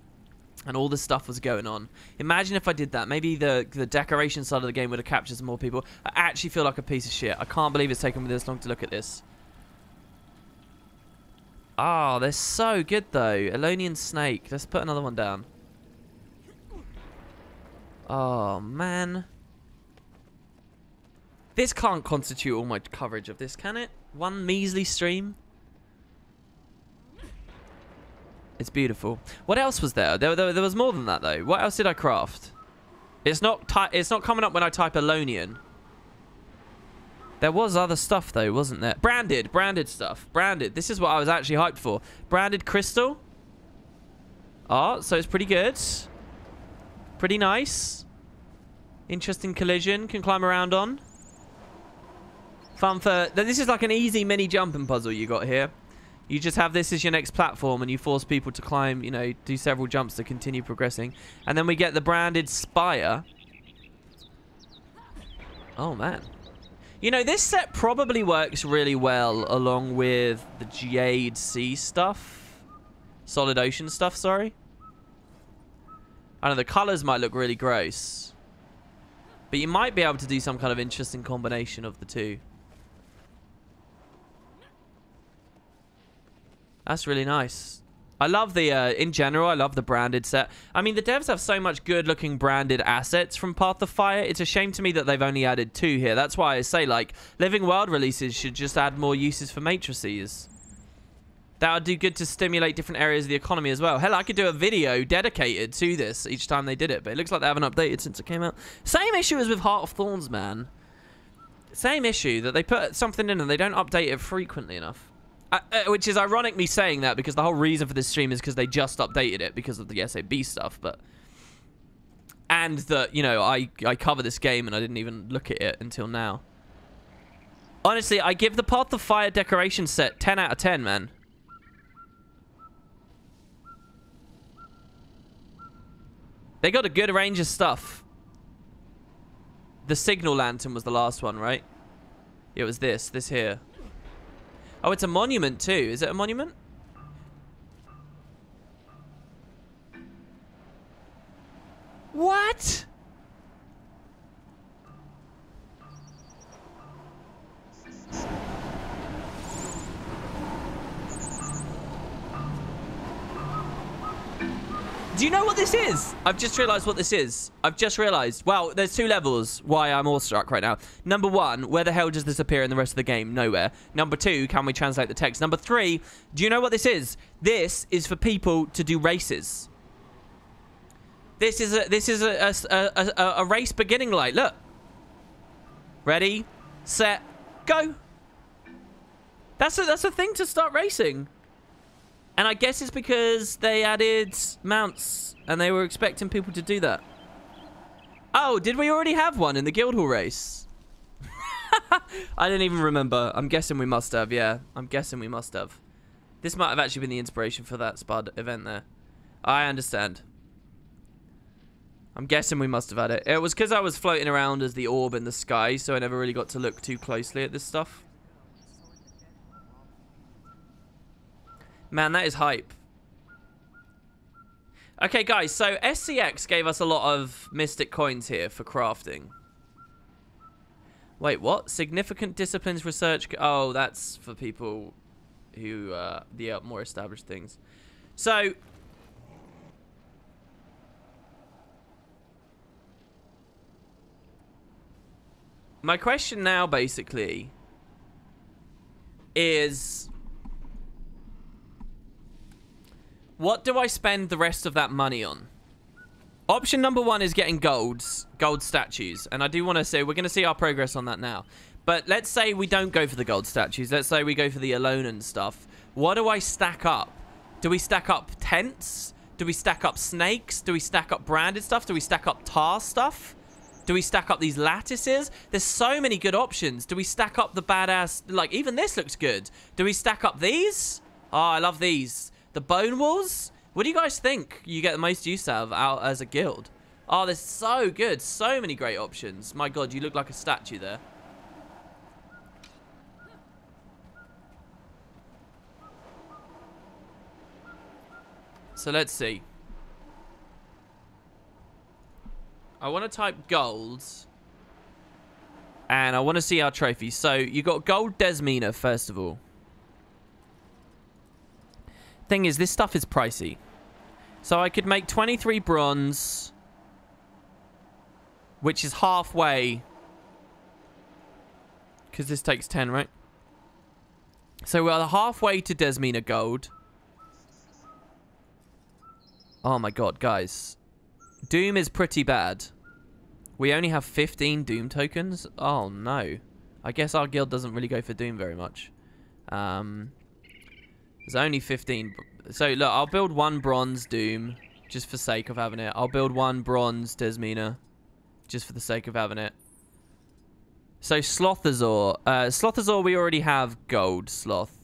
and all this stuff was going on. Imagine if I did that. Maybe the decoration side of the game would have captured some more people. I actually feel like a piece of shit. I can't believe it's taken me this long to look at this. Oh, they're so good, though. Elonian Snake. Let's put another one down. Oh, man. This can't constitute all my coverage of this, can it? One measly stream? It's beautiful. What else was there? There was more than that, though. What else did I craft? It's not coming up when I type Elonian. There was other stuff, though, wasn't there? Branded stuff. Branded. This is what I was actually hyped for. Branded crystal. Oh, so it's pretty good. Pretty nice. Interesting collision. Can climb around on. Fun for... This is like an easy mini jumping puzzle you got here. You just have this as your next platform and you force people to climb, you know, do several jumps to continue progressing. And then we get the branded spire. Oh, man. You know, this set probably works really well along with the Jade Sea stuff. Solid Ocean stuff, sorry. I know the colors might look really gross. But you might be able to do some kind of interesting combination of the two. That's really nice. I love the, in general, I love the branded set. I mean, the devs have so much good-looking branded assets from Path of Fire. It's a shame to me that they've only added 2 here. That's why I say, like, Living World releases should just add more uses for matrices. That would do good to stimulate different areas of the economy as well. Hell, I could do a video dedicated to this each time they did it, but it looks like they haven't updated since it came out. Same issue as with Heart of Thorns, man. Same issue, that they put something in and they don't update it frequently enough. Which is ironic me saying that because the whole reason for this stream is because they just updated it because of the SAB stuff, but... And that, you know, I cover this game and I didn't even look at it until now. Honestly, I give the Path of Fire decoration set 10 out of 10, man. They got a good range of stuff. The Signal Lantern was the last one, right? It was this here. Oh, it's a monument too. Is it a monument? What? Do you know what this is? I've just realized what this is. I've just realized. Well, there's 2 levels why I'm awestruck right now. Number 1, where the hell does this appear in the rest of the game? Nowhere. Number 2, can we translate the text? Number 3, do you know what this is? This is for people to do races. This is a race beginning light. Look. Ready, set, go. That's a thing to start racing. And I guess it's because they added mounts and they were expecting people to do that. Oh, did we already have one in the Guildhall race? I didn't even remember. I'm guessing we must have, yeah. I'm guessing we must have. This might have actually been the inspiration for that Spud event there. I understand. I'm guessing we must have had it. It was because I was floating around as the orb in the sky, so I never really got to look too closely at this stuff. Man, that is hype. Okay, guys, so SCX gave us a lot of mystic coins here for crafting. Wait, what? Significant disciplines research... Oh, that's for people who... the more established things. So... my question now, basically, is... what do I spend the rest of that money on? Option number one is getting gold statues. And I do want to say, we're going to see our progress on that now. But let's say we don't go for the gold statues. Let's say we go for the alone and stuff. What do I stack up? Do we stack up tents? Do we stack up snakes? Do we stack up branded stuff? Do we stack up tar stuff? Do we stack up these lattices? There's so many good options. Do we stack up the badass... like, even this looks good. Do we stack up these? Oh, I love these. The bone walls? What do you guys think you get the most use out of out as a guild? Oh, they're so good. So many great options. My god, you look like a statue there. So let's see. I want to type gold. And I want to see our trophies. So you got gold Desmina, first of all. Thing is, this stuff is pricey. So I could make 23 bronze, which is halfway, because this takes 10, right? So we're halfway to Desmina gold. Oh my god, guys. Doom is pretty bad. We only have 15 Doom tokens? Oh no. I guess our guild doesn't really go for Doom very much. There's only 15. So, look, I'll build one bronze Doom, just for sake of having it. I'll build one bronze Desmina, just for the sake of having it. So, Slothazor. Slothazor, we already have gold Sloth.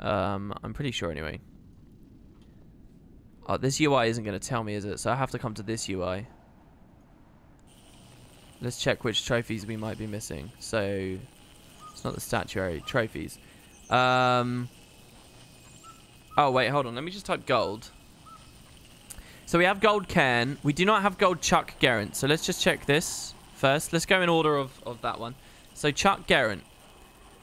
I'm pretty sure, anyway. Oh, this UI isn't going to tell me, is it? So, I have to come to this UI. Let's check which trophies we might be missing. So, it's not the statuary. Trophies. Oh, wait, hold on. Let me just type gold. So we have gold Cairn. We do not have gold Chuck Gerrant. So let's just check this first. Let's go in order of that one. So Chuck Gerrant.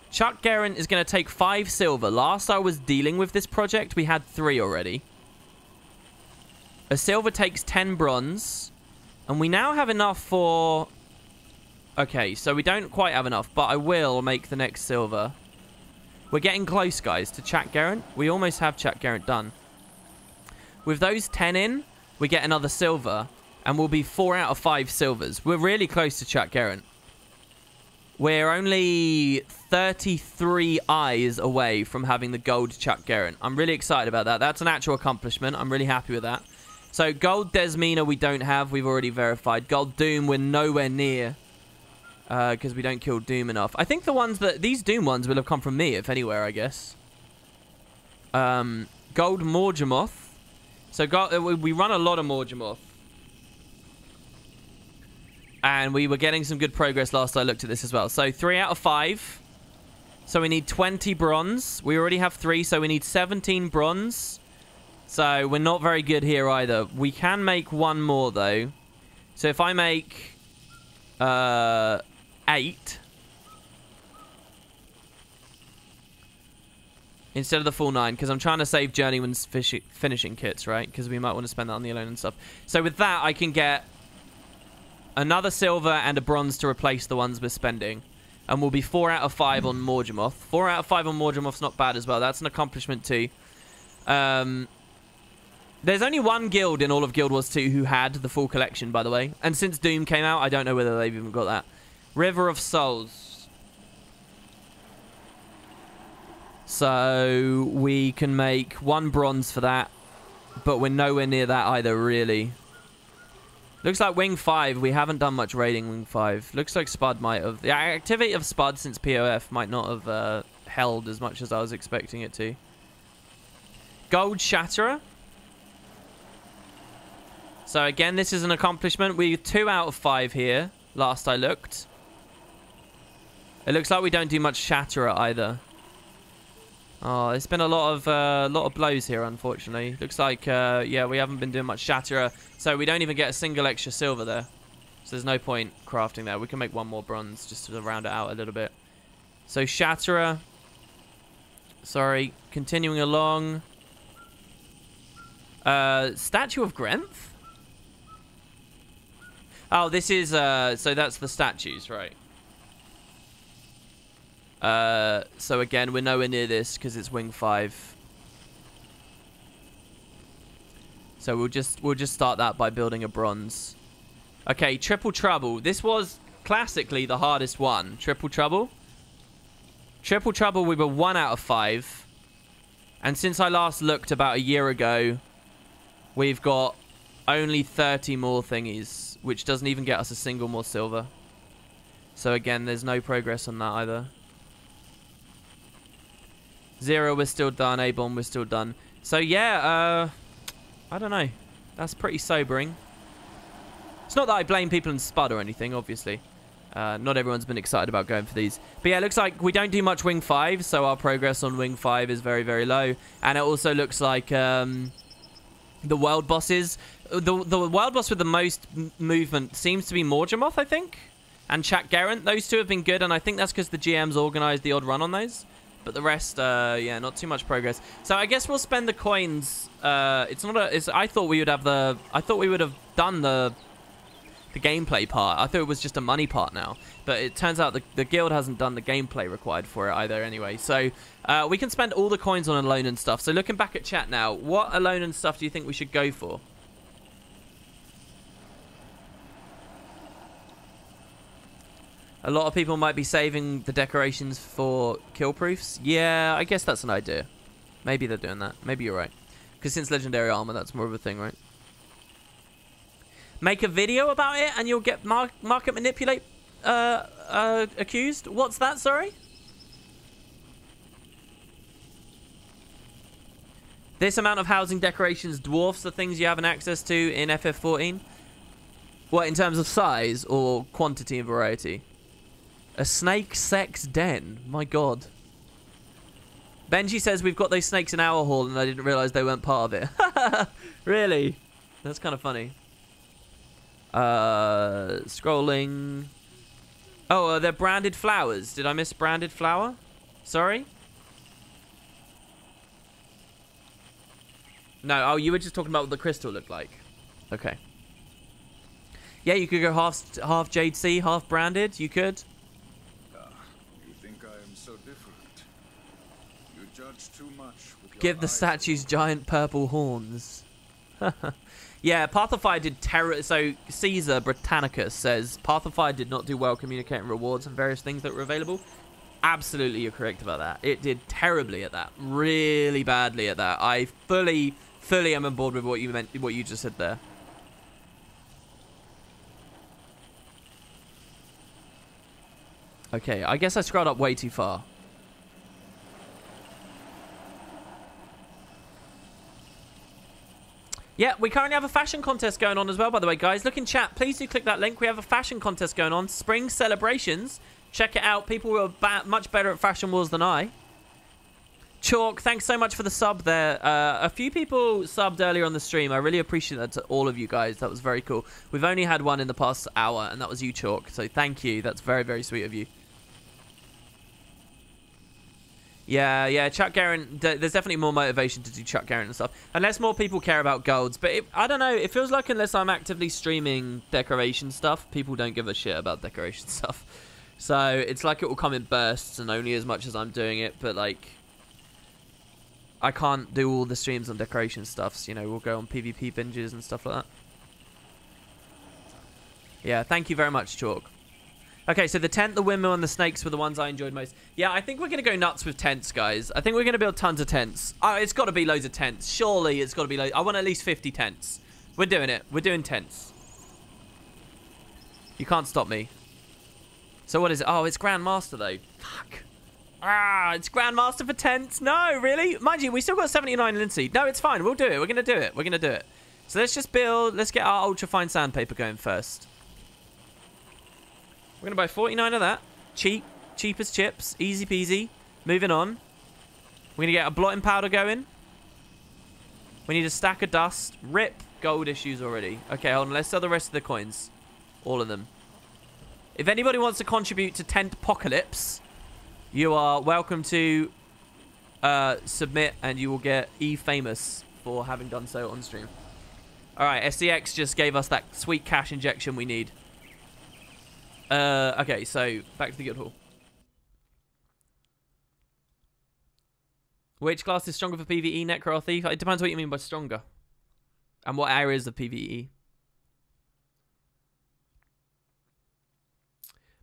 Chuck Gerrant is going to take 5 silver. Last I was dealing with this project, we had 3 already. A silver takes 10 bronze. And we now have enough for... okay, so we don't quite have enough, but I will make the next silver. We're getting close, guys, to Chuck Gerrant. We almost have Chuck Gerrant done. With those 10 in, we get another silver, and we'll be 4 out of 5 silvers. We're really close to Chuck Gerrant. We're only 33 eyes away from having the gold Chuck Gerrant. I'm really excited about that. That's an actual accomplishment. I'm really happy with that. So, gold Desmina we don't have. We've already verified. Gold Doom we're nowhere near. Because we don't kill Doom enough. I think the ones that... these Doom ones will have come from me, if anywhere, I guess. Gold Morgemoth. So, we run a lot of Morgemoth. And we were getting some good progress last I looked at this as well. So, 3 out of 5. So, we need 20 bronze. We already have 3, so we need 17 bronze. So, we're not very good here either. We can make 1 more, though. So, if I make... 8 instead of the full 9, because I'm trying to save Journeyman's finishing kits, right? Because we might want to spend that on the alone and stuff. So with that, I can get another silver and a bronze to replace the ones we're spending. And we'll be 4 out of 5 on Morgemoth. 4 out of 5 on Morgemoth's not bad as well. That's an accomplishment too. There's only one guild in all of Guild Wars 2 who had the full collection, by the way. And since Doom came out, I don't know whether they've even got that. River of Souls. So we can make 1 bronze for that, but we're nowhere near that either, really. Looks like Wing 5. We haven't done much raiding Wing 5. Looks like Spud might have... The activity of Spud since POF might not have held as much as I was expecting it to. Gold Shatterer. So again, this is an accomplishment. We're 2 out of 5 here, last I looked. It looks like we don't do much Shatterer either. Oh, it's been a lot of blows here, unfortunately. Looks like, yeah, we haven't been doing much Shatterer, so we don't even get a single extra silver there. So there's no point crafting there. We can make 1 more bronze just to round it out a little bit. So Shatterer. Sorry, continuing along. Statue of Grenth? Oh, this is, so that's the statues, right? So again, we're nowhere near this because it's Wing 5. So we'll just start that by building a bronze. Okay, Triple Trouble. This was classically the hardest one. Triple Trouble. Triple Trouble, we were 1 out of 5. And since I last looked about a year ago, we've got only 30 more thingies, which doesn't even get us a single more silver. So again, there's no progress on that either. 0, we're still done. A-bomb, we're still done. So yeah, I don't know. That's pretty sobering. It's not that I blame people in Spud or anything, obviously. Not everyone's been excited about going for these. But yeah, it looks like we don't do much Wing 5, so our progress on Wing 5 is very, very low. And it also looks like the world bosses... The world boss with the most movement seems to be Morgemoth, I think. And Chak Gerant. Those 2 have been good, and I think that's because the GM's organised the odd run on those. But the rest, yeah, not too much progress. So I guess we'll spend the coins. It's not a... I thought we would have the... I thought we would have done the gameplay part. I thought it was just a money part now. But it turns out the guild hasn't done the gameplay required for it either anyway. So we can spend all the coins on alone and stuff. So looking back at chat now, what alone and stuff do you think we should go for? A lot of people might be saving the decorations for kill proofs. Yeah, I guess that's an idea. Maybe they're doing that. Maybe you're right. Because since Legendary Armor, that's more of a thing, right? Make a video about it and you'll get market manipulate accused? What's that, sorry? This amount of housing decorations dwarfs the things you have access to in FF14? What, in terms of size or quantity and variety? A snake sex den. My god. Benji says we've got those snakes in our hall and I didn't realise they weren't part of it. Really? That's kind of funny. Scrolling. Oh, they're branded flowers. Did I miss branded flower? Sorry? No, oh, you were just talking about what the crystal looked like. Okay. Yeah, you could go half Jade Sea, half branded. You could. You think I am so different? You judge too much with your Give the eyes statues giant purple horns. Yeah, Path of Fire did terror. So Caesar Britannicus says Path of Fire did not do well communicating rewards and various things that were available. Absolutely, you're correct about that. It did terribly at that. Really badly at that. I fully am on board with what you meant, what you just said there. Okay, I guess I scrolled up way too far. Yeah, we currently have a fashion contest going on as well, by the way, guys. Look in chat. Please do click that link. We have a fashion contest going on. Spring celebrations. Check it out. People who are much better at Fashion Wars than I. Chalk, thanks so much for the sub there. A few people subbed earlier on the stream. I really appreciate that to all of you guys. That was very cool. We've only had one in the past hour, and that was you, Chalk. So thank you. That's very, very sweet of you. Yeah, Chuck Garrett, there's definitely more motivation to do Chuck Garrett and stuff. Unless more people care about golds. But I don't know, it feels like unless I'm actively streaming decoration stuff, people don't give a shit about decoration stuff. So it's like it will come in bursts and only as much as I'm doing it. But like, I can't do all the streams on decoration stuffs. You know, we'll go on PvP binges and stuff like that. Yeah, thank you very much, Chalk. Okay, so the tent, the windmill, and the snakes were the ones I enjoyed most. Yeah, I think we're going to go nuts with tents, guys. I think we're going to build tons of tents. It's got to be loads of tents. Surely it's got to be loads. I want at least 50 tents. We're doing it. We're doing tents. You can't stop me. So what is it? Oh, it's Grandmaster, though. Fuck. It's Grandmaster for tents. No, really? Mind you, we still got 79 linseed. No, it's fine. We'll do it. We're going to do it. We're going to do it. So let's just build. Let's get our ultra-fine sandpaper going first. We're going to buy 49 of that. Cheap. Cheap as chips. Easy peasy. Moving on. We're going to get a blotting powder going. We need a stack of dust. Rip. Gold issues already. Okay, hold on. Let's sell the rest of the coins. All of them. If anybody wants to contribute to Tent Apocalypse, you are welcome to submit, and you will get E-famous for having done so on stream. Alright, SCX just gave us that sweet cash injection we need. Okay, so back to the guild hall. Which class is stronger for PvE, Necro or Thief? It depends what you mean by stronger. And what areas of PvE.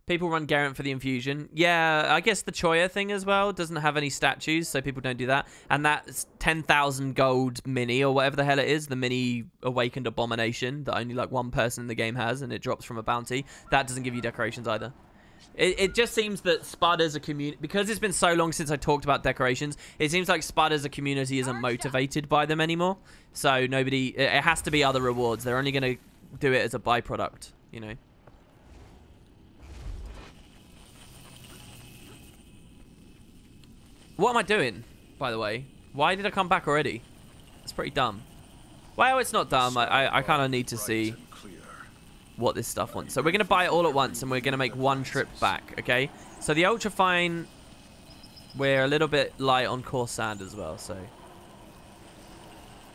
People run Garant for the infusion. Yeah, I guess the Choya thing as well doesn't have any statues, so people don't do that. And that's 10,000 gold mini, or whatever the hell it is, the mini awakened abomination that only like one person in the game has, and it drops from a bounty. That doesn't give you decorations either. It just seems that Spud as a community, because it's been so long since I talked about decorations, it seems like Spud as a community isn't motivated by them anymore. So nobody, it has to be other rewards. They're only going to do it as a byproduct, you know. What am I doing, by the way? Why did I come back already? It's pretty dumb. Well, it's not dumb. I kind of need to see what this stuff wants. So we're going to buy it all at once, and we're going to make one trip back, okay? So the ultra fine, we're a little bit light on coarse sand as well, so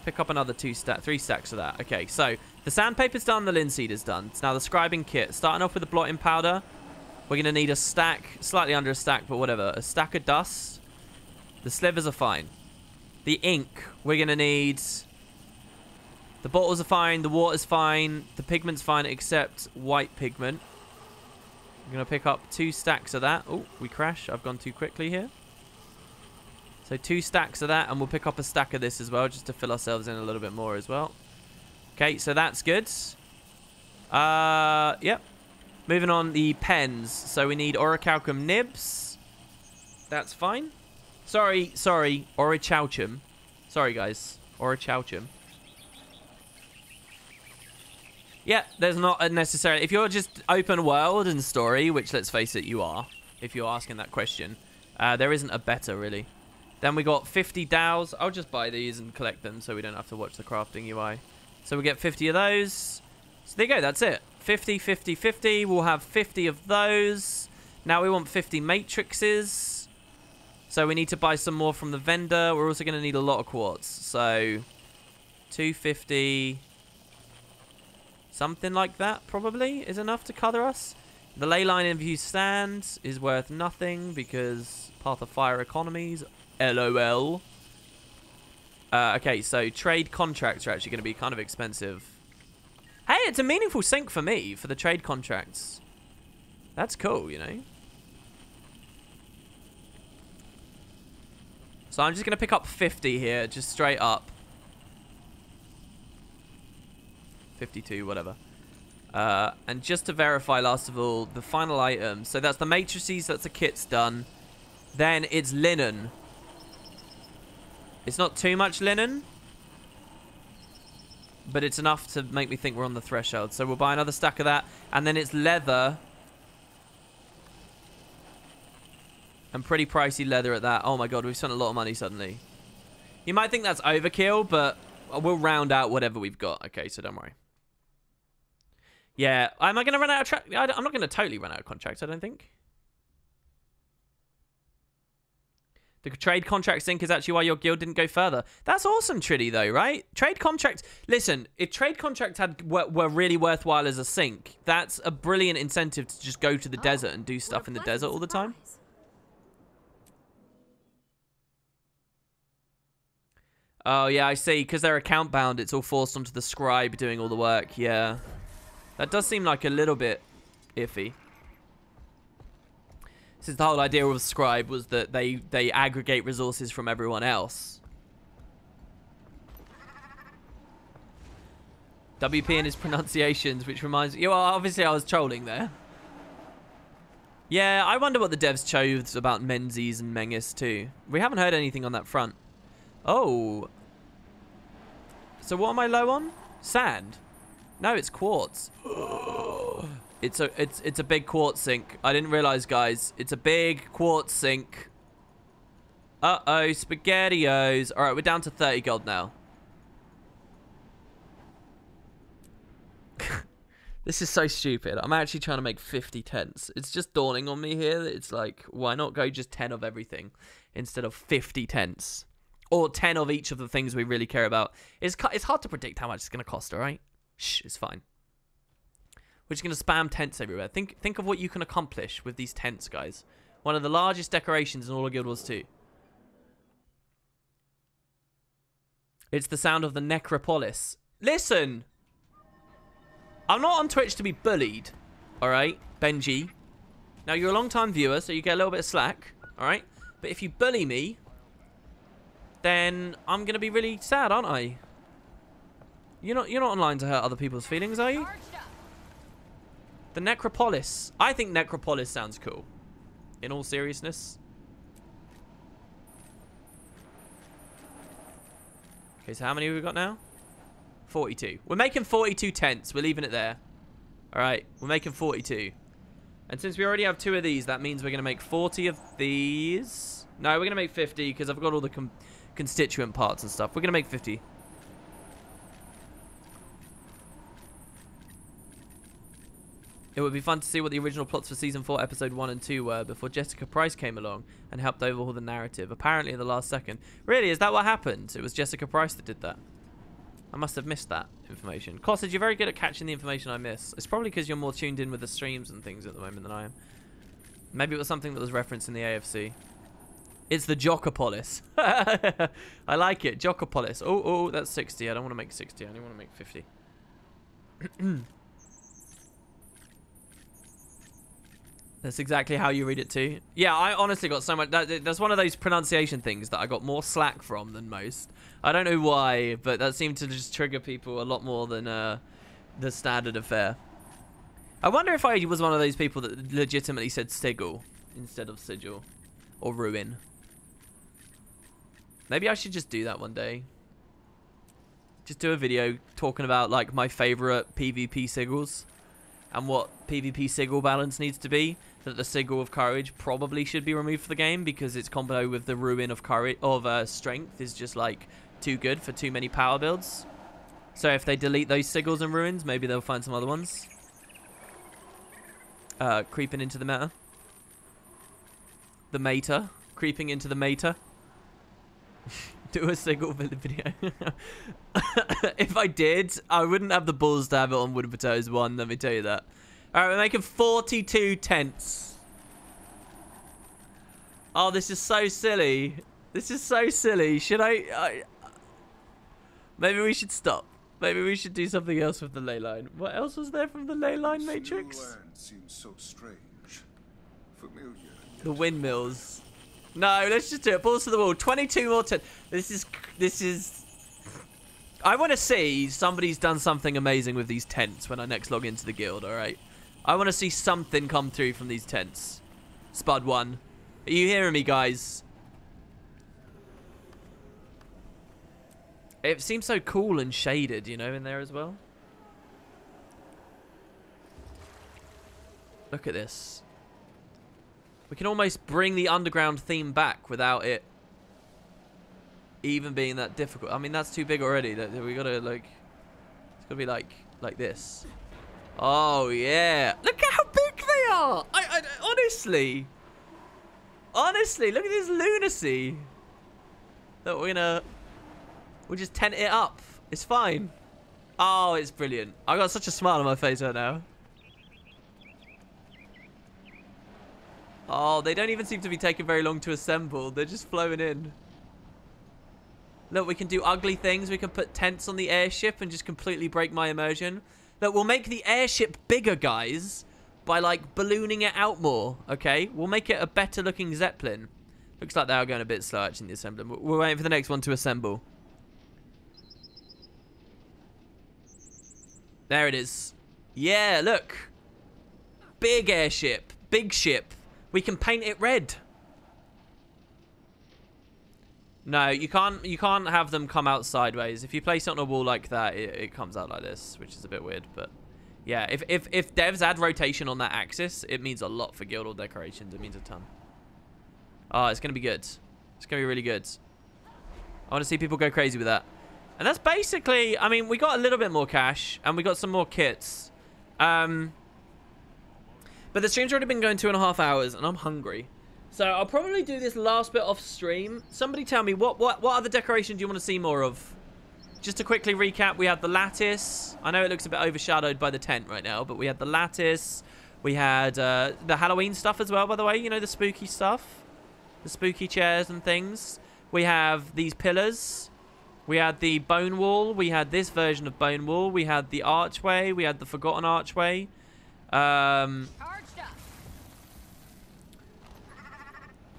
pick up another 3 stacks of that. Okay, so the sandpaper's done, the linseed is done. It's now the scribing kit. Starting off with the blotting powder, we're going to need a stack, slightly under a stack, but whatever. A stack of dust. The slivers are fine. The ink, we're going to need... The bottles are fine. The water's fine. The pigment's fine, except white pigment. I'm going to pick up 2 stacks of that. Oh, we crash. I've gone too quickly here. So 2 stacks of that, and we'll pick up a stack of this as well, just to fill ourselves in a little bit more as well. Okay, so that's good. Yep. Moving on, the pens. So we need orichalcum nibs. That's fine. Sorry, orichalcum. Sorry, guys. Orichalcum. Yeah, there's not a necessary... If you're just open world and story, which, let's face it, you are, if you're asking that question, there isn't a better, really. Then we got 50 dowels. I'll just buy these and collect them so we don't have to watch the crafting UI. So we get 50 of those. So there you go, that's it. 50, 50, 50. We'll have 50 of those. Now we want 50 matrices. So we need to buy some more from the vendor. We're also going to need a lot of quartz. So 250... Something like that, probably, is enough to cover us. The ley line infused sand is worth nothing because Path of Fire economies. LOL. Okay, so trade contracts are actually going to be kind of expensive. Hey, it's a meaningful sink for me, for the trade contracts. That's cool, you know. So I'm just going to pick up 50 here, just straight up. 52, whatever. And just to verify, last of all, the final item. So that's the matrices, that's the kit's done. Then it's linen. It's not too much linen, but it's enough to make me think we're on the threshold. So we'll buy another stack of that. And then it's leather. And pretty pricey leather at that. Oh my god, we've spent a lot of money suddenly. You might think that's overkill, but we'll round out whatever we've got. Okay, so don't worry. Yeah, am I going to run out of I'm not going to totally run out of contracts, I don't think. The trade contract sync is actually why your guild didn't go further. That's awesome, Triddy, though, right? Trade contracts... Listen, if trade contracts were really worthwhile as a sync, that's a brilliant incentive to just go to the desert and do stuff in the desert all the time. Oh, yeah, I see. Because they're account bound, it's all forced onto the scribe doing all the work. Yeah. That does seem like a little bit iffy. Since the whole idea of Scribe was that they aggregate resources from everyone else. WP and his pronunciations, which reminds you, well, obviously I was trolling there. Yeah, I wonder what the devs chose about Menzies and Mengis too. We haven't heard anything on that front. Oh. So what am I low on? Sand. No, it's quartz. It's a big quartz sink. I didn't realize, guys. It's a big quartz sink. Uh-oh, SpaghettiOs. All right, we're down to 30 gold now. This is so stupid. I'm actually trying to make 50 tents. It's just dawning on me here that it's like, why not go just 10 of everything instead of 50 tents? Or 10 of each of the things we really care about. It's hard to predict how much it's going to cost, all right? Shh, it's fine. We're just going to spam tents everywhere. Think of what you can accomplish with these tents, guys. One of the largest decorations in all of Guild Wars 2. It's the sound of the necropolis. Listen! I'm not on Twitch to be bullied, alright, Benji. Now, you're a long-time viewer, so you get a little bit of slack, alright? But if you bully me, then I'm going to be really sad, aren't I? You're not online to hurt other people's feelings, are you? The necropolis. I think necropolis sounds cool, in all seriousness. Okay, so how many have we got now? 42. We're making 42 tents. We're leaving it there. All right, we're making 42. And since we already have 2 of these, that means we're going to make 40 of these. No, we're going to make 50 because I've got all the constituent parts and stuff. We're going to make 50. It would be fun to see what the original plots for Season 4, Episode 1 and 2 were before Jessica Price came along and helped overhaul the narrative. Apparently at the last second. Really? Is that what happened? It was Jessica Price that did that. I must have missed that information. Costage, you're very good at catching the information I miss. It's probably because you're more tuned in with the streams and things at the moment than I am. Maybe it was something that was referenced in the AFC. It's the Jocopolis. I like it. Jocopolis. Oh, that's 60. I don't want to make 60. I only want to make 50. That's exactly how you read it too. Yeah, I honestly got so much. That's one of those pronunciation things that I got more slack from than most. I don't know why, but that seemed to just trigger people a lot more than the standard affair. I wonder if I was one of those people that legitimately said sigil instead of sigil or ruin. Maybe I should just do that one day. Just do a video talking about like my favorite PvP sigils and what PvP sigil balance needs to be. That the sigil of courage probably should be removed for the game because its combo with the ruin of courage of strength is just like too good for too many power builds. So if they delete those sigils and ruins, maybe they'll find some other ones. Creeping into the meta. The meta. Creeping into the meta. Do a sigil video. If I did, I wouldn't have the balls to have it on Wood and Potatoes 1, let me tell you that. Alright, we're making 42 tents. Oh, this is so silly. This is so silly. Should I... Maybe we should stop. Maybe we should do something else with the ley line. What else was there from the ley line matrix? This new land seems so strange. Familiar. The windmills. No, let's just do it. Balls to the wall. 22 more tents. This is... I want to see somebody's done something amazing with these tents when I next log into the guild, alright? I want to see something come through from these tents. Spud 1. Are you hearing me, guys? It seems so cool and shaded, you know, in there as well. Look at this. We can almost bring the underground theme back without it even being that difficult. I mean, that's too big already. We gotta, like... It's gotta be like this. Oh, yeah. Look at how big they are. I honestly. Honestly, look at this lunacy. That we'll just tent it up. It's fine. Oh, it's brilliant. I got such a smile on my face right now. Oh, they don't even seem to be taking very long to assemble. They're just flowing in. Look, we can do ugly things. We can put tents on the airship and just completely break my immersion. Look, we'll make the airship bigger, guys. by, like, ballooning it out more, okay? We'll make it a better-looking Zeppelin. Looks like they are going a bit slow, actually, in the assembly. We're waiting for the next one to assemble. There it is. Yeah, look. Big airship. Big ship. We can paint it red. No, you can't have them come out sideways. If you place it on a wall like that, it comes out like this, which is a bit weird, but yeah, if devs add rotation on that axis, it means a lot for Guildhall decorations. It means a ton. Oh, it's gonna be good. It's gonna be really good. I want to see people go crazy with that. And that's basically, I mean, we got a little bit more cash and we got some more kits. But the stream's already been going 2.5 hours and I'm hungry. So I'll probably do this last bit off stream. Somebody tell me, what other decoration do you want to see more of? Just to quickly recap, we had the lattice. I know it looks a bit overshadowed by the tent right now, but we had the lattice. We had the Halloween stuff as well, by the way. You know, the spooky stuff. The spooky chairs and things. We have these pillars. We had the bone wall. We had this version of bone wall. We had the archway. We had the forgotten archway.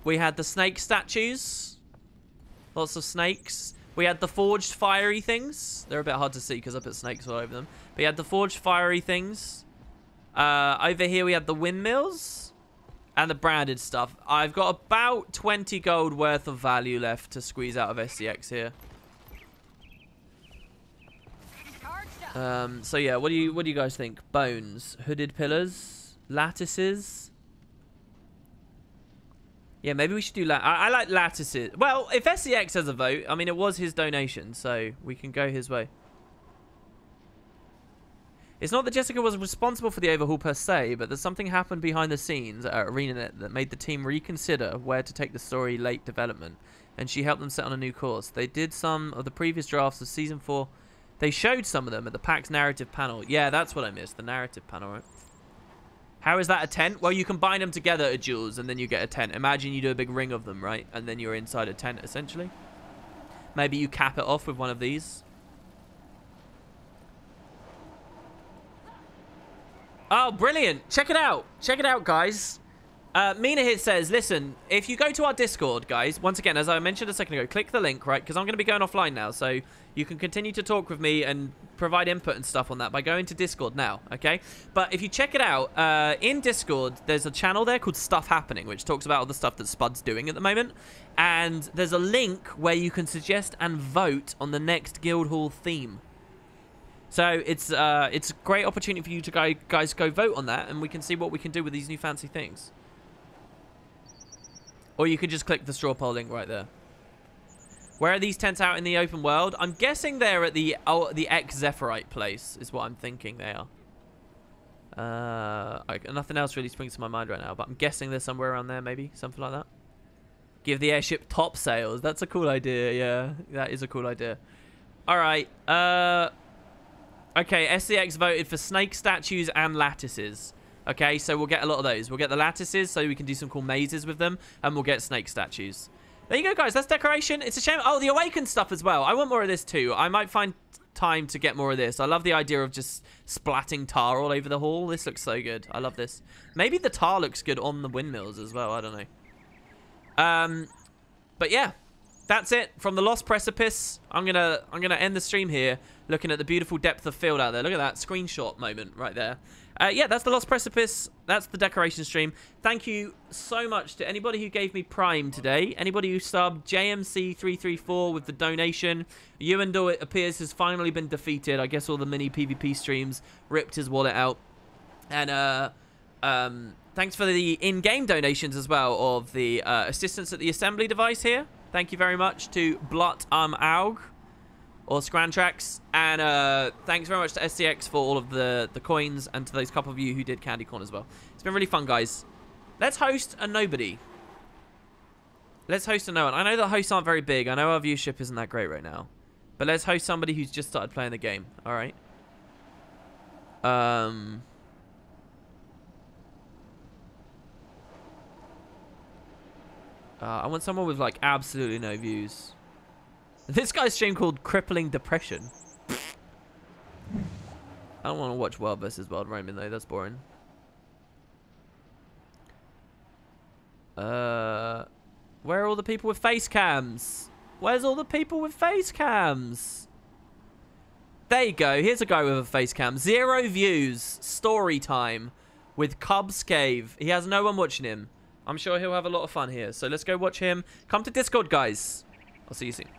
We had the snake statues. Lots of snakes. We had the forged fiery things. They're a bit hard to see because I put snakes all over them. But we had the forged fiery things. Over here we had the windmills. And the branded stuff. I've got about 20 gold worth of value left to squeeze out of SCX here. So yeah, what do you guys think? Bones, hooded pillars, lattices. Yeah, maybe we should do I like lattices. Well, if SCX has a vote, I mean, it was his donation, so we can go his way. It's not that Jessica was responsible for the overhaul per se, but that something happened behind the scenes at ArenaNet that made the team reconsider where to take the story late development, and she helped them set on a new course. They did some of the previous drafts of Season 4. They showed some of them at the PAX narrative panel. Yeah, that's what I missed, the narrative panel, right? How is that a tent? Well, you combine them together at Jules, and then you get a tent. Imagine you do a big ring of them, right? And then you're inside a tent, essentially. Maybe you cap it off with one of these. Oh, brilliant. Check it out. Check it out, guys. Mina here says, listen, if you go to our Discord, guys, once again, as I mentioned a second ago, click the link, right? Because I'm going to be going offline now, so you can continue to talk with me and provide input and stuff on that by going to Discord now, okay? But if you check it out, in Discord, there's a channel there called Stuff Happening, which talks about all the stuff that Spud's doing at the moment. And there's a link where you can suggest and vote on the next Guildhall theme. So it's a great opportunity for you to guys go vote on that, and we can see what we can do with these new fancy things. Or you could just click the straw poll link right there. Where are these tents out in the open world? I'm guessing they're at the ex-Zephyrite place, is what I'm thinking they are. Nothing else really springs to my mind right now, but I'm guessing they're somewhere around there, maybe. Something like that. Give the airship top sails. That's a cool idea, yeah. That is a cool idea. Alright, okay, SCX voted for snake statues and lattices. Okay, so we'll get a lot of those. We'll get the lattices so we can do some cool mazes with them, and we'll get snake statues. There you go, guys. That's decoration. It's a shame. Oh, the awakened stuff as well. I want more of this too. I might find time to get more of this. I love the idea of just splatting tar all over the hall. This looks so good. I love this. Maybe the tar looks good on the windmills as well. I don't know. But yeah, that's it from the Lost Precipice. I'm gonna end the stream here, looking at the beautiful depth of field out there. Look at that screenshot moment right there. Yeah, that's the Lost Precipice. That's the decoration stream. Thank you so much to anybody who gave me Prime today. Anybody who subbed JMC334 with the donation. Ewendell, it appears, has finally been defeated. I guess all the mini PvP streams ripped his wallet out. And thanks for the in-game donations as well of the assistance at the assembly device here. Thank you very much to Blut Aug. Or Scrantrax, and thanks very much to SCX for all of the coins, and to those couple of you who did Candy Corn as well. It's been really fun, guys. Let's host a nobody. Let's host a no one. I know that hosts aren't very big. I know our viewership isn't that great right now. But let's host somebody who's just started playing the game. Alright. I want someone with, like, absolutely no views. This guy's stream called Crippling Depression. I don't want to watch World vs. World Roman though, that's boring. Where are all the people with face cams? Where's all the people with face cams? There you go. Here's a guy with a face cam. 0 views. Story time with Cubs Cave. He has no one watching him. I'm sure he'll have a lot of fun here. So let's go watch him. Come to Discord, guys. I'll see you soon.